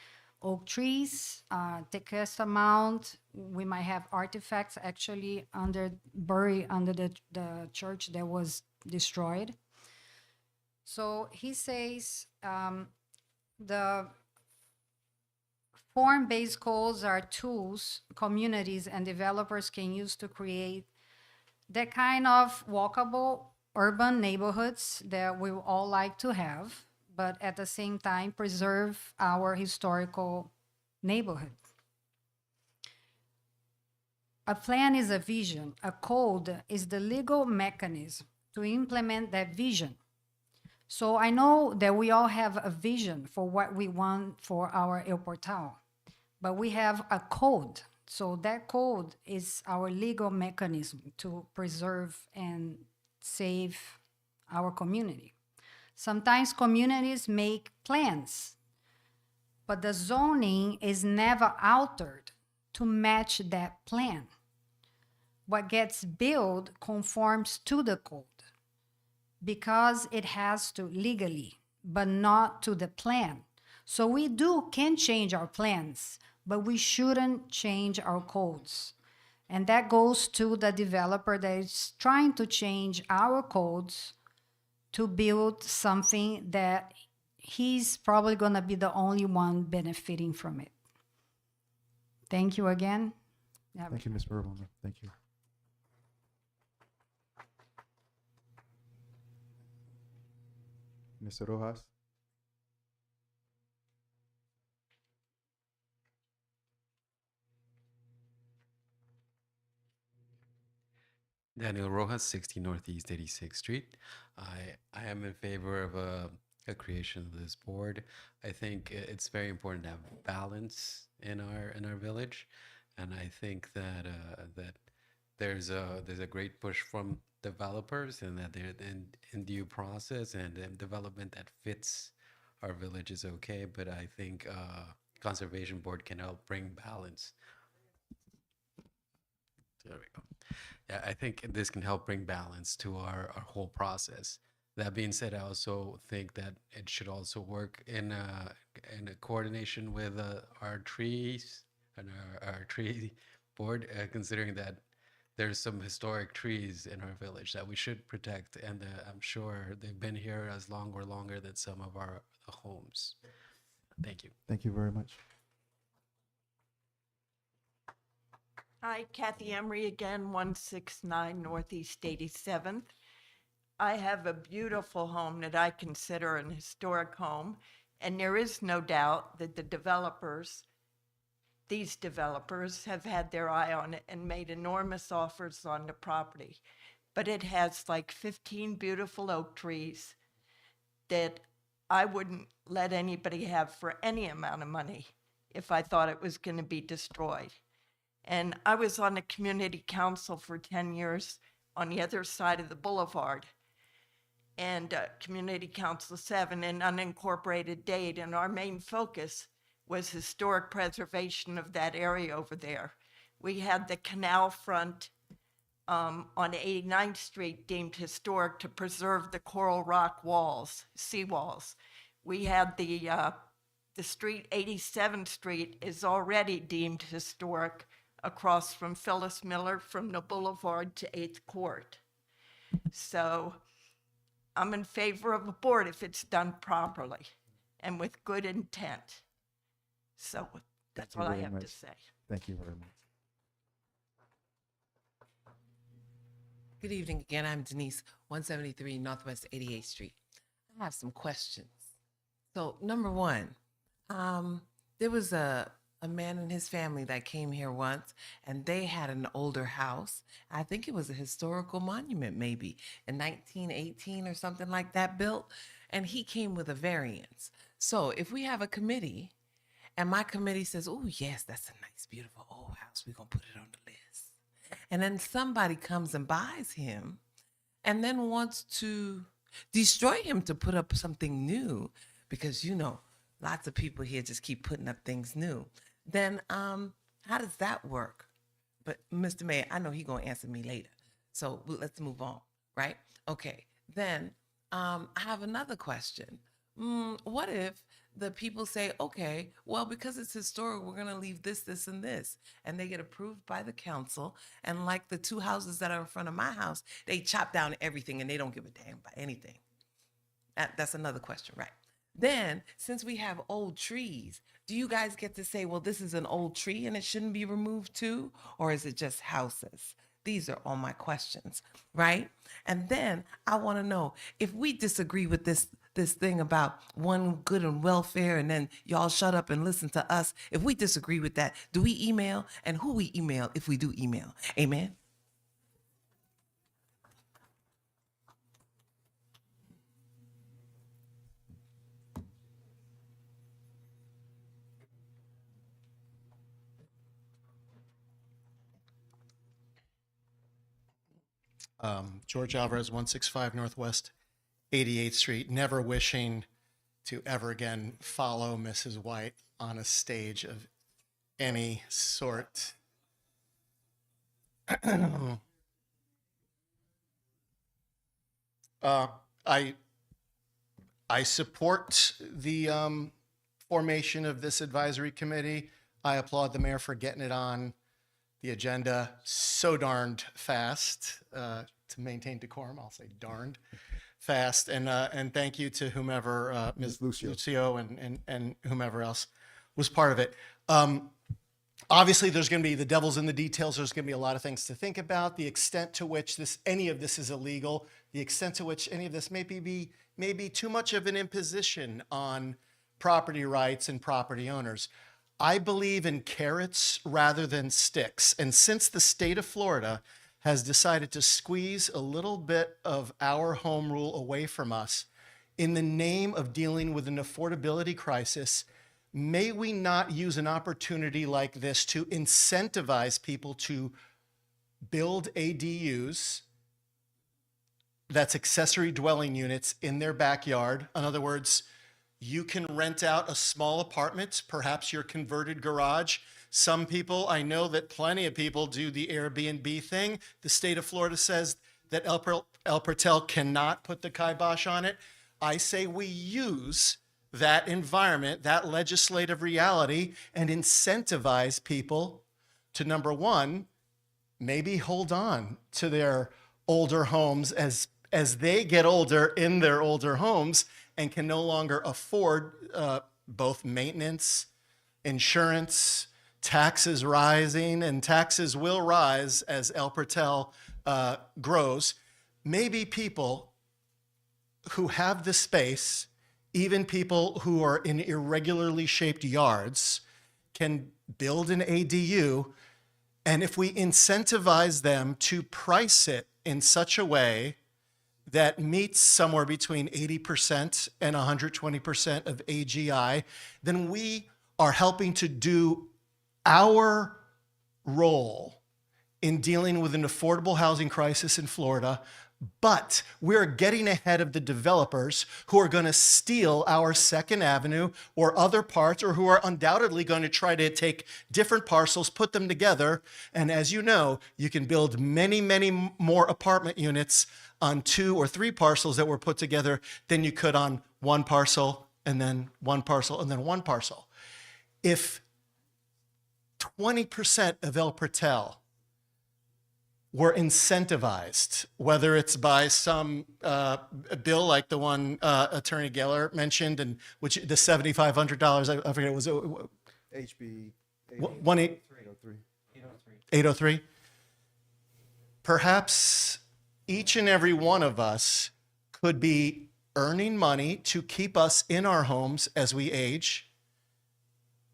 oak trees, Tequesta Mound. We might have artifacts actually buried under the church that was destroyed. So he says the form-based codes are tools communities and developers can use to create that kind of walkable urban neighborhoods that we all like to have, but at the same time preserve our historical neighborhood. A plan is a vision. A code is the legal mechanism to implement that vision. So I know that we all have a vision for what we want for our El Portal, but we have a code. So that code is our legal mechanism to preserve and save our community. Sometimes communities make plans, but the zoning is never altered to match that plan. What gets built conforms to the code because it has to legally, but not to the plan. So we can change our plans, but we shouldn't change our codes. And that goes to the developer that is trying to change our codes to build something that he's probably going to be the only one benefiting from it. Thank you again. Thank you, Ms. Ramona. Thank you. Mr. Rojas? Daniel Rojas, 60 Northeast 86th Street. I am in favor of a creation of this board. I think it's very important to have balance in our village, and I think that that there's a great push from developers and that they're in due process and development that fits our village is okay. But I think conservation board can help bring balance. There we go. Yeah, I think this can help bring balance to our whole process. That being said, I also think that it should also work in a coordination with our trees and our tree board, considering that there's some historic trees in our village that we should protect, and I'm sure they've been here as long or longer than some of our homes. Thank you. Thank you very much. Hi, Kathy Emery again, 169 Northeast 87th. I have a beautiful home that I consider an historic home, and there is no doubt that these developers have had their eye on it and made enormous offers on the property. But it has like 15 beautiful oak trees that I wouldn't let anybody have for any amount of money if I thought it was going to be destroyed. And I was on the community council for 10 years on the other side of the boulevard, and Community Council 7 in unincorporated Dade, and our main focus was historic preservation of that area over there. We had the canal front on 89th Street deemed historic to preserve the coral rock walls, seawalls. We had the street, 87th Street, is already deemed historic across from Phyllis Miller from the boulevard to 8th Court. So I'm in favor of a board if it's done properly and with good intent. So that's Thank you what I very have much. to say. Thank you very much. Good evening again. I'm Denise, 173 Northwest 88th Street. I have some questions. So, number one, there was a man and his family that came here once, and they had an older house. I think it was a historical monument, maybe in 1918 or something like that, built. And he came with a variance. So, if we have a committee, and my committee says, "Oh, yes, that's a nice, beautiful old house. We're gonna put it on the list." And then somebody comes and buys him and then wants to destroy him to put up something new, because, you know, lots of people here just keep putting up things new. Then how does that work? But Mr. Mayor, I know he's going to answer me later. So let's move on, right? Okay. Then I have another question. What if the people say, okay, well, because it's historic, we're going to leave this, this, and this, and they get approved by the council, and like the two houses that are in front of my house, they chop down everything and they don't give a damn about anything. That's another question, right? Then, since we have old trees, do you guys get to say, well, this is an old tree and it shouldn't be removed too? Or is it just houses? These are all my questions, right? And then I want to know, if we disagree with this thing about one good and welfare, and then y'all shut up and listen to us, if we disagree with that, do we email? And who we email if we do email? Amen? George Alvarez, 165 Northwest 88th Street, never wishing to ever again follow Mrs. White on a stage of any sort. I support the formation of this advisory committee. I applaud the mayor for getting it on the agenda so darned fast, to maintain decorum. I'll say darned fast, and thank you to whomever, Ms. Lucio and whomever else was part of it. Obviously, there's going to be the devil's in the details. There's going to be a lot of things to think about. The extent to which any of this is illegal, the extent to which any of this may be too much of an imposition on property rights and property owners. I believe in carrots rather than sticks. And since the state of Florida has decided to squeeze a little bit of our home rule away from us in the name of dealing with an affordability crisis, may we not use an opportunity like this to incentivize people to build ADUs, that's accessory dwelling units, in their backyard. In other words, You can rent out a small apartment, perhaps your converted garage. Some people, I know that plenty of people do the Airbnb thing. The state of Florida says that El Portal cannot put the kibosh on it. I say we use that environment, that legislative reality, and incentivize people to, number one, maybe hold on to their older homes as they get older in their older homes and can no longer afford both maintenance, insurance, taxes rising, and taxes will rise as El Portal grows. Maybe people who have the space, even people who are in irregularly shaped yards, can build an ADU. And if we incentivize them to price it in such a way that meets somewhere between 80% and 120% of AGI, then we are helping to do our role in dealing with an affordable housing crisis in Florida, but we're getting ahead of the developers who are going to steal our Second Avenue or other parts, or who are undoubtedly going to try to take different parcels, put them together. And as you know, you can build many, many more apartment units on 2 or 3 parcels that were put together than you could on one parcel and then one parcel and then one parcel. If 20% of El Portal were incentivized, whether it's by some bill like the one Attorney Geller mentioned, and which the $7,500, I forget, was it HB 803? Perhaps each and every one of us could be earning money to keep us in our homes as we age.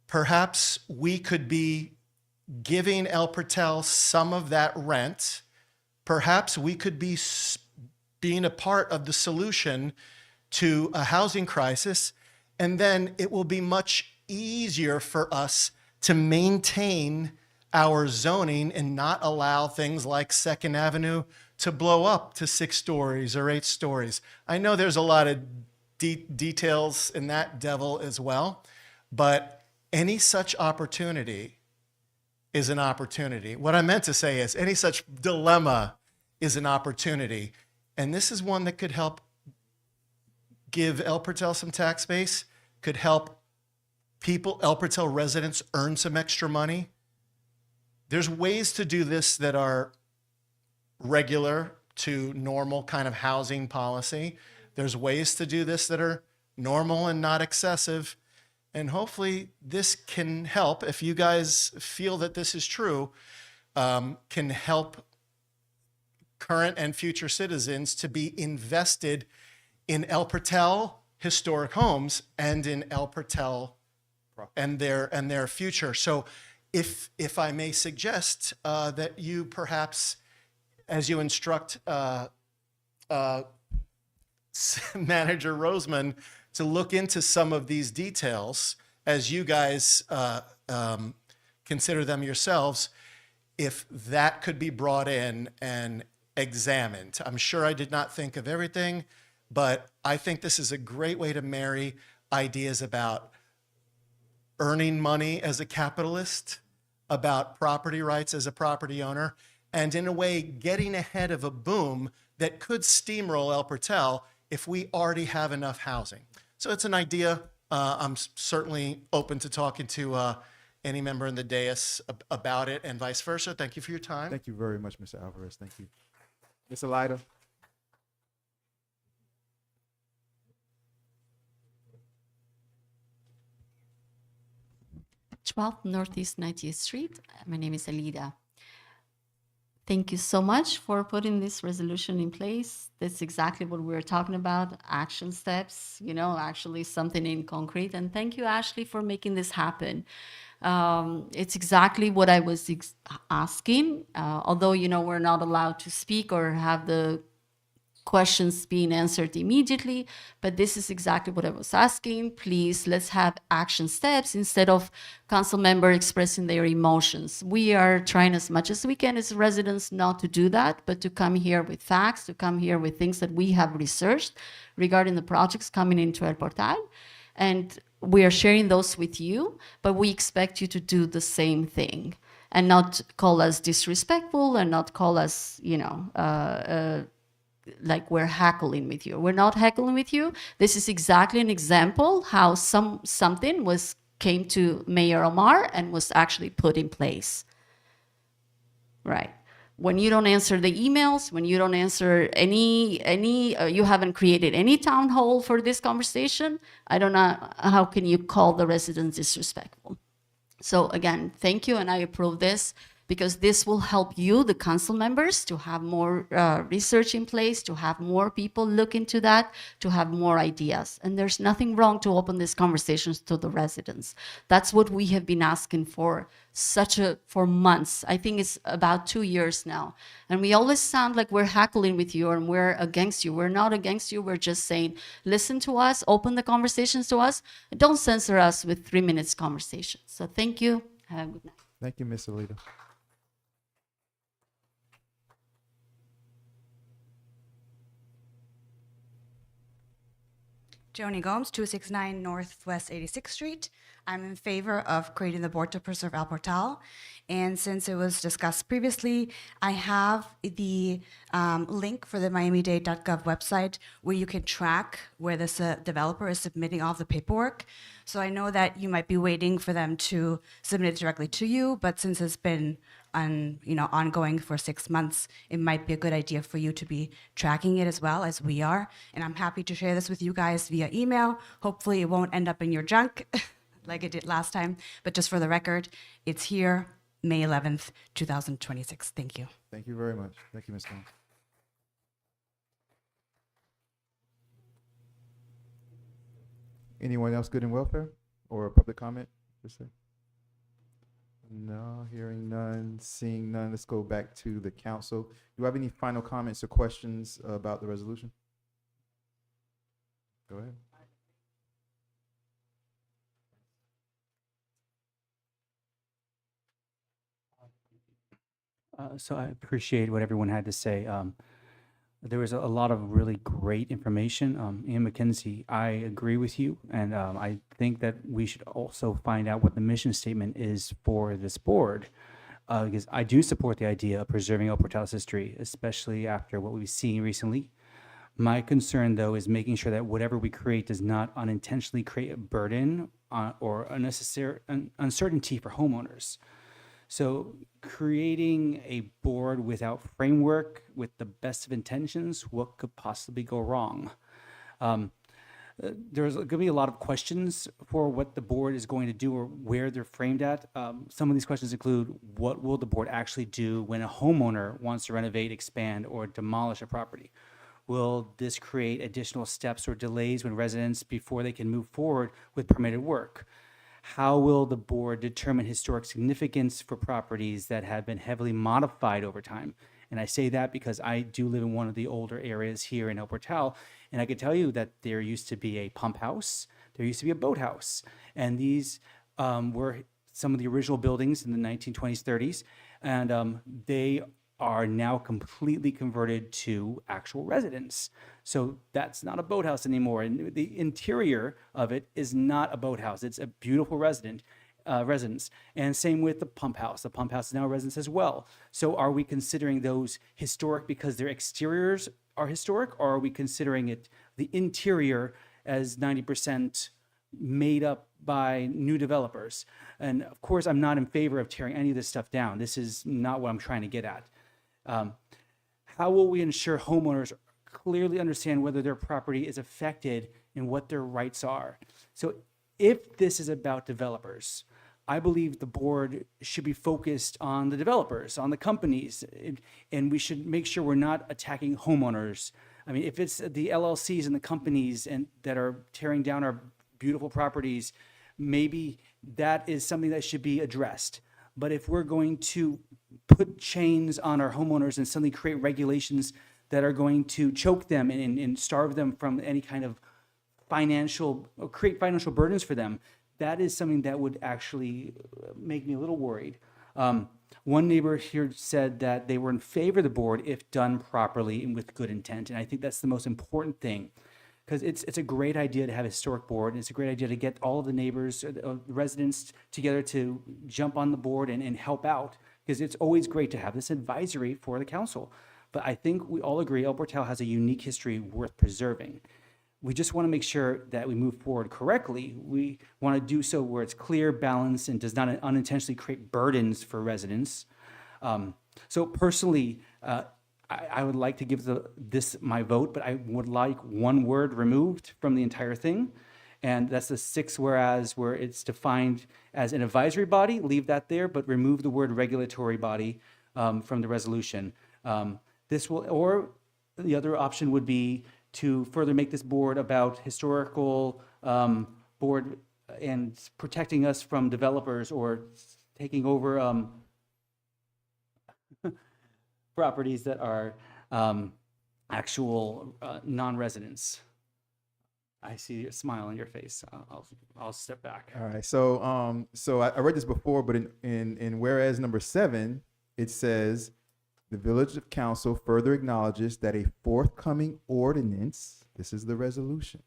Perhaps we could be giving El Portal some of that rent. Perhaps we could be being a part of the solution to a housing crisis, and then it will be much easier for us to maintain our zoning and not allow things like Second Avenue to blow up to 6 stories or 8 stories. I know there's a lot of details in that devil as well, but any such opportunity is an opportunity. What I meant to say is any such dilemma is an opportunity. And this is one that could help give El Portal some tax base, could help people, El Portal residents, earn some extra money. There's ways to do this that are regular to normal kind of housing policy. There's ways to do this that are normal and not excessive. And hopefully this can help, if you guys feel that this is true, can help current and future citizens to be invested in El Portal historic homes and in El Portal and their future. So if I may suggest that you perhaps, as you instruct Manager Roseman to look into some of these details as you guys consider them yourselves, if that could be brought in and examined. I'm sure I did not think of everything, but I think this is a great way to marry ideas about earning money as a capitalist, about property rights as a property owner, and in a way getting ahead of a boom that could steamroll El Portal if we already have enough housing. So it's an idea. I'm certainly open to talking to any member in the dais about it and vice versa. Thank you for your time. Thank you very much, Mr. Alvarez. Thank you. Ms. Alida. Northeast 90th Street. My name is Alida. Thank you so much for putting this resolution in place. That's exactly what we were talking about, action steps, actually something in concrete. And thank you, Ashley, for making this happen. It's exactly what I was asking, although, we're not allowed to speak or have the questions being answered immediately, but this is exactly what I was asking. Please, let's have action steps instead of council member expressing their emotions. We are trying as much as we can as residents not to do that, but to come here with facts, to come here with things that we have researched regarding the projects coming into El Portal. And we are sharing those with you, but we expect you to do the same thing and not call us disrespectful and not call us, like we're heckling with you. We're not heckling with you. This is exactly an example how something came to Mayor Omar and was actually put in place. Right. When you don't answer the emails, when you don't answer you haven't created any town hall for this conversation, I don't know how can you call the residents disrespectful. So again, thank you, and I approve this because this will help you, the council members, to have more research in place, to have more people look into that, to have more ideas. And there's nothing wrong to open these conversations to the residents. That's what we have been asking for for months. I think it's about 2 years now. And we always sound like we're heckling with you and we're against you. We're not against you. We're just saying, listen to us, open the conversations to us. Don't censor us with 3 minutes conversations. So thank you. Have a good night. Thank you, Ms. Alita. Joni Gomes, 269 Northwest 86th Street. I'm in favor of creating the Board to Preserve El Portal. And since it was discussed previously, I have the link for the miami-dade.gov website where you can track where this developer is submitting all the paperwork. So I know that you might be waiting for them to submit it directly to you, but since it's been ongoing for 6 months, it might be a good idea for you to be tracking it as well as we are. And I'm happy to share this with you guys via email. Hopefully it won't end up in your junk like it did last time. But just for the record, it's here, May 11th, 2026. Thank you. Thank you very much. Thank you, Ms. Gomes. Anyone else good in welfare or public comment? Just say. No, hearing none, seeing none. Let's go back to the council. Do you have any final comments or questions about the resolution? Go ahead. So I appreciate what everyone had to say. There was a lot of really great information. Ian McKenzie, I agree with you. And I think that we should also find out what the mission statement is for this board. Because I do support the idea of preserving El Portal's history, especially after what we've seen recently. My concern, though, is making sure that whatever we create does not unintentionally create a burden or unnecessary uncertainty for homeowners. So creating a board without framework, with the best of intentions, what could possibly go wrong? There's going to be a lot of questions for what the board is going to do or where they're framed at. Some of these questions include, what will the board actually do when a homeowner wants to renovate, expand, or demolish a property? Will this create additional steps or delays when residents before they can move forward with permitted work? How will the board determine historic significance for properties that have been heavily modified over time? And I say that because I do live in one of the older areas here in El Portal, and I can tell you that there used to be a pump house, there used to be a boathouse, and these were some of the original buildings in the 1920s, 30s, and they are now completely converted to actual residence. So that's not a boathouse anymore. And the interior of it is not a boathouse. It's a beautiful residence. And same with the pump house. The pump house is now a residence as well. So are we considering those historic because their exteriors are historic, or are we considering it the interior as 90% made up by new developers? And of course, I'm not in favor of tearing any of this stuff down. This is not what I'm trying to get at. How will we ensure homeowners clearly understand whether their property is affected and what their rights are? So if this is about developers, I believe the board should be focused on the developers, on the companies, and we should make sure we're not attacking homeowners. I mean, if it's the LLCs and the companies that are tearing down our beautiful properties, maybe that is something that should be addressed. But if we're going to put chains on our homeowners and suddenly create regulations that are going to choke them and starve them from any kind of create financial burdens for them, that is something that would actually make me a little worried. One neighbor here said that they were in favor of the board if done properly and with good intent. And I think that's the most important thing. because it's a great idea to have a historic board. And it's a great idea to get all of the neighbors, the residents together to jump on the board and help out, because it's always great to have this advisory for the council. But I think we all agree El Portal has a unique history worth preserving. We just want to make sure that we move forward correctly. We want to do so where it's clear, balanced, and does not unintentionally create burdens for residents. So personally, I would like to give this my vote, but I would like one word removed from the entire thing. And that's the 6 whereas, where it's defined as an advisory body, leave that there, but remove the word regulatory body from the resolution. This will, or the other option would be to further make this board about historical board and protecting us from developers or taking over properties that are actual non-residents. I see a smile on your face. I'll step back. All right. So so I read this before, but in whereas number 7, it says the Village Council further acknowledges that a forthcoming ordinance, this is the resolution,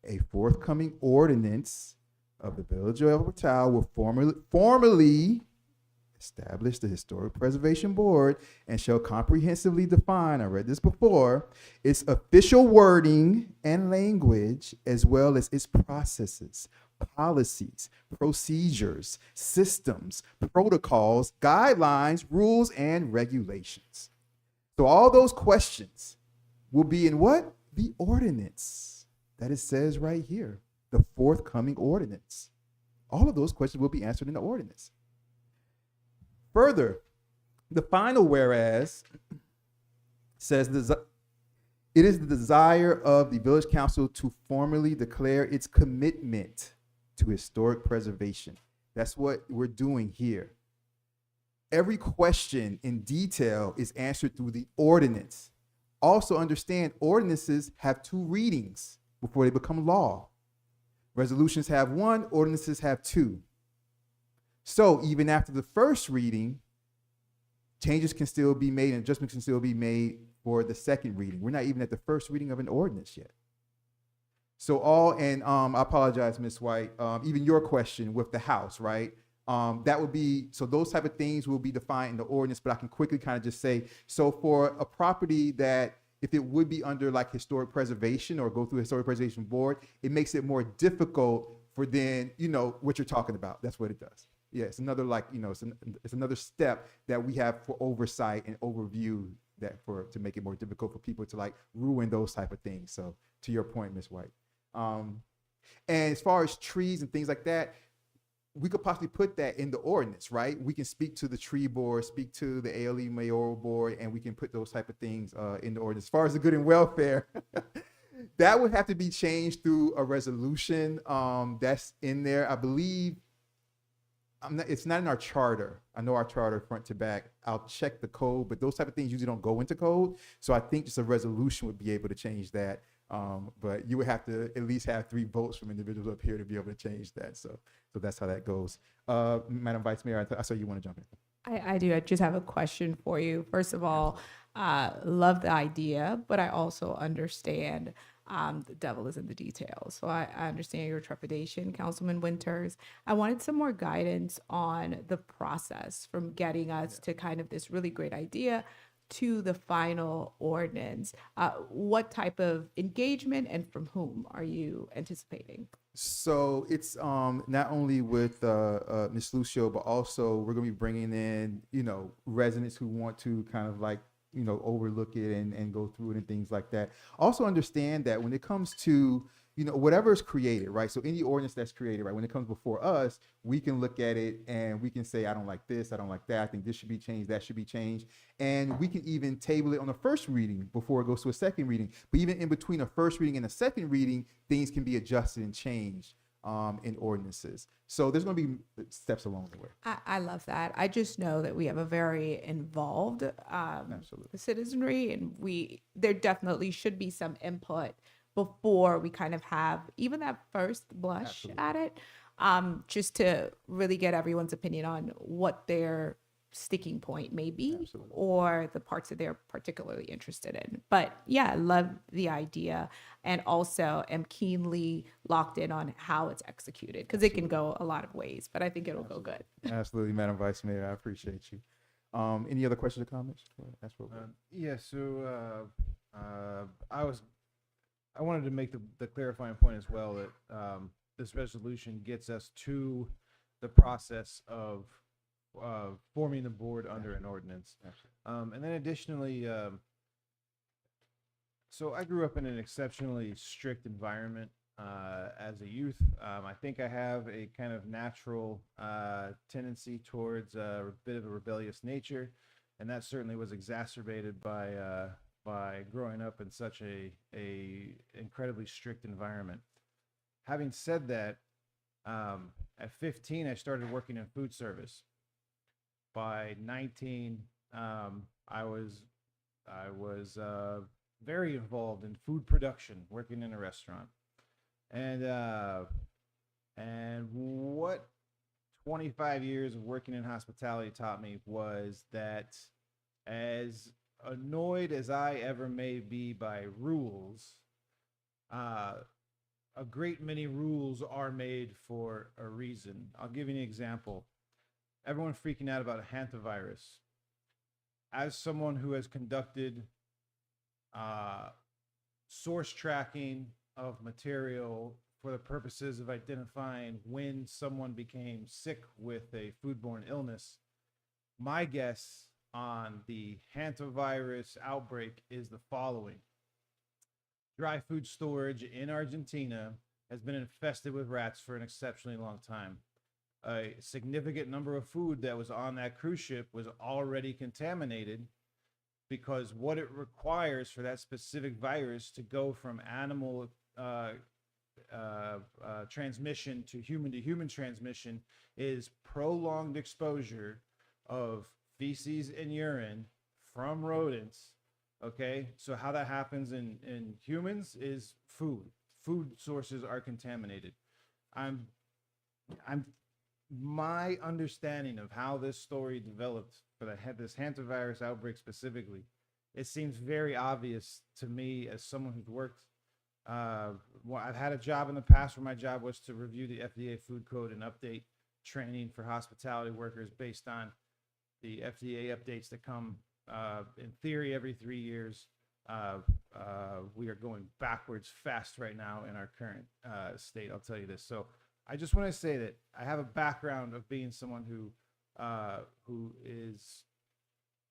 a forthcoming ordinance of the Village of El Portal will formally establish the Historic Preservation Board and shall comprehensively define, I read this before, its official wording and language, as well as its processes, policies, procedures, systems, protocols, guidelines, rules, and regulations. So all those questions will be in what? The ordinance that it says right here, the forthcoming ordinance. All of those questions will be answered in the ordinance. Further, the final whereas says it is the desire of the Village Council to formally declare its commitment to historic preservation. That's what we're doing here. Every question in detail is answered through the ordinance. Also understand ordinances have 2 readings before they become law. Resolutions have 1, ordinances have 2. So even after the first reading, changes can still be made and adjustments can still be made for the second reading. We're not even at the first reading of an ordinance yet. So I apologize, Ms. White, even your question with the house, right? That would be, so those type of things will be defined in the ordinance, but I can quickly kind of just say, so for a property that if it would be under like historic preservation or go through a historic preservation board, it makes it more difficult for then, what you're talking about. That's what it does. Yeah, it's another it's another step that we have for oversight and overview to make it more difficult for people to like ruin those type of things. So to your point, Ms. White. And as far as trees and things like that, we could possibly put that in the ordinance, right? We can speak to the tree board, speak to the ALE mayoral board, and we can put those type of things in the ordinance. As far as the good and welfare, that would have to be changed through a resolution that's in there. I believe it's not in our charter. I know our charter front to back. I'll check the code, but those type of things usually don't go into code. So I think just a resolution would be able to change that. But you would have to at least have 3 votes from individuals up here to be able to change that. So that's how that goes. Madam Vice Mayor, I saw you want to jump in. I do. I just have a question for you. First of all, love the idea, but I also understand the devil is in the details. So I understand your trepidation, Councilman Winters. I wanted some more guidance on the process from getting us to kind of this really great idea to the final ordinance. What type of engagement and from whom are you anticipating? So it's not only with Ms. Lucio, but also we're going to be bringing in, residents who want to kind of like, overlook it and go through it and things like that. Also understand that when it comes to, whatever is created, right? So any ordinance that's created, right? When it comes before us, we can look at it and we can say, I don't like this, I don't like that. I think this should be changed, that should be changed. And we can even table it on the first reading before it goes to a second reading. But even in between a first reading and a second reading, things can be adjusted and changed in ordinances. So there's going to be steps along the way. I love that. I just know that we have a very involved citizenry, and there definitely should be some input before we kind of have even that first blush at it, just to really get everyone's opinion on what they're sticking point maybe, or the parts that they're particularly interested in. But yeah, I love the idea, and also am keenly locked in on how it's executed, because it can go a lot of ways, but I think it'll go good. Absolutely, Madam Vice Mayor. I appreciate you. Any other questions or comments? That's what Yeah, so I wanted to make the clarifying point as well that this resolution gets us to the process of forming the board under an ordinance. And then additionally, so I grew up in an exceptionally strict environment as a youth. I think I have a kind of natural tendency towards a bit of a rebellious nature, and that certainly was exacerbated by growing up in such a incredibly strict environment. Having said that, at 15, I started working in food service. By 19, I was very involved in food production, working in a restaurant. And what 25 years of working in hospitality taught me was that, as annoyed as I ever may be by rules, a great many rules are made for a reason. I'll give you an example. Everyone freaking out about a hantavirus. As someone who has conducted source tracking of material for the purposes of identifying when someone became sick with a foodborne illness, my guess on the hantavirus outbreak is the following. Dry food storage in Argentina has been infested with rats for an exceptionally long time. A significant number of food that was on that cruise ship was already contaminated, because what it requires for that specific virus to go from animal transmission to human transmission is prolonged exposure of feces and urine from rodents. Okay, so how that happens in humans is food sources are contaminated. My understanding of how this story developed for this hantavirus outbreak specifically, it seems very obvious to me as someone who's worked. I've had a job in the past where my job was to review the FDA food code and update training for hospitality workers based on the FDA updates that come in theory every 3 years. We are going backwards fast right now in our current state. I'll tell you this. So I just want to say that I have a background of being someone who is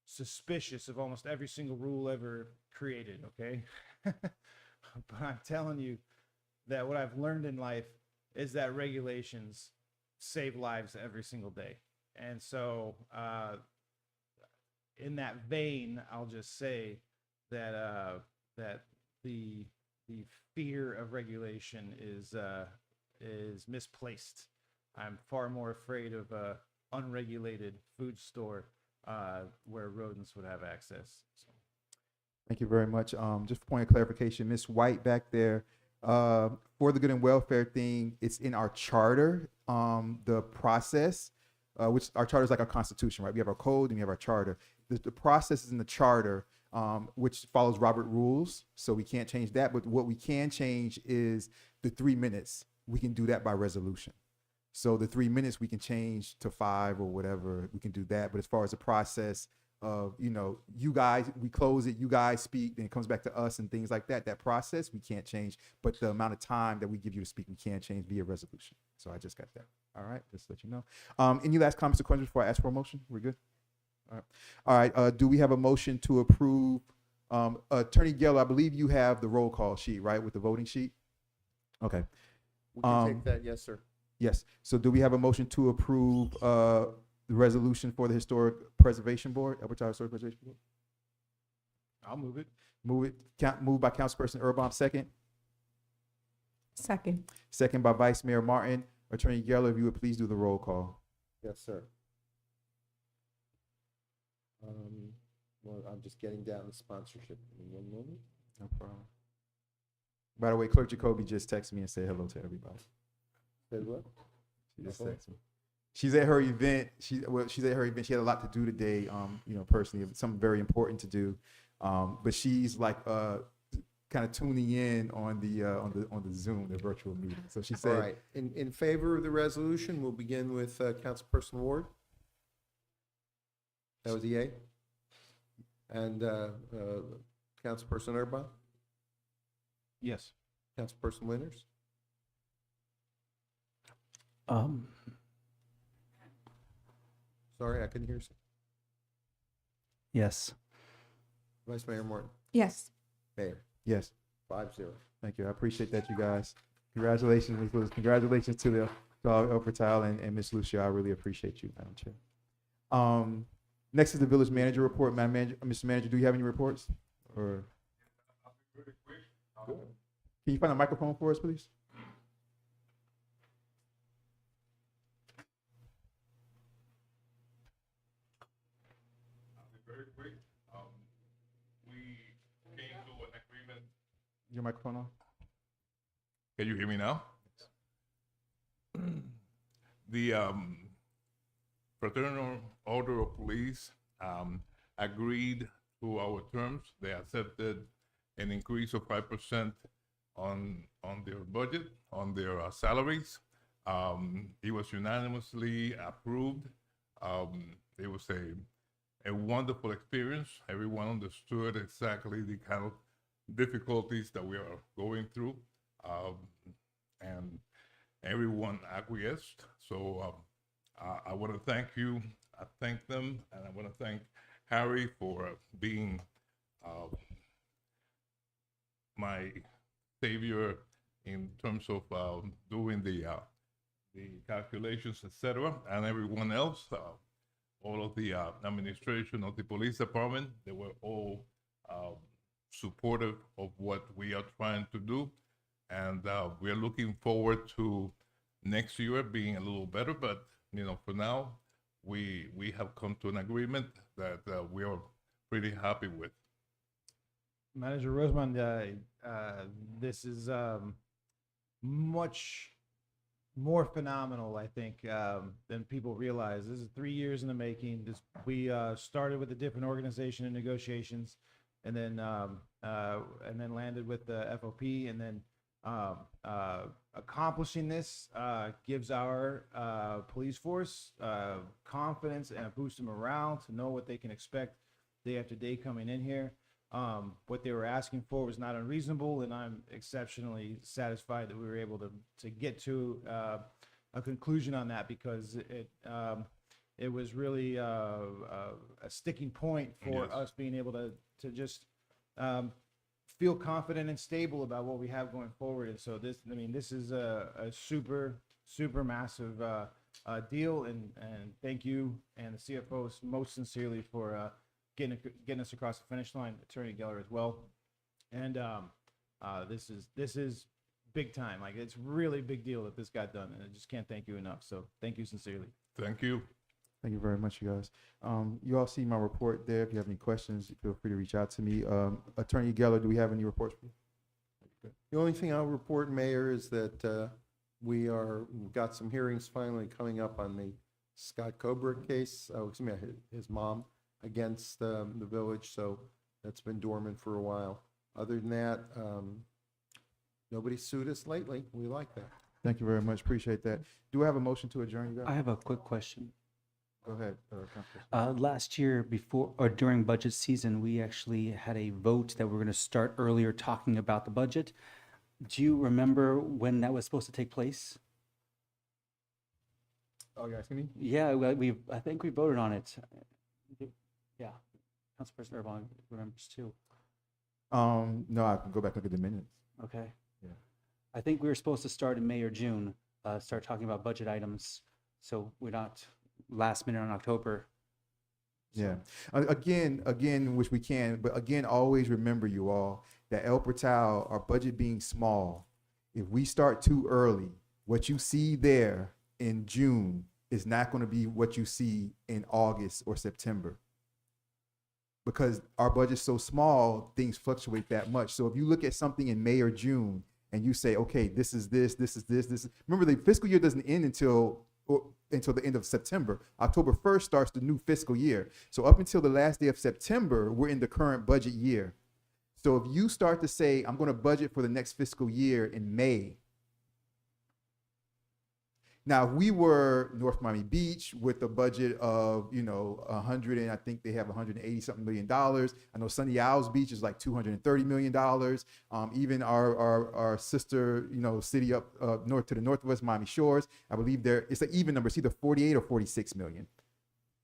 suspicious of almost every single rule ever created. Okay, but I'm telling you that what I've learned in life is that regulations save lives every single day. And so, in that vein, I'll just say that that the fear of regulation is misplaced. I'm far more afraid of a unregulated food store where rodents would have access. So. Thank you very much. Just for point of clarification, Ms. White back there, for the good and welfare thing, it's in our charter, the process, which our charter is like our constitution, right? We have our code and we have our charter. The process is in the charter, which follows Robert rules, so we can't change that. But what we can change is the 3 minutes. We can do that by resolution. So the 3 minutes we can change to 5 or whatever. We can do that. But as far as the process of, you guys, we close it, you guys speak, then it comes back to us and things like that. That process we can't change, but the amount of time that we give you to speak, we can change via resolution. So I just got that. All right, just to let you know. Any last comments or questions before I ask for a motion? We're good. All right. Do we have a motion to approve? Attorney Geller, I believe you have the roll call sheet, right, with the voting sheet? Okay. We can take that, yes, sir. Yes. So do we have a motion to approve the resolution for the Historic Preservation Board, Elbert Tower Historic Preservation Board? I'll move it. Moved by Councilperson Urban, second. Second. Second by Vice Mayor Martin. Attorney Geller, if you would please do the roll call. Yes, sir. Well, I'm just getting down the sponsorship. In 1 moment. No problem. By the way, Clerk Jacoby just texted me and said hello to everybody. Said what? She just texted me. she's at her event. She's at her event. She had a lot to do today. Personally, something very important to do. But she's like kind of tuning in on the Zoom, the virtual meeting. So she All said, right. In favor of the resolution, we'll begin with Councilperson Ward. That was a yay. And Councilperson Urban, Yes. Councilperson Winters. Sorry, I couldn't hear you. Yes. Vice Mayor Morton. Yes. Mayor. yes. 5-0. Thank you. I appreciate that, you guys. Congratulations, Ms. Lewis. Congratulations to El Portal and Ms. Lucia. I really appreciate you, Madam Chair. Next is the village manager report. Madam Manager, Mr. Manager, do you have any reports? Or can you find a microphone for us, please? Very quick, we came to an agreement. Your microphone on? Can you hear me now? The Fraternal Order of Police agreed to our terms. They accepted an increase of 5% on their budget, on their salaries. It was unanimously approved. It was a wonderful experience. Everyone understood exactly the kind of difficulties that we are going through, and everyone acquiesced. So I want to thank you. I thank them, and I want to thank Harry for being my savior in terms of doing the calculations, etc., and everyone else. All of the administration of the police department, they were all supportive of what we are trying to do. And we're looking forward to next year being a little better. But, for now, we have come to an agreement that we are pretty happy with. Manager Rosemond, this is much more phenomenal, I think, than people realize. This is 3 years in the making. We started with a different organization in negotiations, and then landed with the FOP, and then accomplishing this gives our police force confidence and a boost of morale to know what they can expect day after day coming in here. What they were asking for was not unreasonable, and I'm exceptionally satisfied that we were able to get to a conclusion on that, because it was really a sticking point for Yes. us being able to just feel confident and stable about what we have going forward. And so this is a super massive deal, and thank you and the CFO most sincerely for getting us across the finish line, Attorney Geller as well. And this is big time. Like, it's really big deal that this got done, and I just can't thank you enough. So thank you sincerely. Thank you. Thank you very much, you guys. You all see my report there. If you have any questions, feel free to reach out to me. Attorney Geller, do we have any reports for you? The only thing I'll report, Mayor, is that we've got some hearings finally coming up on the Scott Cobra case, his mom, against the village. So that's been dormant for a while. Other than that, nobody's sued us lately. We like that. Thank you very much. Appreciate that. Do I have a motion to adjourn, you guys? I have a quick question. Go ahead. Councilperson. Last year, before or during budget season, we actually had a vote that we're going to start earlier talking about the budget. Do you remember when that was supposed to take place? Oh, you asking me? Yeah, I think we voted on it. Yeah, Councilperson Urban remembers too. No, I can go back and look at the minutes. Okay. Yeah. I think we were supposed to start in May or June, start talking about budget items, so we're not last minute on October. Yeah. Again, which we can, but again, always remember, you all, that El Portal, our budget being small, if we start too early, what you see there in June is not going to be what you see in August or September. Because our budget's so small, things fluctuate that much. So if you look at something in May or June and you say, okay, this is this. Remember, the fiscal year doesn't end until, until the end of September. October 1st starts the new fiscal year. So up until the last day of September, we're in the current budget year. So if you start to say, I'm going to budget for the next fiscal year in May. Now, if we were North Miami Beach with a budget of, 100, and I think they have 180 something $million. I know Sunny Isles Beach is like $230 million. Even our sister, city up north to the northwest, Miami Shores, I believe it's an even number. It's either 48 or 46 million.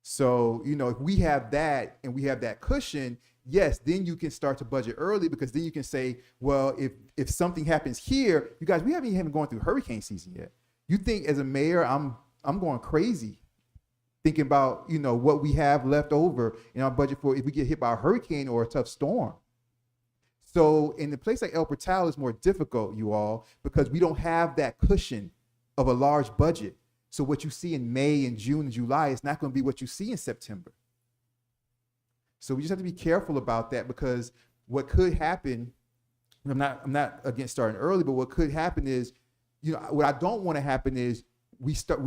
So, if we have that and we have that cushion, yes, then you can start to budget early, because then you can say, well, if something happens here, you guys, we haven't even gone through hurricane season yet. You think as a mayor, I'm going crazy thinking about, what we have left over in our budget for if we get hit by a hurricane or a tough storm. So in a place like El Portal, it's more difficult, you all, because we don't have that cushion of a large budget. So what you see in May and June and July is not going to be what you see in September. So we just have to be careful about that, because what could happen, I'm not against starting early, but what could happen is, what I don't want to happen is we start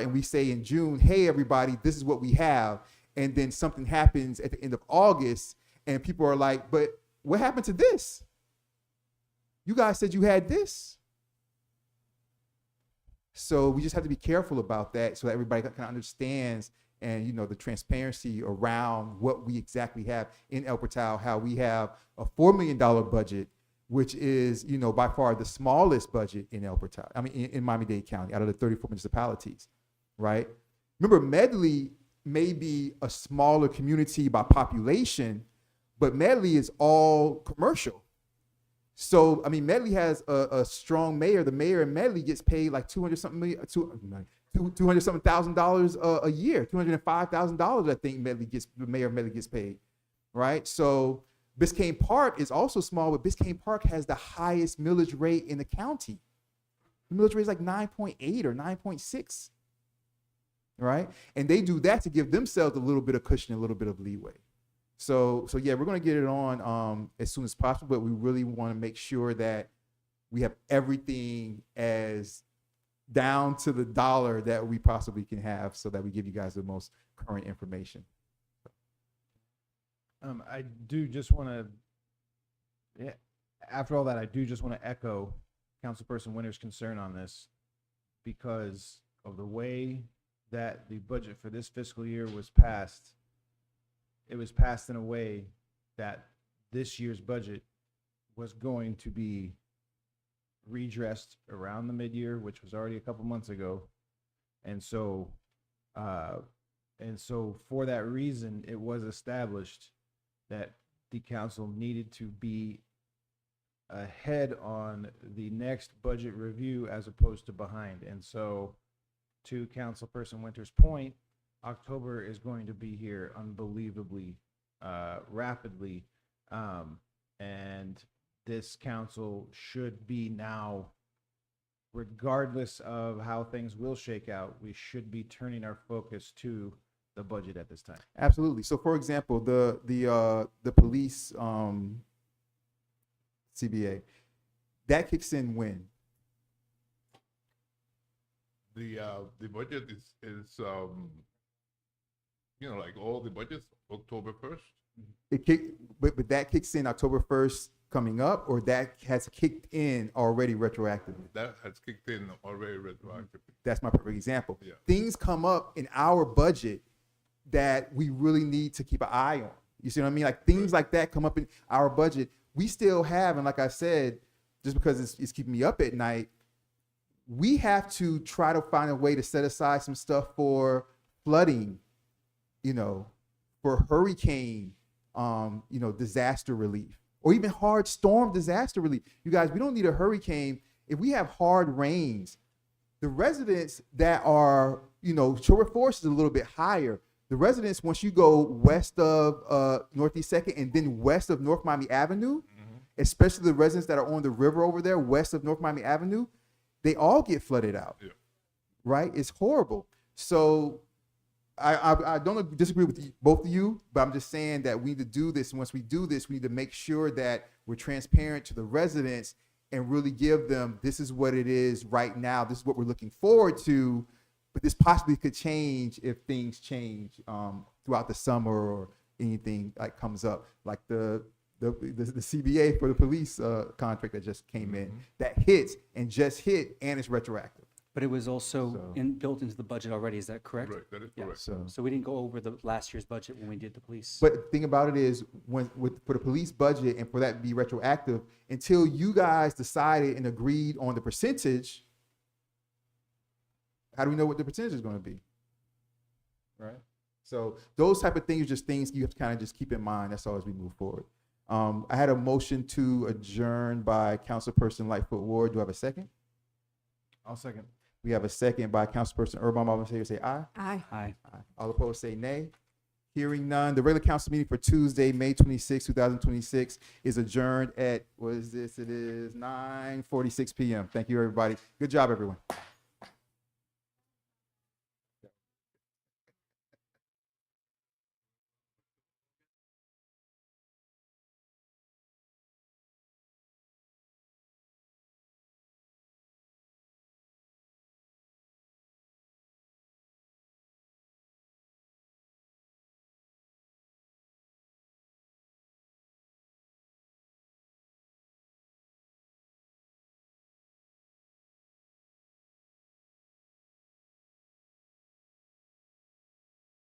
and we say in June, hey, everybody, this is what we have. And then something happens at the end of August and people are like, but what happened to this? You guys said you had this. So we just have to be careful about that so that everybody kind of understands, and the transparency around what we exactly have in El Portal, how we have a $4 million budget, which is, by far the smallest budget in El Portal, in Miami-Dade County, out of the 34 municipalities, right? Remember, Medley may be a smaller community by population, but Medley is all commercial. So, Medley has a strong mayor. The mayor in Medley gets paid like $200-something thousand a year, $205,000, I think the mayor of Medley gets paid, right? So Biscayne Park is also small, but Biscayne Park has the highest millage rate in the county. The millage rate is like 9.8 or 9.6, right? And they do that to give themselves a little bit of cushion, a little bit of leeway. So yeah, we're going to get it on as soon as possible, but we really want to make sure that we have everything as down to the dollar that we possibly can have, so that we give you guys the most current information. I do just want to, after all that, I do just want to echo Councilperson Winter's concern on this, because of the way that the budget for this fiscal year was passed. It was passed in a way that this year's budget was going to be redressed around the mid-year, which was already a couple months ago. And so for that reason, it was established that the council needed to be ahead on the next budget review as opposed to behind. And so, to Councilperson Winter's point, October is going to be here unbelievably rapidly. And this council should be now, regardless of how things will shake out, we should be turning our focus to the budget at this time. Absolutely. So, for example, the police CBA, that kicks in when? The budget is like all the budgets, October 1st. But that kicks in October 1st coming up, or that has kicked in already retroactively? That has kicked in already retroactively. That's my perfect example. Yeah. Things come up in our budget that we really need to keep an eye on. You see what I mean? Like things like that come up in our budget. We still have, and like I said, just because it's keeping me up at night, we have to try to find a way to set aside some stuff for flooding, for hurricane, disaster relief, or even hard storm disaster relief. You guys, we don't need a hurricane. If we have hard rains, the residents that are, Sherwood Forest is a little bit higher. The residents, once you go west of Northeast 2nd and then west of North Miami Avenue, especially the residents that are on the river over there, west of North Miami Avenue, they all get flooded out, right? It's horrible. So I don't disagree with both of you, but I'm just saying that we need to do this. And once we do this, we need to make sure that we're transparent to the residents and really give them, this is what it is right now. This is what we're looking forward to. but this possibly could change if things change throughout the summer or anything like comes up, like the CBA for the police contract that just came in that hits and just hit and it's retroactive. But it was also built into the budget already, is that correct? Correct, that is Yeah, correct. So we didn't go over the last year's budget when we did the police. But the thing about it is, for the police budget and for that to be retroactive, until you guys decided and agreed on the percentage, how do we know what the percentage is going to be? Right. So those type of things are just things you have to kind of just keep in mind. That's all as we move forward. I had a motion to adjourn by Councilperson Lightfoot Ward. Do I have a second? I'll second. We have a second by Councilperson Urban. All in favor say aye. Aye. Aye. Aye. All opposed say nay. Hearing none. The regular council meeting for Tuesday, May 26, 2026 is adjourned at, what is this? It is 9:46 p.m. Thank you, everybody. Good job, everyone.